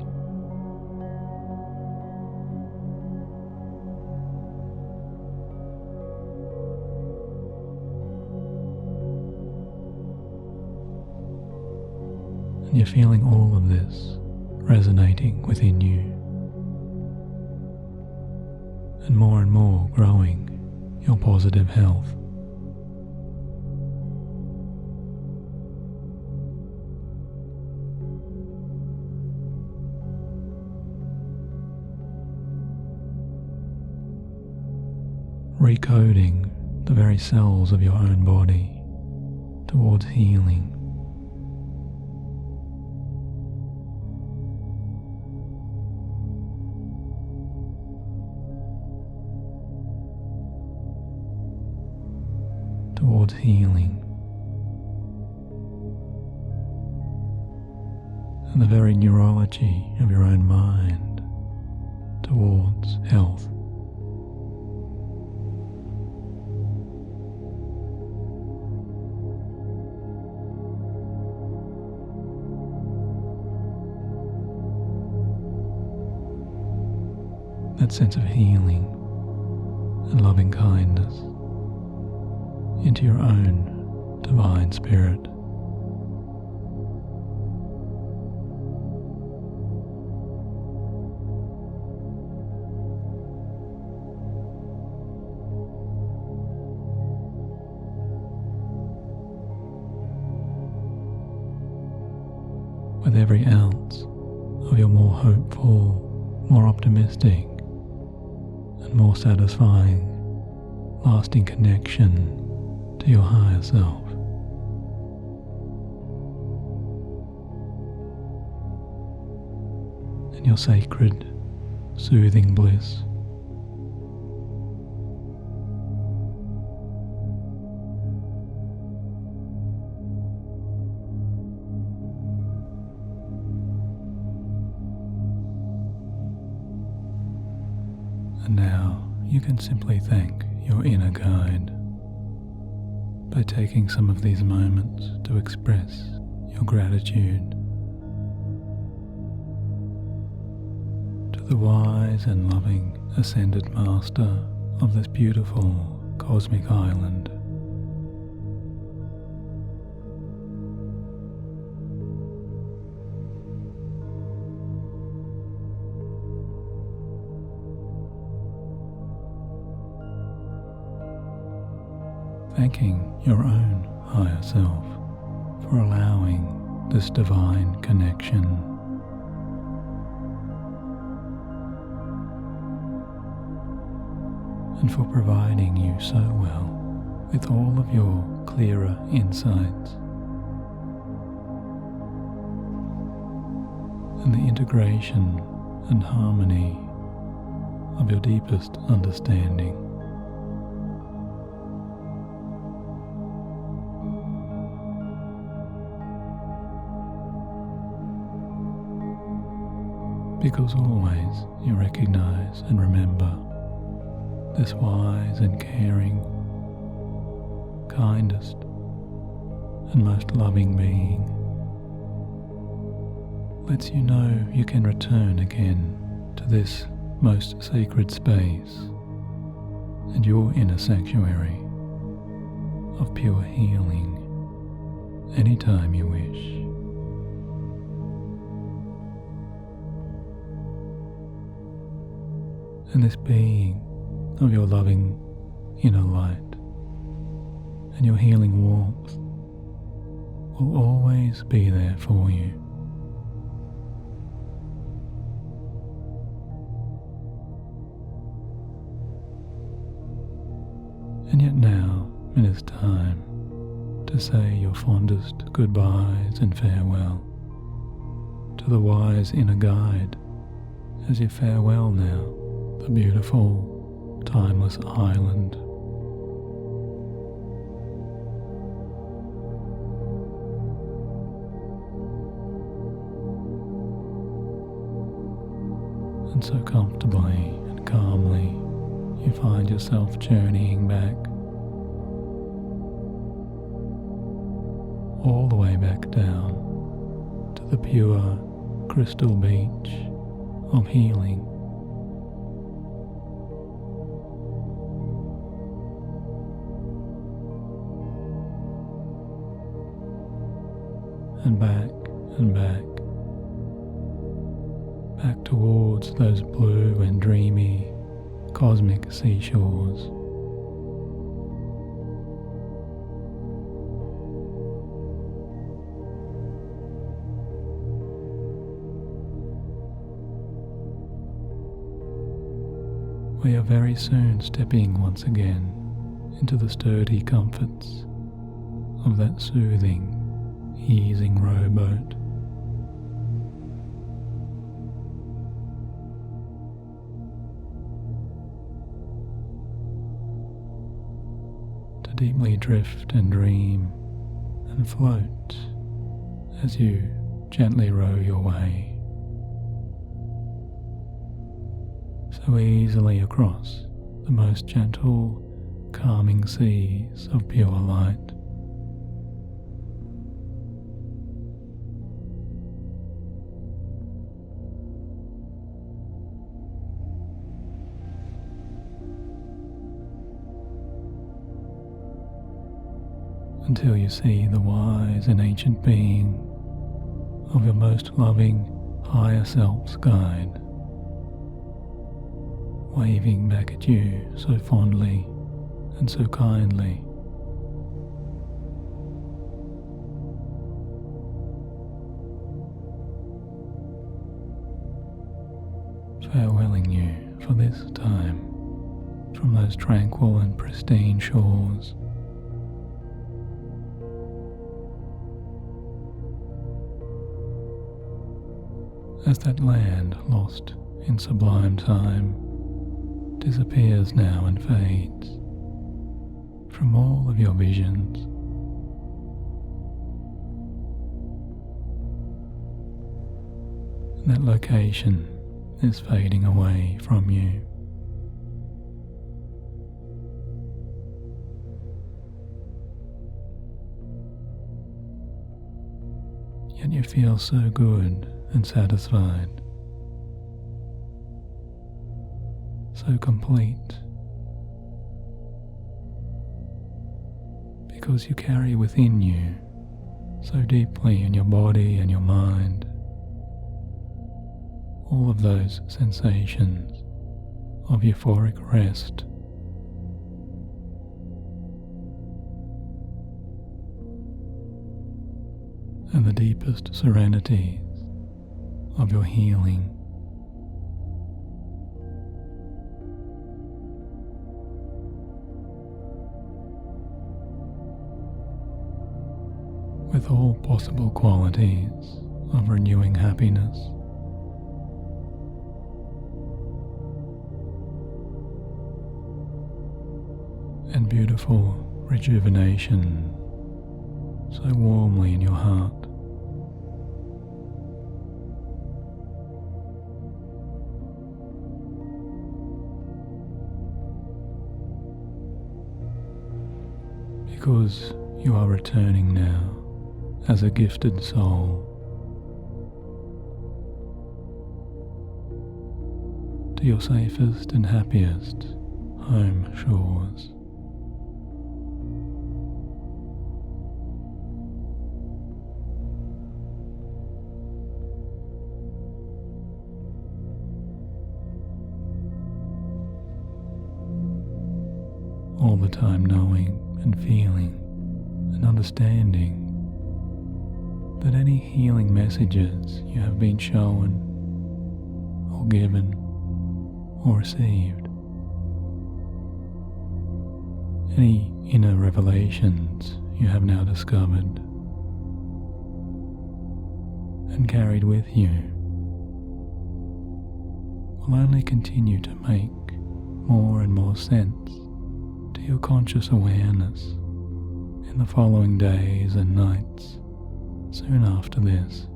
And you're feeling all of this resonating within you, and more growing your positive health. Recoding the very cells of your own body towards healing. Towards healing, and the very neurology of your own mind towards health. That sense of healing and loving kindness into your own divine spirit. With every ounce of your more hopeful, more optimistic, and more satisfying, lasting connection to your higher self. And your sacred, soothing bliss. And now you can simply thank your inner guide by taking some of these moments to express your gratitude to the wise and loving ascended master of this beautiful cosmic island. Thanking your own higher self for allowing this divine connection. And for providing you so well with all of your clearer insights and the integration and harmony of your deepest understanding. Because always you recognize and remember this wise and caring, kindest and most loving being lets you know you can return again to this most sacred space and your inner sanctuary of pure healing anytime you wish. And this being of your loving inner light and your healing warmth will always be there for you. And yet now it is time to say your fondest goodbyes and farewell to the wise inner guide as you farewell now the beautiful, timeless island. And so comfortably and calmly you find yourself journeying back all the way back down to the pure crystal beach of healing. And back and back towards those blue and dreamy cosmic seashores. We are very soon stepping once again into the sturdy comforts of that soothing, easing rowboat. To deeply drift and dream and float as you gently row your way so easily across the most gentle, calming seas of pure light. Until you see the wise and ancient being of your most loving higher self's guide, waving back at you so fondly and so kindly. Farewelling you for this time from those tranquil and pristine shores. As that land lost in sublime time disappears now and fades from all of your visions. And that location is fading away from you. Yet you feel so good and satisfied, so complete, because you carry within you so deeply in your body and your mind all of those sensations of euphoric rest, and the deepest serenities of your healing. With all possible qualities of renewing happiness, and beautiful rejuvenation so warmly in your heart. Because you are returning now as a gifted soul to your safest and happiest home shores. All the time knowing and feeling and understanding that any healing messages you have been shown or given or received, any inner revelations you have now discovered and carried with you, will only continue to make more and more sense to your conscious awareness in the following days and nights soon after this.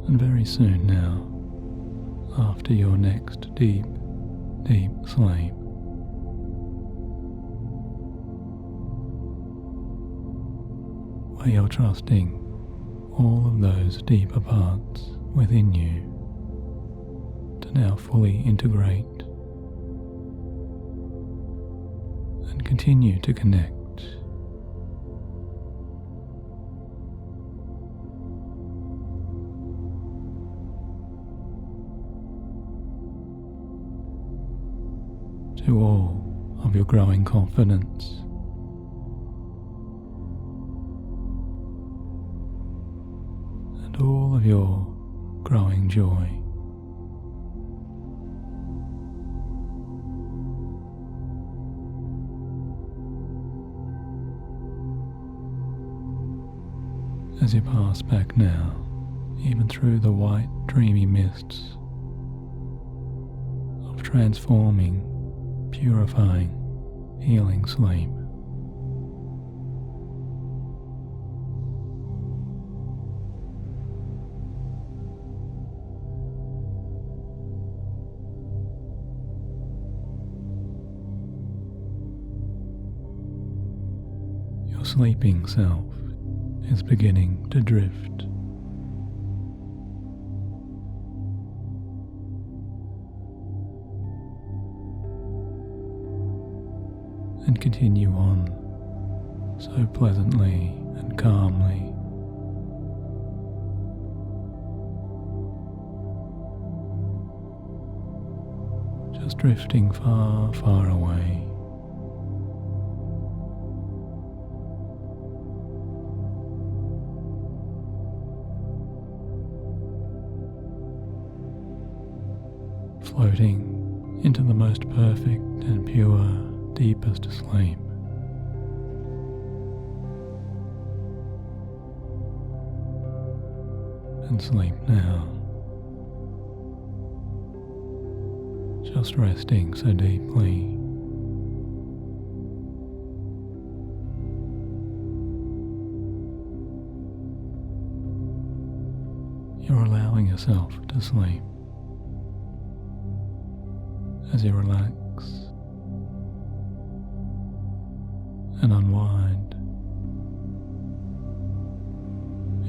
And very soon now, after your next deep, deep sleep, where you're trusting all of those deeper parts within you to now fully integrate and continue to connect to all of your growing confidence and all of your growing joy. As you pass back now, even through the white, dreamy mists of transforming, purifying, healing sleep. Your sleeping self is beginning to drift. And continue on so pleasantly and calmly. Just drifting far, far away. Floating into the most perfect and pure, deepest sleep. And sleep now, just resting so deeply. You're allowing yourself to sleep as you relax and unwind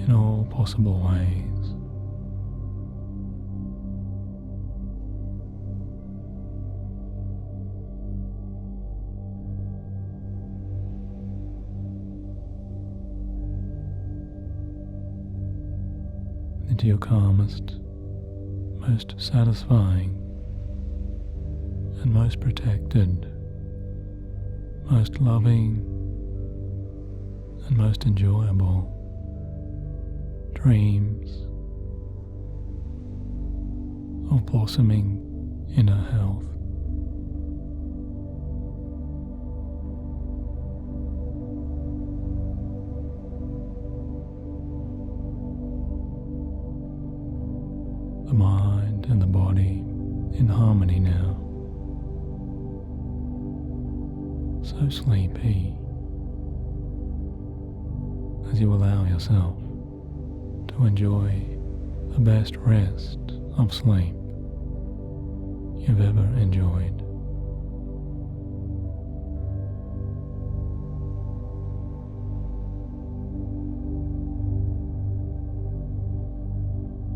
in all possible ways. Into your calmest, most satisfying, and most protected, most loving, and most enjoyable dreams of blossoming inner health. The mind and the body in harmony now. So sleepy as you allow yourself to enjoy the best rest of sleep you've ever enjoyed.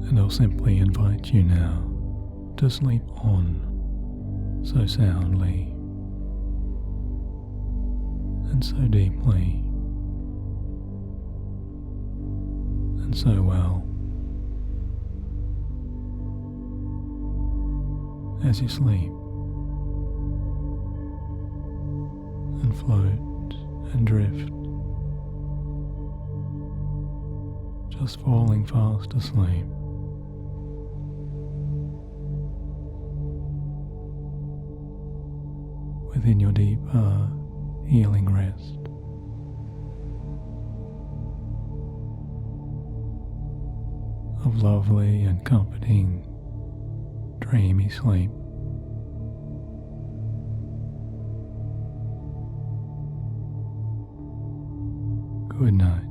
And I'll simply invite you now to sleep on so soundly and so deeply and so well as you sleep and float and drift, just falling fast asleep. Within your deeper healing rest. Of lovely and comforting, dreamy sleep. Good night.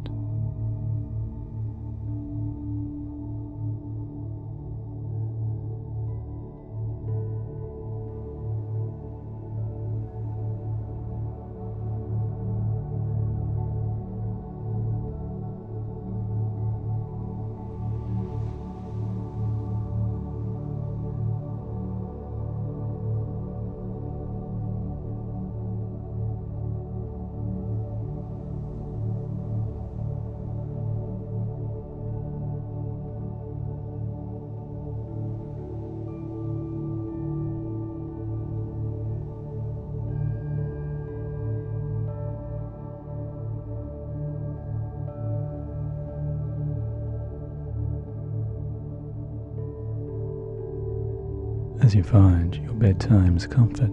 as you find your bedtime's comfort,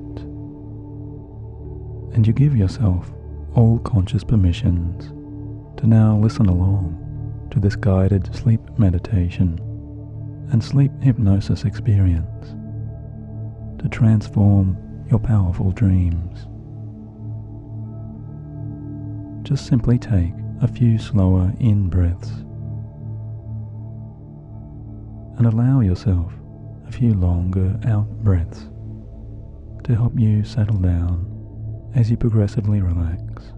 and you give yourself all conscious permissions to now listen along to this guided sleep meditation and sleep hypnosis experience to transform your powerful dreams. Just simply take a few slower in-breaths and allow yourself a few longer out-breaths to help you settle down as you progressively relax.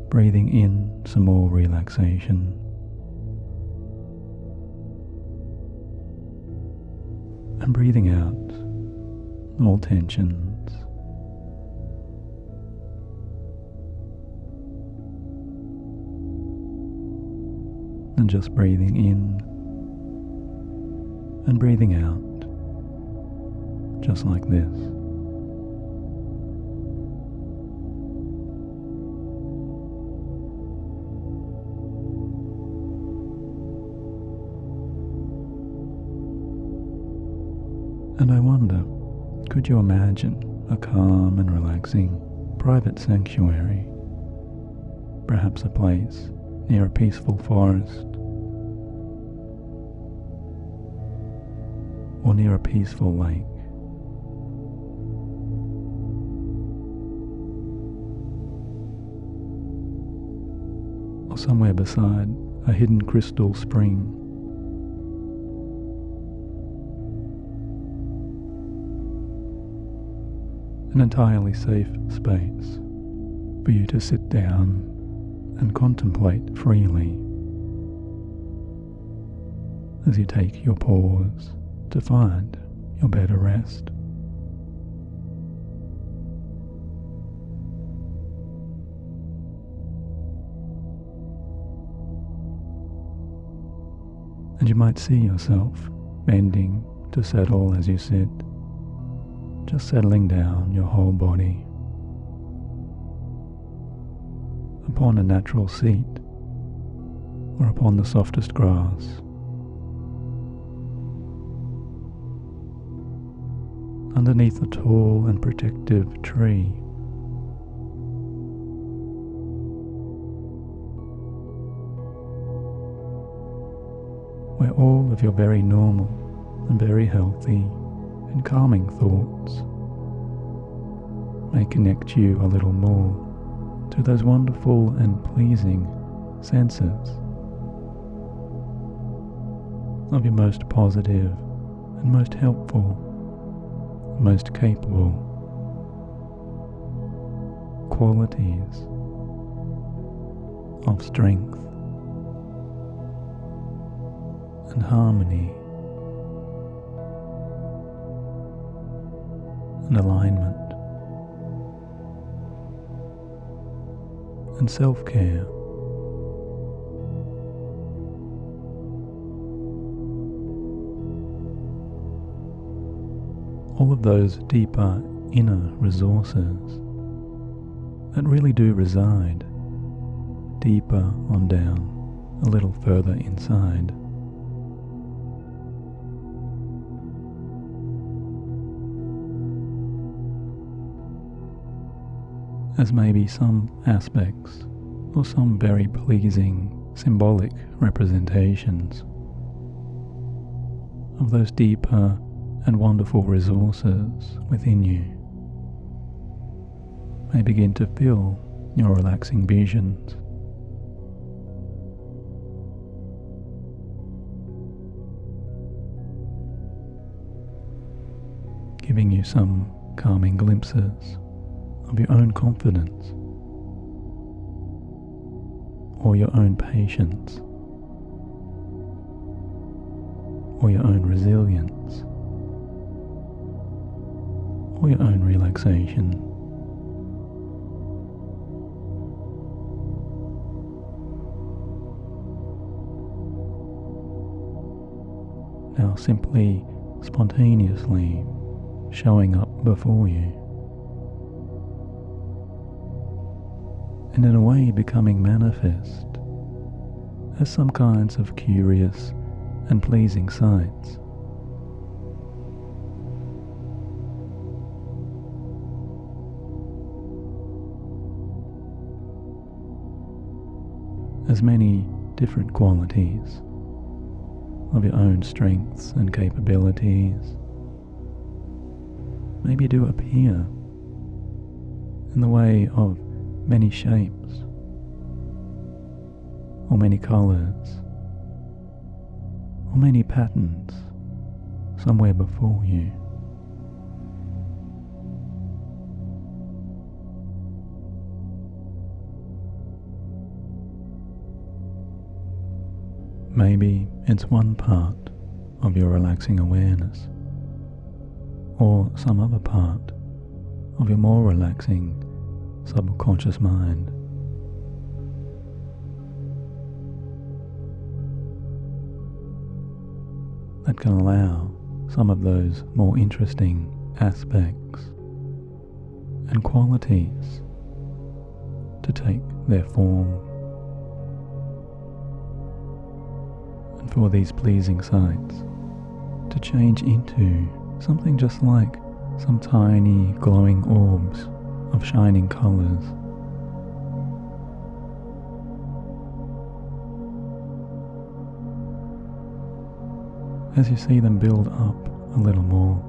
Breathing in some more relaxation and breathing out all tensions. And just breathing in and breathing out, just like this. And I wonder, could you imagine a calm and relaxing private sanctuary? Perhaps a place near a peaceful forest, or near a peaceful lake. Or somewhere beside a hidden crystal spring. An entirely safe space for you to sit down and contemplate freely as you take your pause to find your better rest. And you might see yourself bending to settle as you sit, just settling down your whole body upon a natural seat or upon the softest grass, underneath a tall and protective tree, where all of your very normal and very healthy and calming thoughts may connect you a little more to those wonderful and pleasing senses of your most positive and most helpful, most capable qualities of strength and harmony and alignment and self-care. All of those deeper inner resources that really do reside deeper on down, a little further inside. As maybe some aspects or some very pleasing symbolic representations of those deeper and wonderful resources within you may begin to fill your relaxing visions. Giving you some calming glimpses of your own confidence or your own patience or your own resilience or your own relaxation. Now simply, spontaneously showing up before you, and in a way becoming manifest as some kinds of curious and pleasing sights. As many different qualities of your own strengths and capabilities maybe do appear in the way of many shapes or many colors or many patterns somewhere before you. Maybe it's one part of your relaxing awareness, or some other part of your more relaxing subconscious mind. That can allow some of those more interesting aspects and qualities to take their form, and for these pleasing sights to change into something just like some tiny glowing orbs of shining colors. As you see them build up a little more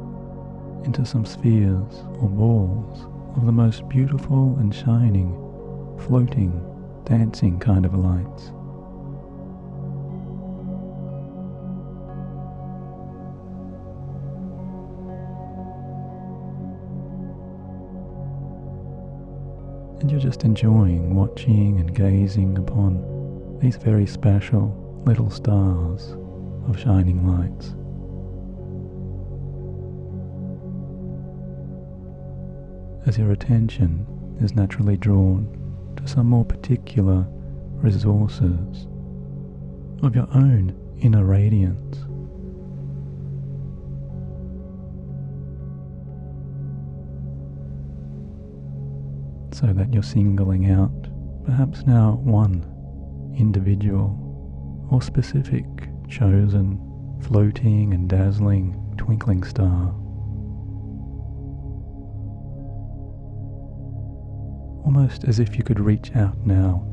into some spheres or balls of the most beautiful and shining, floating, dancing kind of lights. And you're just enjoying watching and gazing upon these very special little stars of shining lights. As your attention is naturally drawn to some more particular resources of your own inner radiance. So that you're singling out perhaps now one individual or specific chosen floating and dazzling twinkling star. Almost as if you could reach out now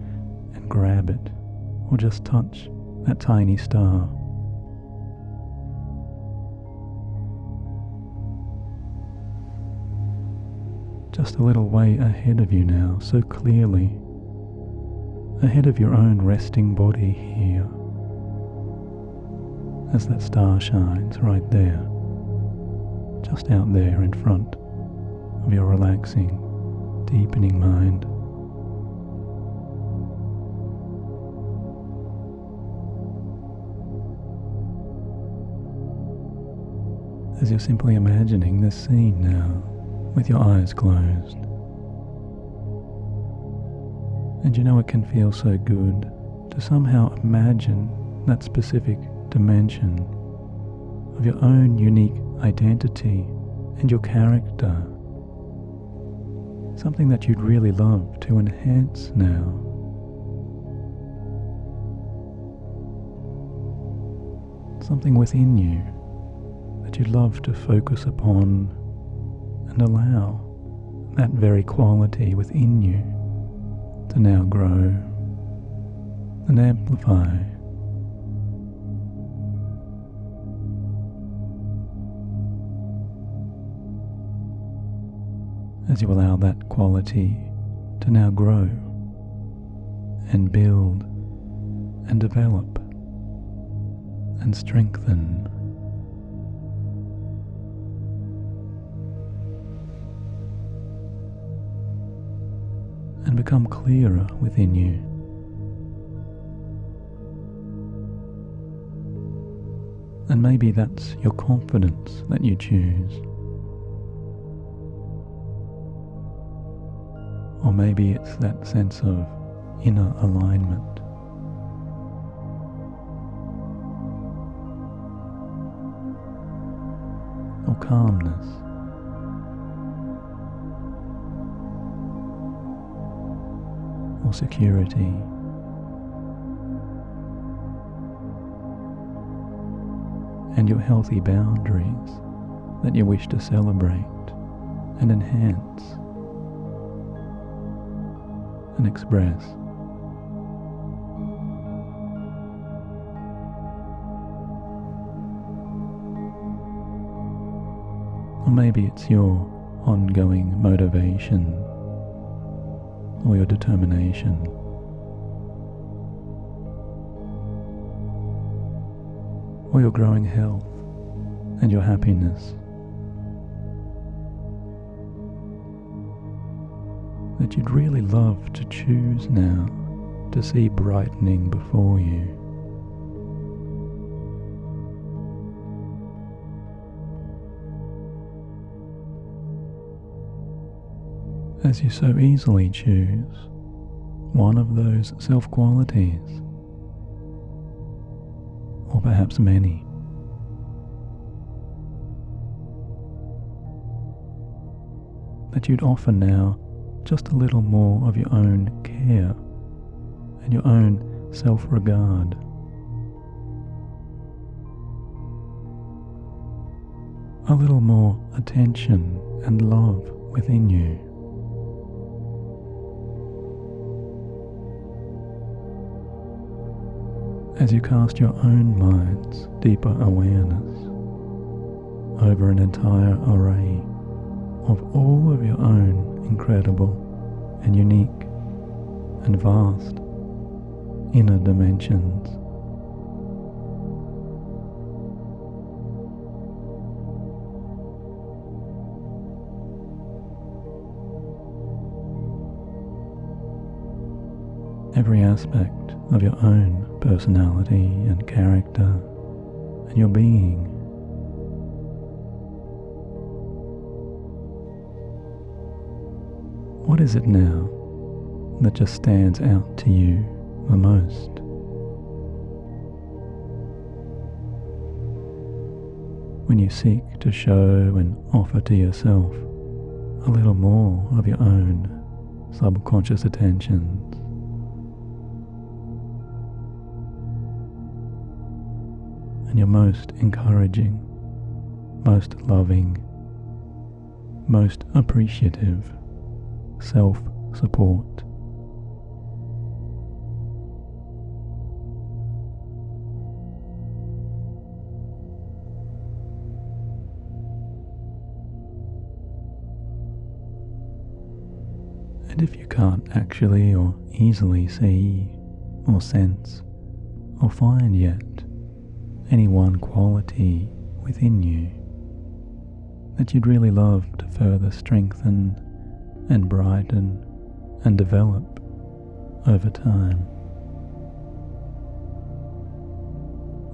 and grab it or just touch that tiny star. Just a little way ahead of you now, so clearly, ahead of your own resting body here, as that star shines right there, just out there in front of your relaxing, deepening mind. As you're simply imagining this scene now, with your eyes closed. And you know it can feel so good to somehow imagine that specific dimension of your own unique identity and your character. Something that you'd really love to enhance now. Something within you that you'd love to focus upon and allow that very quality within you to now grow and amplify. As you allow that quality to now grow and build and develop and strengthen. And become clearer within you. And maybe that's your confidence that you choose. Or maybe it's that sense of inner alignment. Or calmness. Or security. and your healthy boundaries that you wish to celebrate and enhance and express. Or maybe it's your ongoing motivation or your determination. Or your growing health and your happiness. That you'd really love to choose now to see brightening before you. As you so easily choose one of those self-qualities, or perhaps many. That you'd offer now just a little more of your own care and your own self-regard. A little more attention and love within you. As you cast your own mind's deeper awareness over an entire array of all of your own incredible and unique and vast inner dimensions. Every aspect of your own personality and character and your being. What is it now that just stands out to you the most? When you seek to show and offer to yourself a little more of your own subconscious attentions. And your most encouraging, most loving, most appreciative self-support. And if you can't actually or easily see or sense or find yet any one quality within you that you'd really love to further strengthen and brighten and develop over time,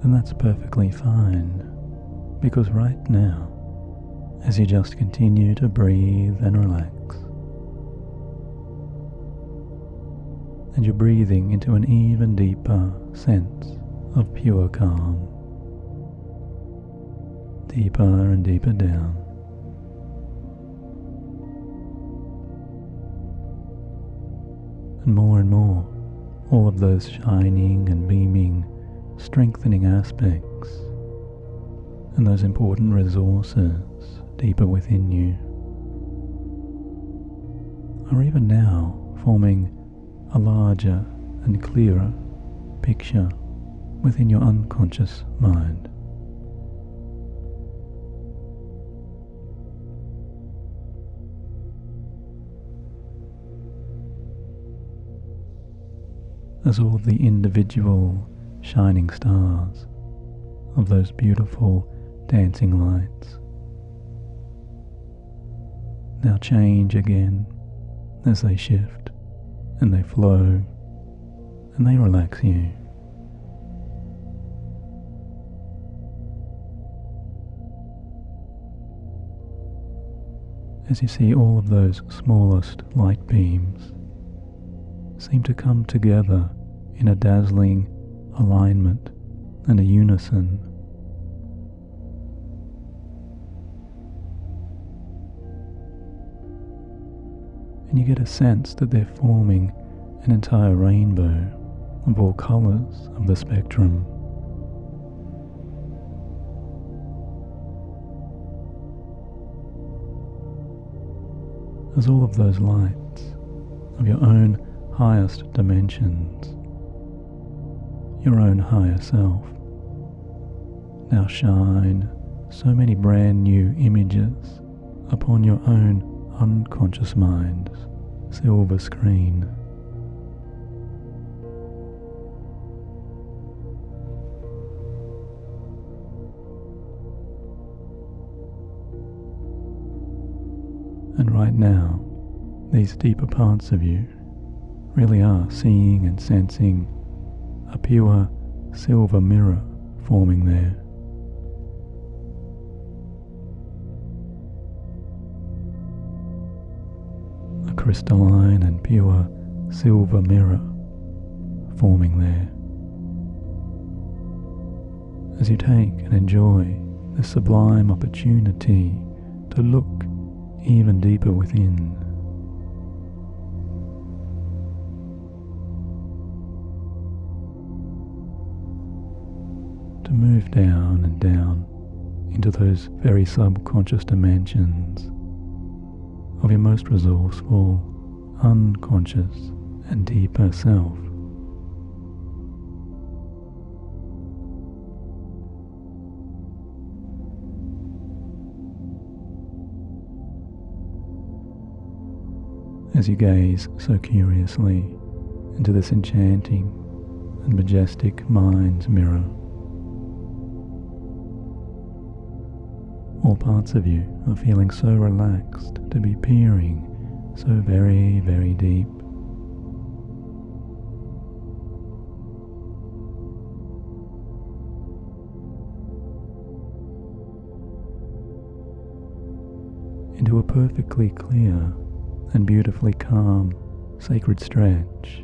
then that's perfectly fine, because right now, as you just continue to breathe and relax, and you're breathing into an even deeper sense of pure calm, deeper and deeper down. And more, all of those shining and beaming, strengthening aspects and those important resources deeper within you are even now forming a larger and clearer picture within your unconscious mind. As all of the individual shining stars of those beautiful dancing lights now change again as they shift and they flow and they relax you. As you see all of those smallest light beams seem to come together in a dazzling alignment and a unison. And you get a sense that they're forming an entire rainbow of all colours of the spectrum. as all of those lights of your own highest dimensions, your own higher self, now shine so many brand new images upon your own unconscious mind's silver screen. And right now, these deeper parts of you really are seeing and sensing a pure silver mirror forming there. A crystalline and pure silver mirror forming there. As you take and enjoy this sublime opportunity to look even deeper within. To move down and down into those very subconscious dimensions of your most resourceful, unconscious and deeper self. As you gaze so curiously into this enchanting and majestic mind's mirror, all parts of you are feeling so relaxed to be peering so very, very deep. Into a perfectly clear and beautifully calm, sacred stretch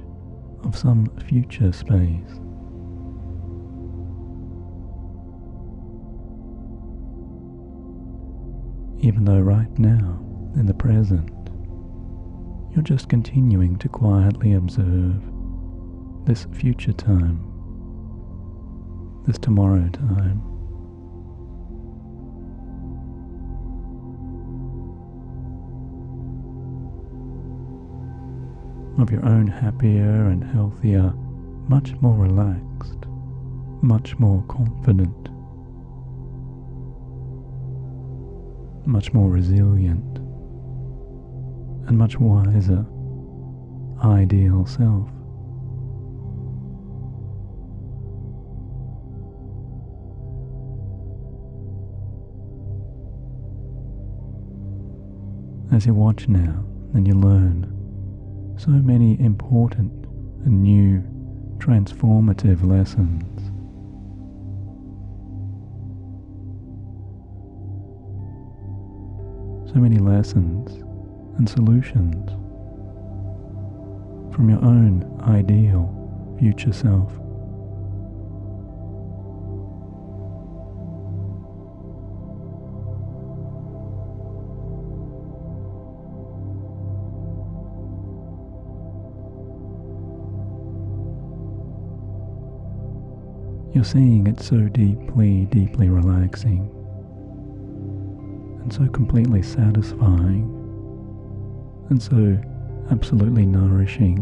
of some future space. Even though right now, in the present, you're just continuing to quietly observe this future time, this tomorrow time. Of your own happier and healthier, much more relaxed, much more confident, much more resilient, and much wiser, ideal self. As you watch now and you learn so many important and new transformative lessons, so many lessons and solutions from your own ideal future self. You're seeing it so deeply, deeply relaxing, and so completely satisfying, and so absolutely nourishing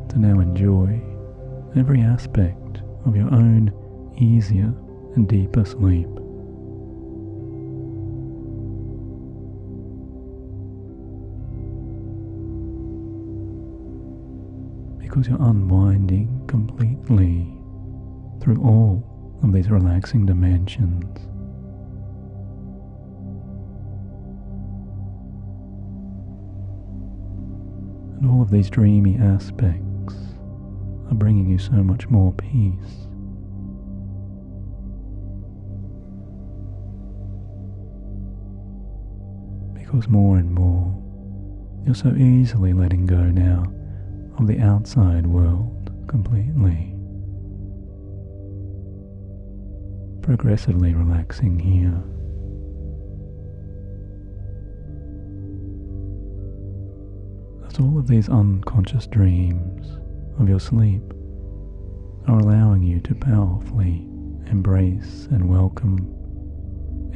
to now enjoy every aspect of your own easier and deeper sleep. Because you're unwinding completely through all of these relaxing dimensions. And all of these dreamy aspects are bringing you so much more peace. Because more and more, you're so easily letting go now of the outside world completely, progressively relaxing here. As all of these unconscious dreams of your sleep are allowing you to powerfully embrace and welcome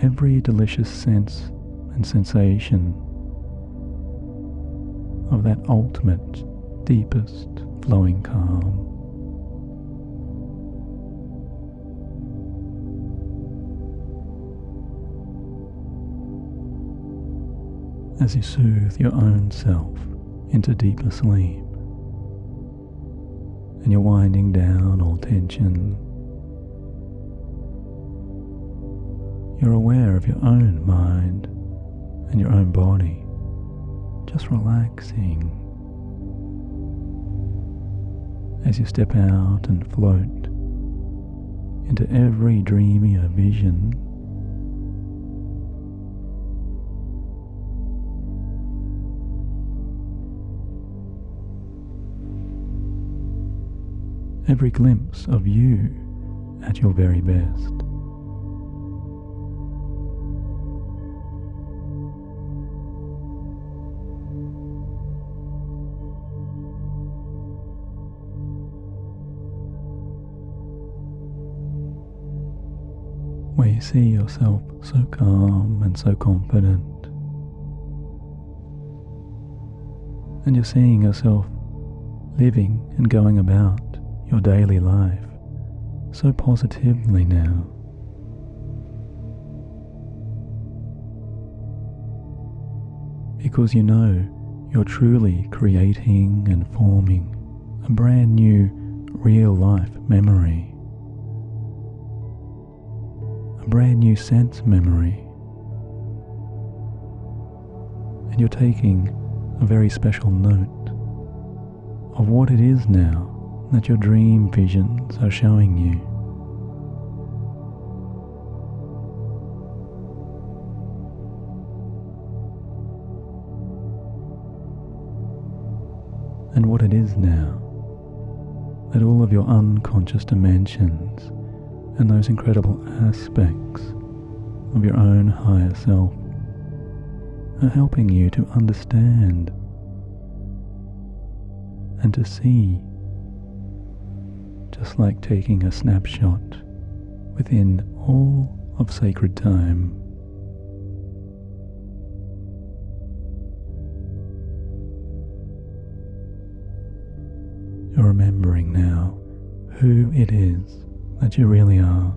every delicious sense and sensation of that ultimate, deepest flowing calm. As you soothe your own self into deeper sleep, and you're winding down all tension, you're aware of your own mind and your own body just relaxing as you step out and float into every dreamier vision. Every glimpse of you at your very best. Where you see yourself so calm and so confident, and you're seeing yourself living and going about your daily life so positively now. Because you know you're truly creating and forming a brand new real life memory, a brand new sense memory, and you're taking a very special note of what it is now that your dream visions are showing you. And what it is now that all of your unconscious dimensions and those incredible aspects of your own higher self are helping you to understand and to see, just like taking a snapshot within all of sacred time. You're remembering now who it is that you really are.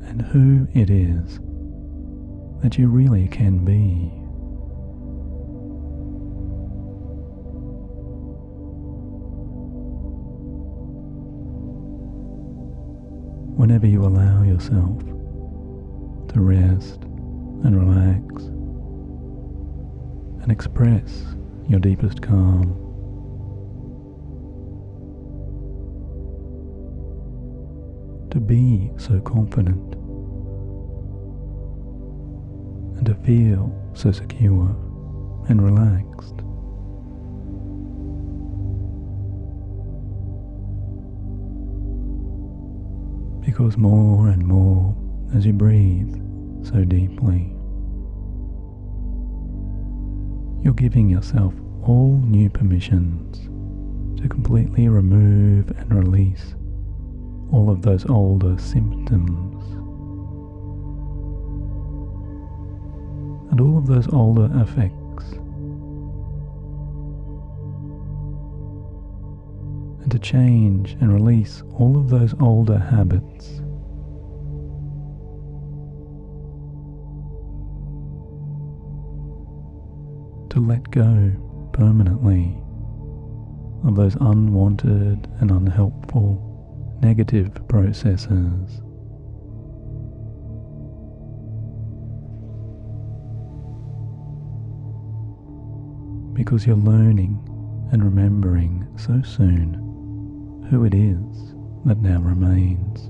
And who it is that you really can be. Whenever you allow yourself to rest and relax and express your deepest calm, to be so confident and to feel so secure and relaxed, because more and more as you breathe so deeply, you're giving yourself all new permissions to completely remove and release all of those older symptoms and all of those older effects, and to change and release all of those older habits. To let go permanently of those unwanted and unhelpful negative processes. Because you're learning and remembering so soon who it is that now remains.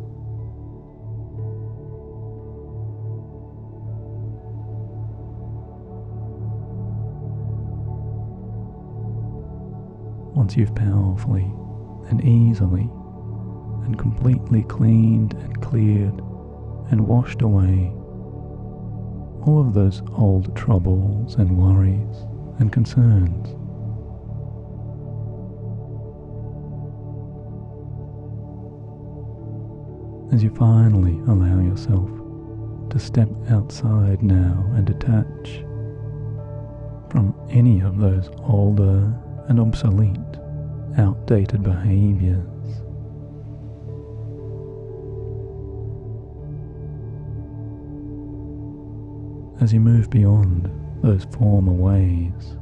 Once you've powerfully and easily and completely cleaned and cleared and washed away all of those old troubles and worries and concerns, as you finally allow yourself to step outside now and detach from any of those older and obsolete, outdated behaviors. As you move beyond those former ways,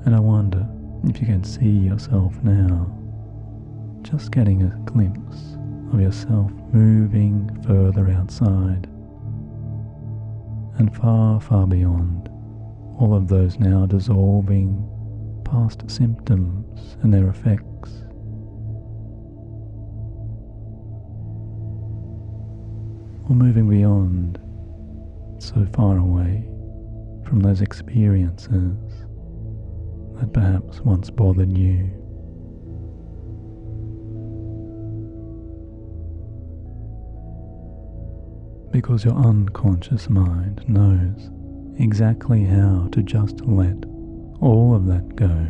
and I wonder if you can see yourself now, just getting a glimpse of yourself moving further outside and far, far beyond all of those now dissolving past symptoms and their effects. Or moving beyond, so far away from those experiences that perhaps once bothered you. Because your unconscious mind knows exactly how to just let all of that go.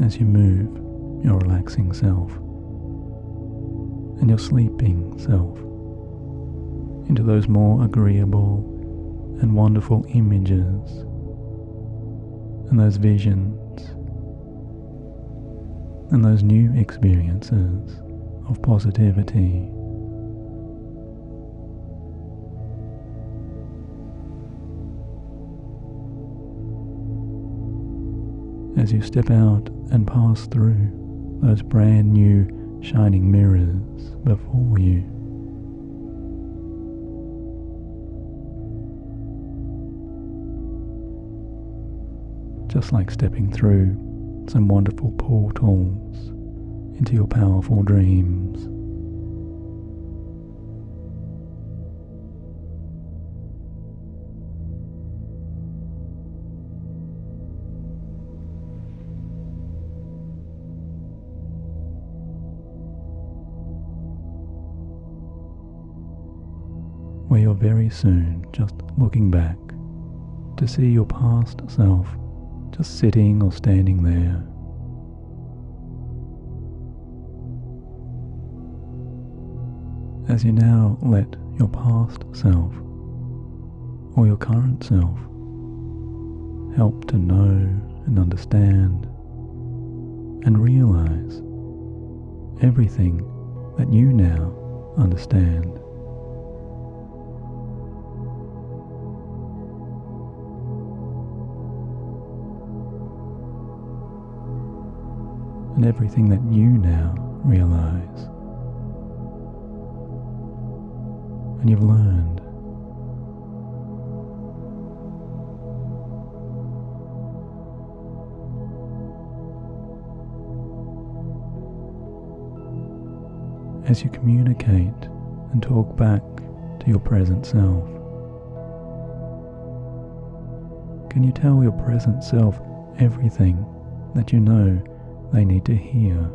As you move your relaxing self and your sleeping self into those more agreeable and wonderful images and those visions and those new experiences of positivity. As you step out and pass through those brand new shining mirrors before you, just like stepping through some wonderful portals into your powerful dreams. Where you're very soon just looking back to see your past self just sitting or standing there. As you now let your past self or your current self help to know and understand and realize everything that you now understand. And everything that you now realize and you've learned. As you communicate and talk back to your present self, can you tell your present self everything that you know they need to hear?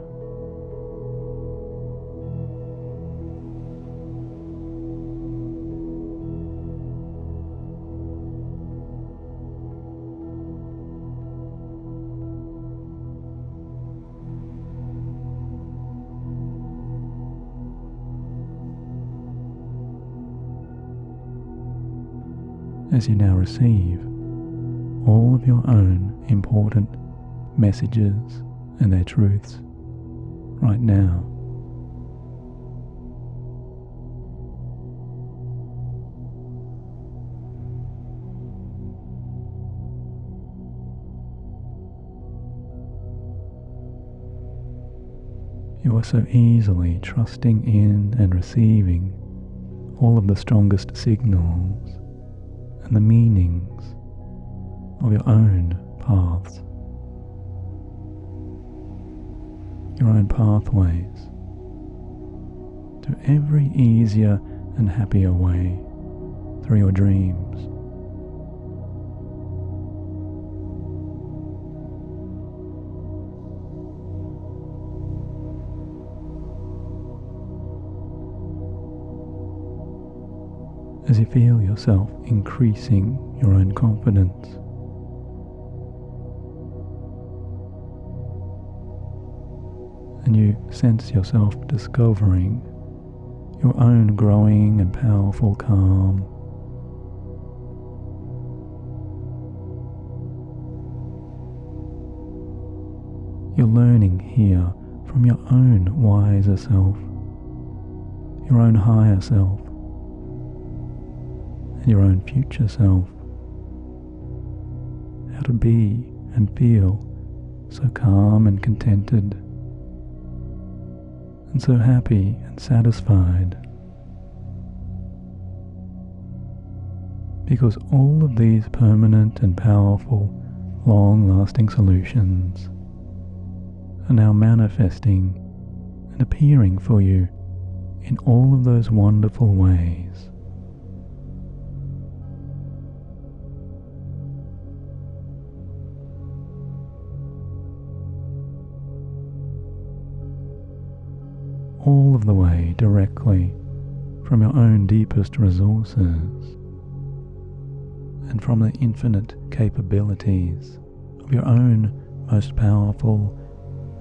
As you now receive all of your own important messages and their truths right now, you are so easily trusting in and receiving all of the strongest signals and the meanings of your own paths, your own pathways to every easier and happier way through your dreams. as you feel yourself increasing your own confidence. And you sense yourself discovering your own growing and powerful calm. You're learning here from your own wiser self, your own higher self, and your own future self, how to be and feel so calm and contented, and so happy and satisfied. Because all of these permanent and powerful, long-lasting solutions are now manifesting and appearing for you in all of those wonderful ways. All of the way directly from your own deepest resources and from the infinite capabilities of your own most powerful,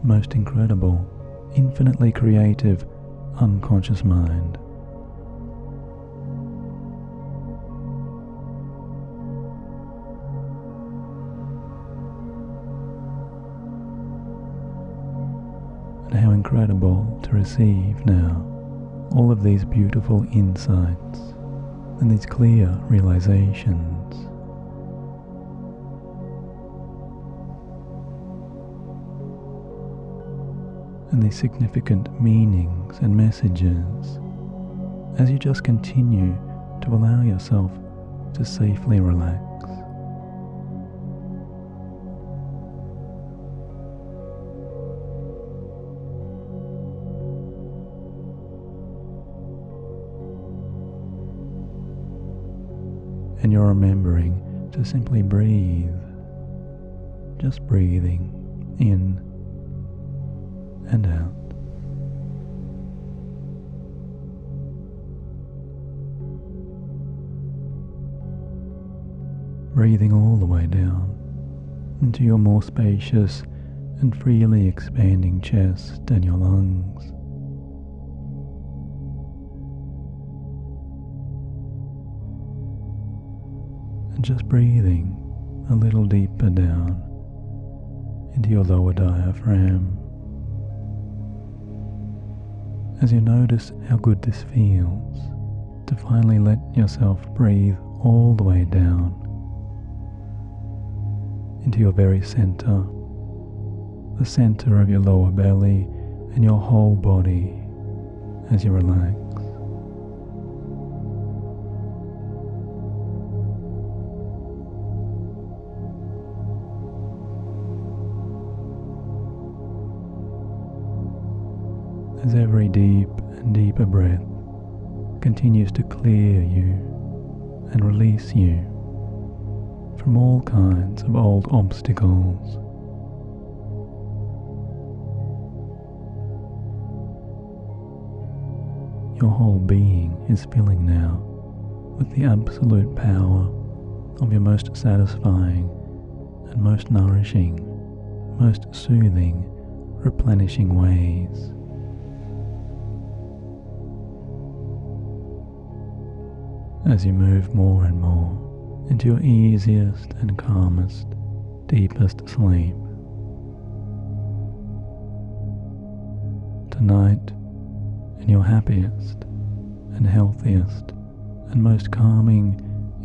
most incredible, infinitely creative, unconscious mind. And how incredible to receive now all of these beautiful insights and these clear realizations. And these significant meanings and messages as you just continue to allow yourself to safely relax. And you're remembering to simply breathe, just breathing in and out. Breathing all the way down into your more spacious and freely expanding chest and your lungs. And just breathing a little deeper down into your lower diaphragm. As you notice how good this feels to finally let yourself breathe all the way down into your very center, the center of your lower belly and your whole body as you relax. As every deep and deeper breath continues to clear you and release you from all kinds of old obstacles. Your whole being is filling now with the absolute power of your most satisfying and most nourishing, most soothing, replenishing ways. As you move more and more into your easiest and calmest, deepest sleep. Tonight, in your happiest and healthiest and most calming,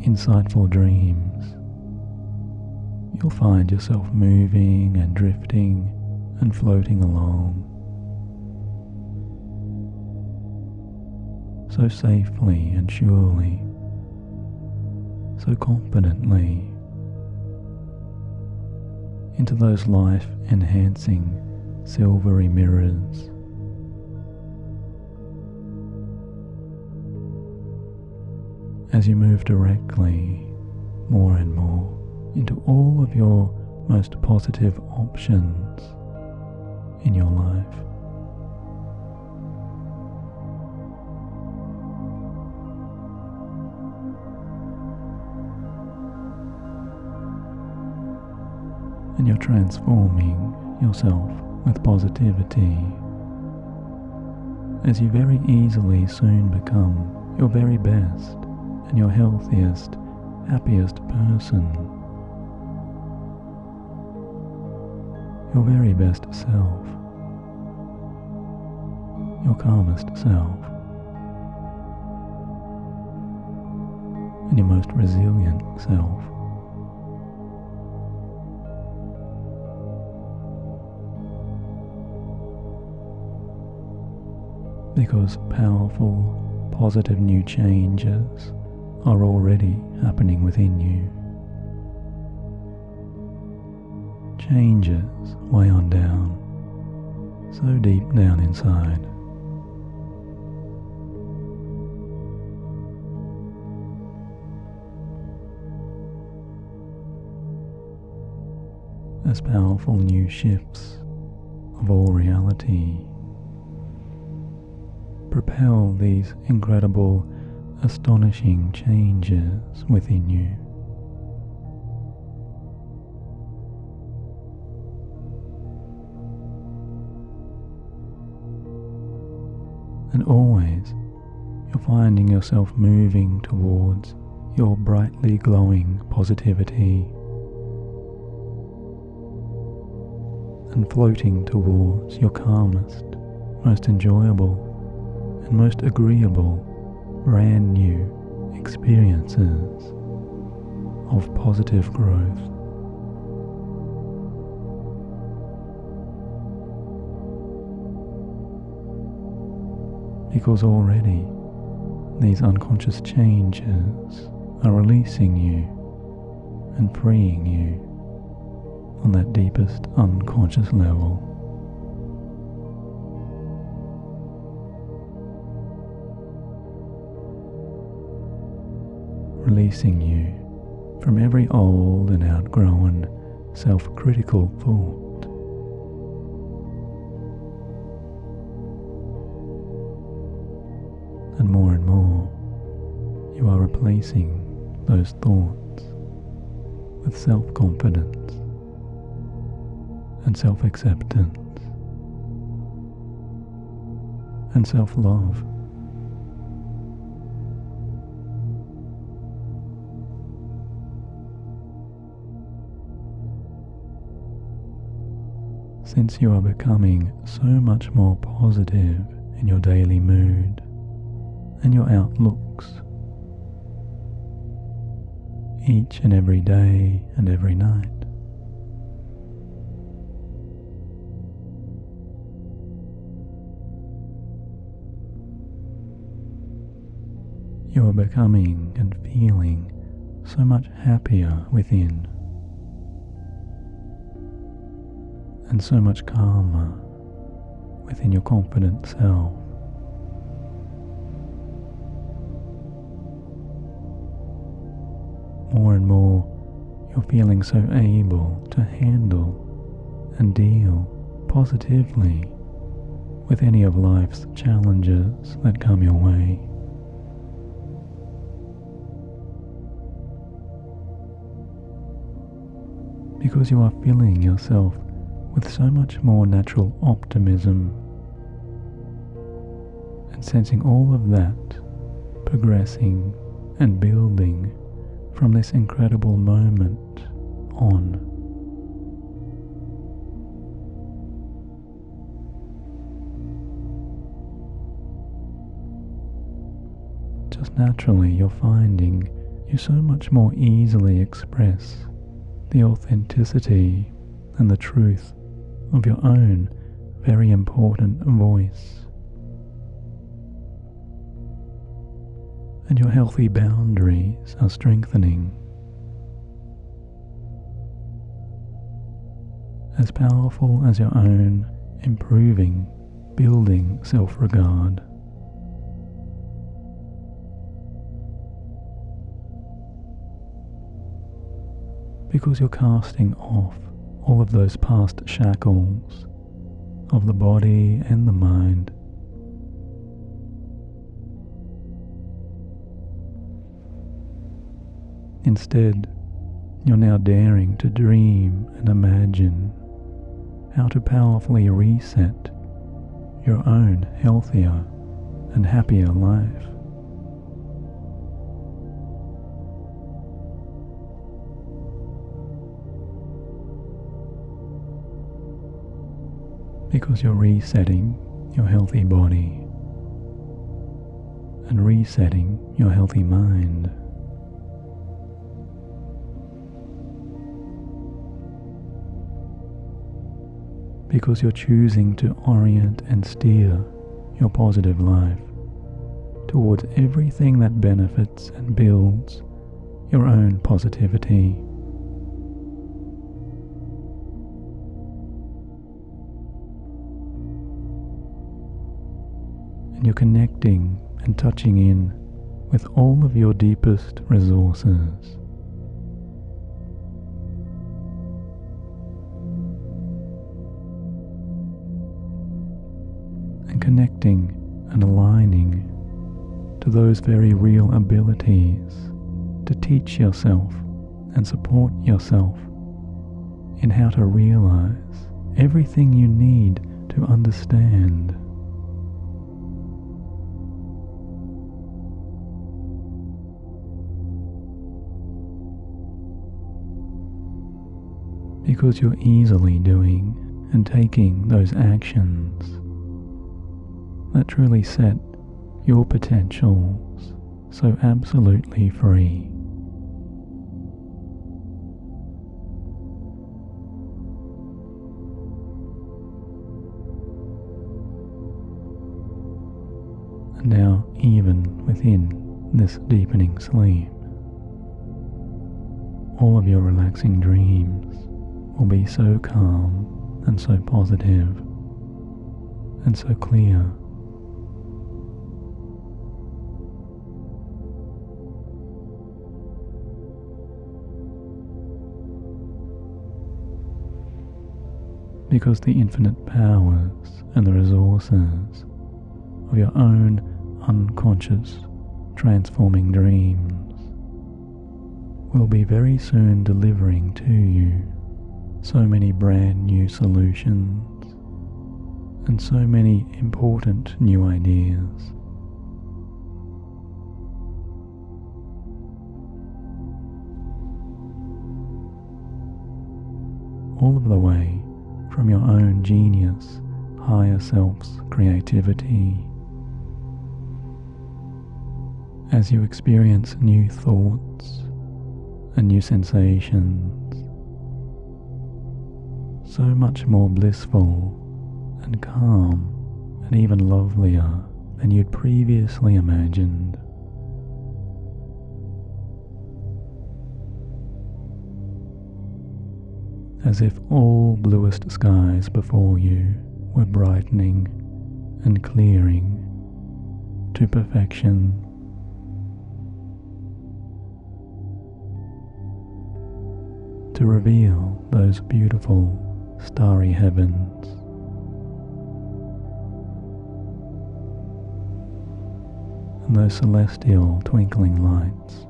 insightful dreams, you'll find yourself moving and drifting and floating along, so safely and surely, so confidently, into those life-enhancing silvery mirrors. As you move directly, more and more, into all of your most positive options in your life. and you're transforming yourself with positivity, as you very easily soon become your very best and your healthiest, happiest person, your very best self, your calmest self, and your most resilient self. Because powerful, positive new changes are already happening within you. Changes way on down, so deep down inside. As powerful new shifts of all reality propel these incredible, astonishing changes within you. And always you're finding yourself moving towards your brightly glowing positivity and floating towards your calmest, most enjoyable and most agreeable brand new experiences of positive growth. Because already these unconscious changes are releasing you and freeing you on that deepest unconscious level. Releasing you from every old and outgrown self-critical thought. And more, you are replacing those thoughts with self-confidence and self-acceptance and self-love. Since you are becoming so much more positive in your daily mood and your outlooks, each and every day and every night, you are becoming and feeling so much happier within, and so much calmer within your confident self. More and more, you're feeling so able to handle and deal positively with any of life's challenges that come your way. Because you are filling yourself with so much more natural optimism and sensing all of that progressing and building from this incredible moment on. Just naturally you're finding you so much more easily express the authenticity and the truth of your own very important voice. And your healthy boundaries are strengthening. As powerful as your own improving, building self-regard. Because you're casting off all of those past shackles of the body and the mind. Instead, You're now daring to dream and imagine how to powerfully reset your own healthier and happier life. Because you're resetting your healthy body and resetting your healthy mind. Because you're choosing to orient and steer your positive life towards everything that benefits and builds your own positivity. And you're connecting and touching in with all of your deepest resources. And connecting and aligning to those very real abilities to teach yourself and support yourself in how to realize everything you need to understand. Because you're easily doing and taking those actions that truly set your potentials so absolutely free. And now, even within this deepening sleep, all of your relaxing dreams will be so calm and so positive and so clear. Because the infinite powers and the resources of your own unconscious transforming dreams will be very soon delivering to you so many brand new solutions and so many important new ideas. All of the way from your own genius, higher self's creativity. As you experience new thoughts and new sensations, so much more blissful and calm and even lovelier than you'd previously imagined. As if all bluest skies before you were brightening and clearing to perfection. To reveal those beautiful starry heavens. And those celestial twinkling lights.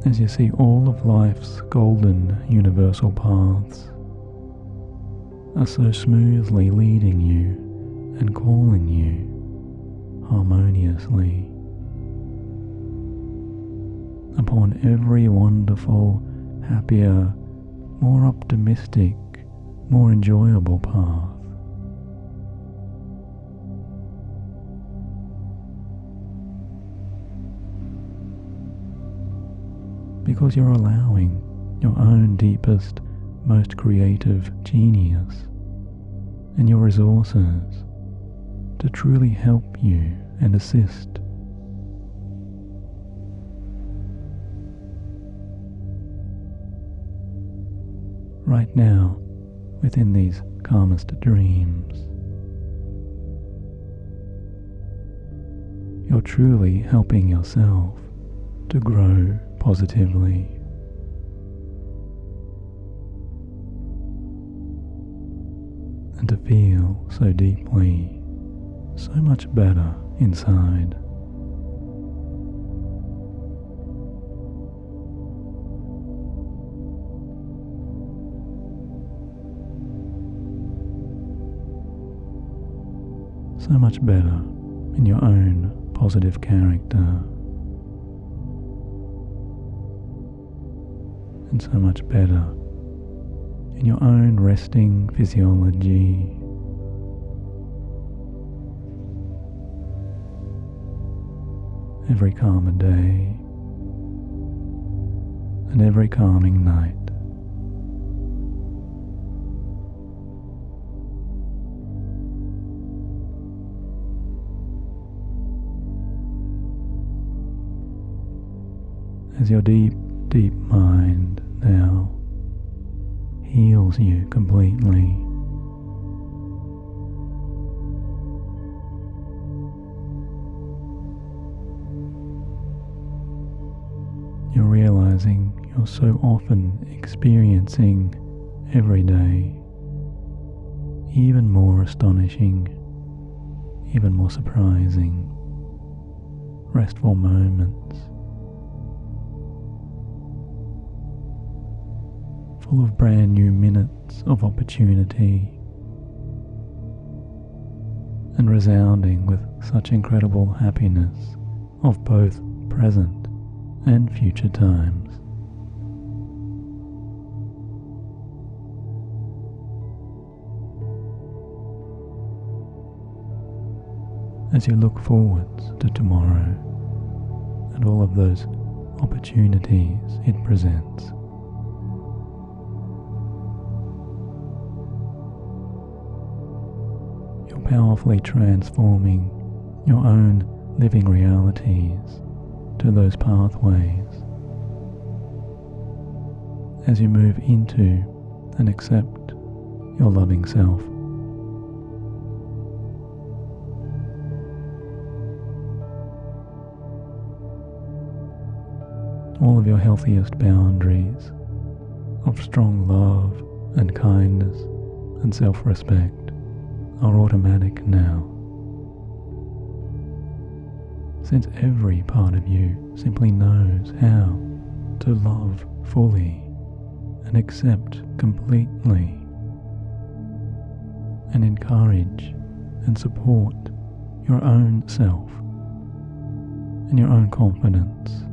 As you see all of life's golden universal paths are so smoothly leading you and calling you harmoniously upon every wonderful, happier, more optimistic, more enjoyable path. Because you're allowing your own deepest, most creative genius and your resources to truly help you and assist. Right now, within these calmest dreams, you're truly helping yourself to grow positively. And to feel so deeply, so much better inside. So much better in your own positive character, and so much better in your own resting physiology. Every calmer day and every calming night. As your deep, deep mind now heals you completely. You're realizing you're so often experiencing every day even more astonishing, even more surprising, restful moments, full of brand new minutes of opportunity, and resounding with such incredible happiness of both present and future times. As you look forwards to tomorrow and all of those opportunities it presents, you're powerfully transforming your own living realities to those pathways as you move into and accept your loving self. All of your healthiest boundaries of strong love and kindness and self-respect are automatic now, since every part of you simply knows how to love fully and accept completely and encourage and support your own self and your own confidence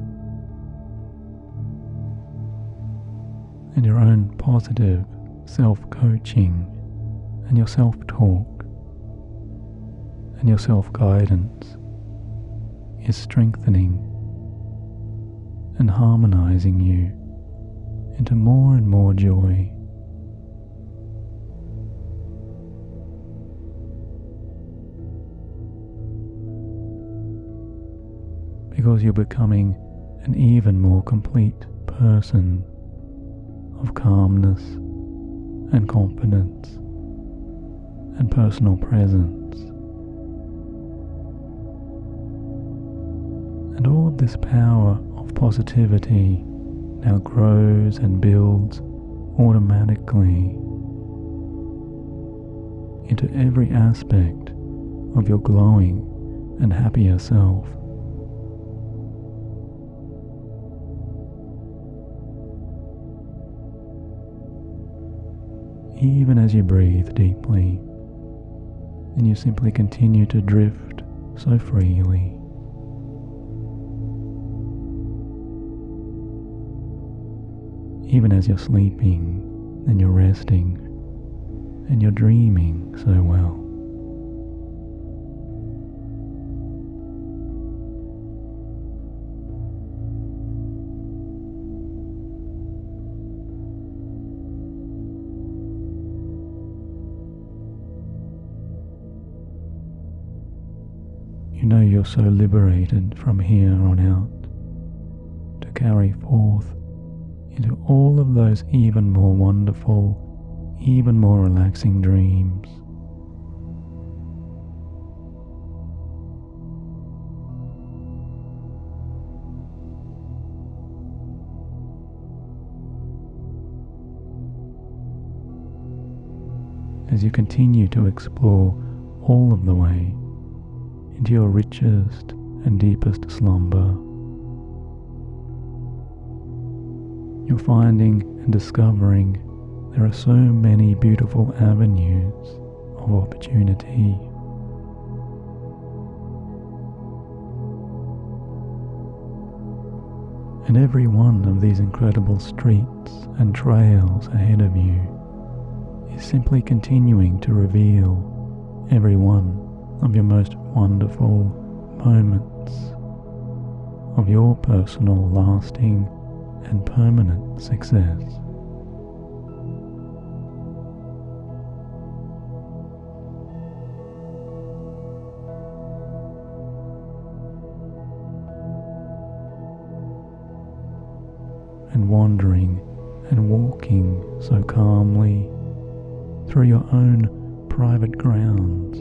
and your own positive self-coaching and your self-talk and your self-guidance is strengthening and harmonizing you into more and more joy. Because you're becoming an even more complete person of calmness and confidence and personal presence. And all of this power of positivity now grows and builds automatically into every aspect of your glowing and happier self. Even as you breathe deeply and you simply continue to drift so freely. Even as you're sleeping and you're resting and you're dreaming so well. You know you're so liberated from here on out to carry forth into all of those even more wonderful, even more relaxing dreams. as you continue to explore all of the way into your richest and deepest slumber. You're finding and discovering there are so many beautiful avenues of opportunity. And every one of these incredible streets and trails ahead of you is simply continuing to reveal every one of your most wonderful moments of your personal, lasting, and permanent success. And wandering and walking so calmly through your own private grounds.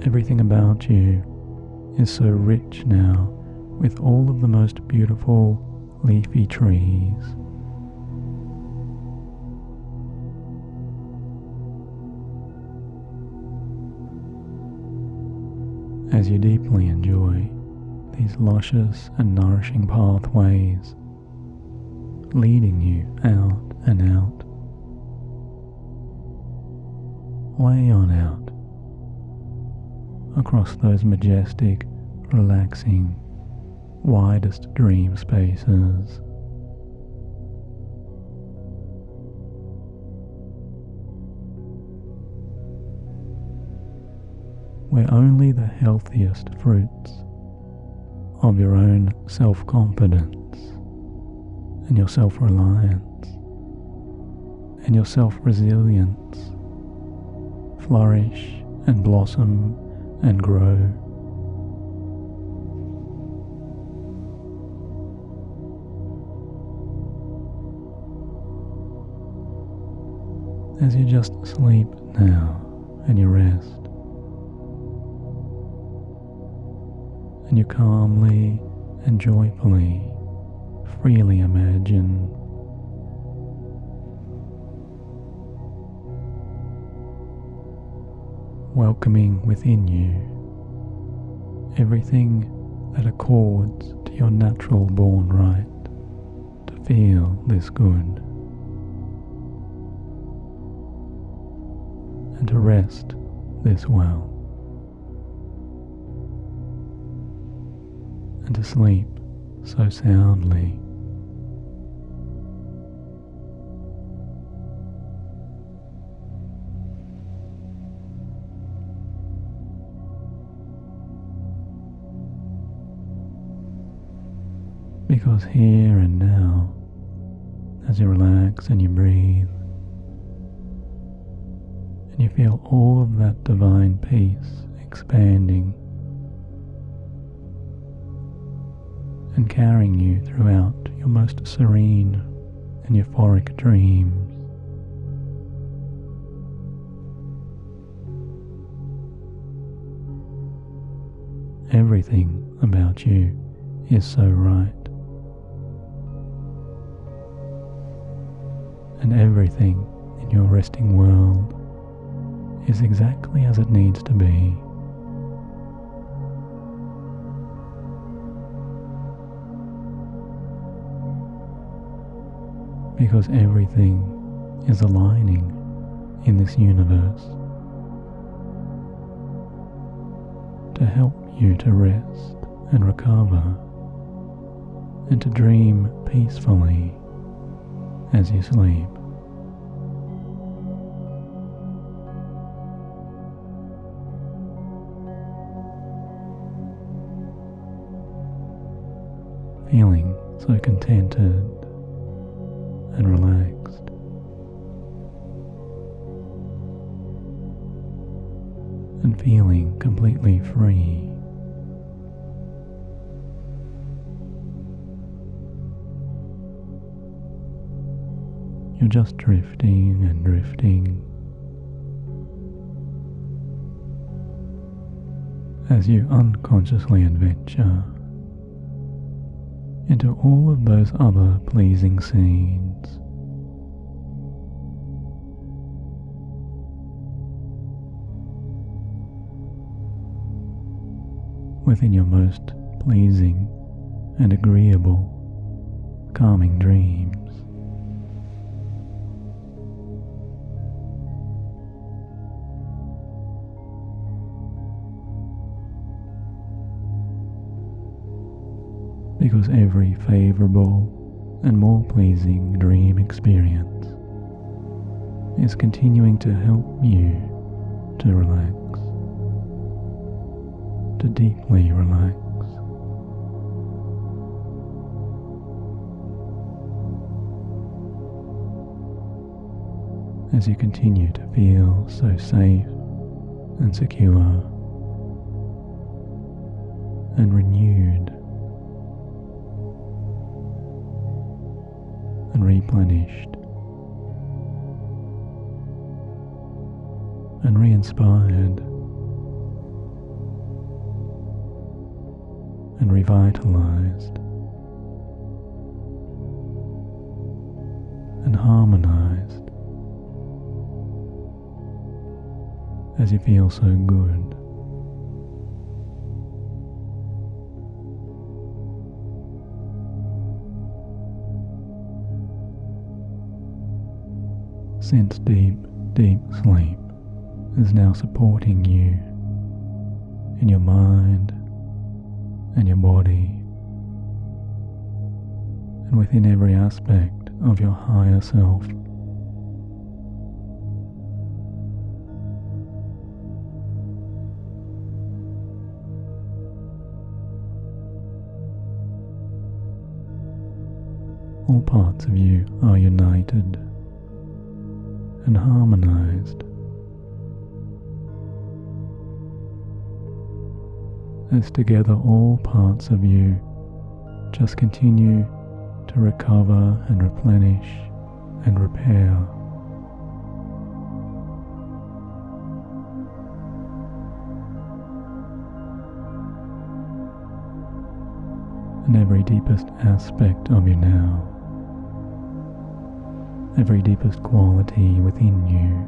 Everything about you is so rich now with all of the most beautiful leafy trees. As you deeply enjoy these luscious and nourishing pathways leading you out and out, way on out, across those majestic, relaxing, widest dream spaces. Where only the healthiest fruits of your own self-confidence and your self-reliance and your self-resilience flourish and blossom and grow. As you just sleep now and you rest, and you calmly and joyfully, freely imagine welcoming within you everything that accords to your natural born right to feel this good and to rest this well and to sleep so soundly. Because here and now, as you relax and you breathe, and you feel all of that divine peace expanding and carrying you throughout your most serene and euphoric dreams. Everything about you is so right, and everything in your resting world is exactly as it needs to be. Because everything is aligning in this universe to help you to rest and recover and to dream peacefully as you sleep. Feeling so contented and relaxed, and feeling completely free. You're just drifting and drifting as you unconsciously adventure into all of those other pleasing scenes within your most pleasing and agreeable, calming dreams. Because every favorable and more pleasing dream experience is continuing to help you to relax, to deeply relax. As you continue to feel so safe and secure and renewed and replenished and re-inspired and revitalized and harmonized as you feel so good. Since deep, deep sleep is now supporting you in your mind and your body and within every aspect of your higher self. All parts of you are united and harmonized as together all parts of you just continue to recover and replenish and repair. And every deepest aspect of you now, every deepest quality within you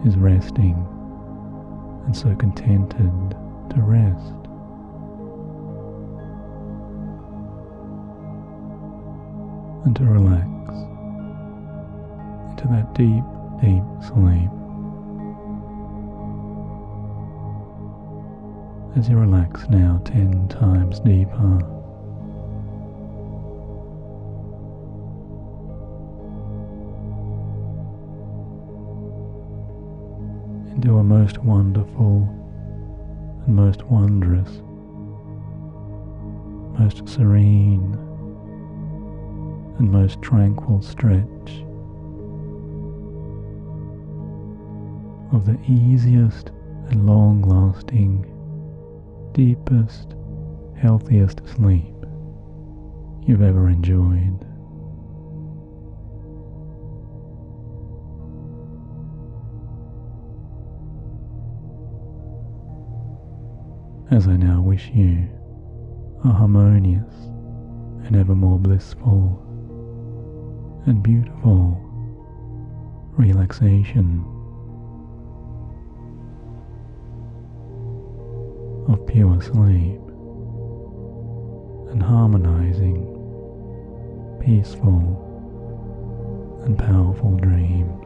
is resting and so contented to rest. And to relax into that deep, deep sleep. As you relax now 10 times deeper, into a most wonderful and most wondrous, most serene and most tranquil stretch of the easiest and long-lasting, deepest, healthiest sleep you've ever enjoyed. As I now wish you a harmonious and ever more blissful and beautiful relaxation of pure sleep and harmonizing, peaceful and powerful dreams.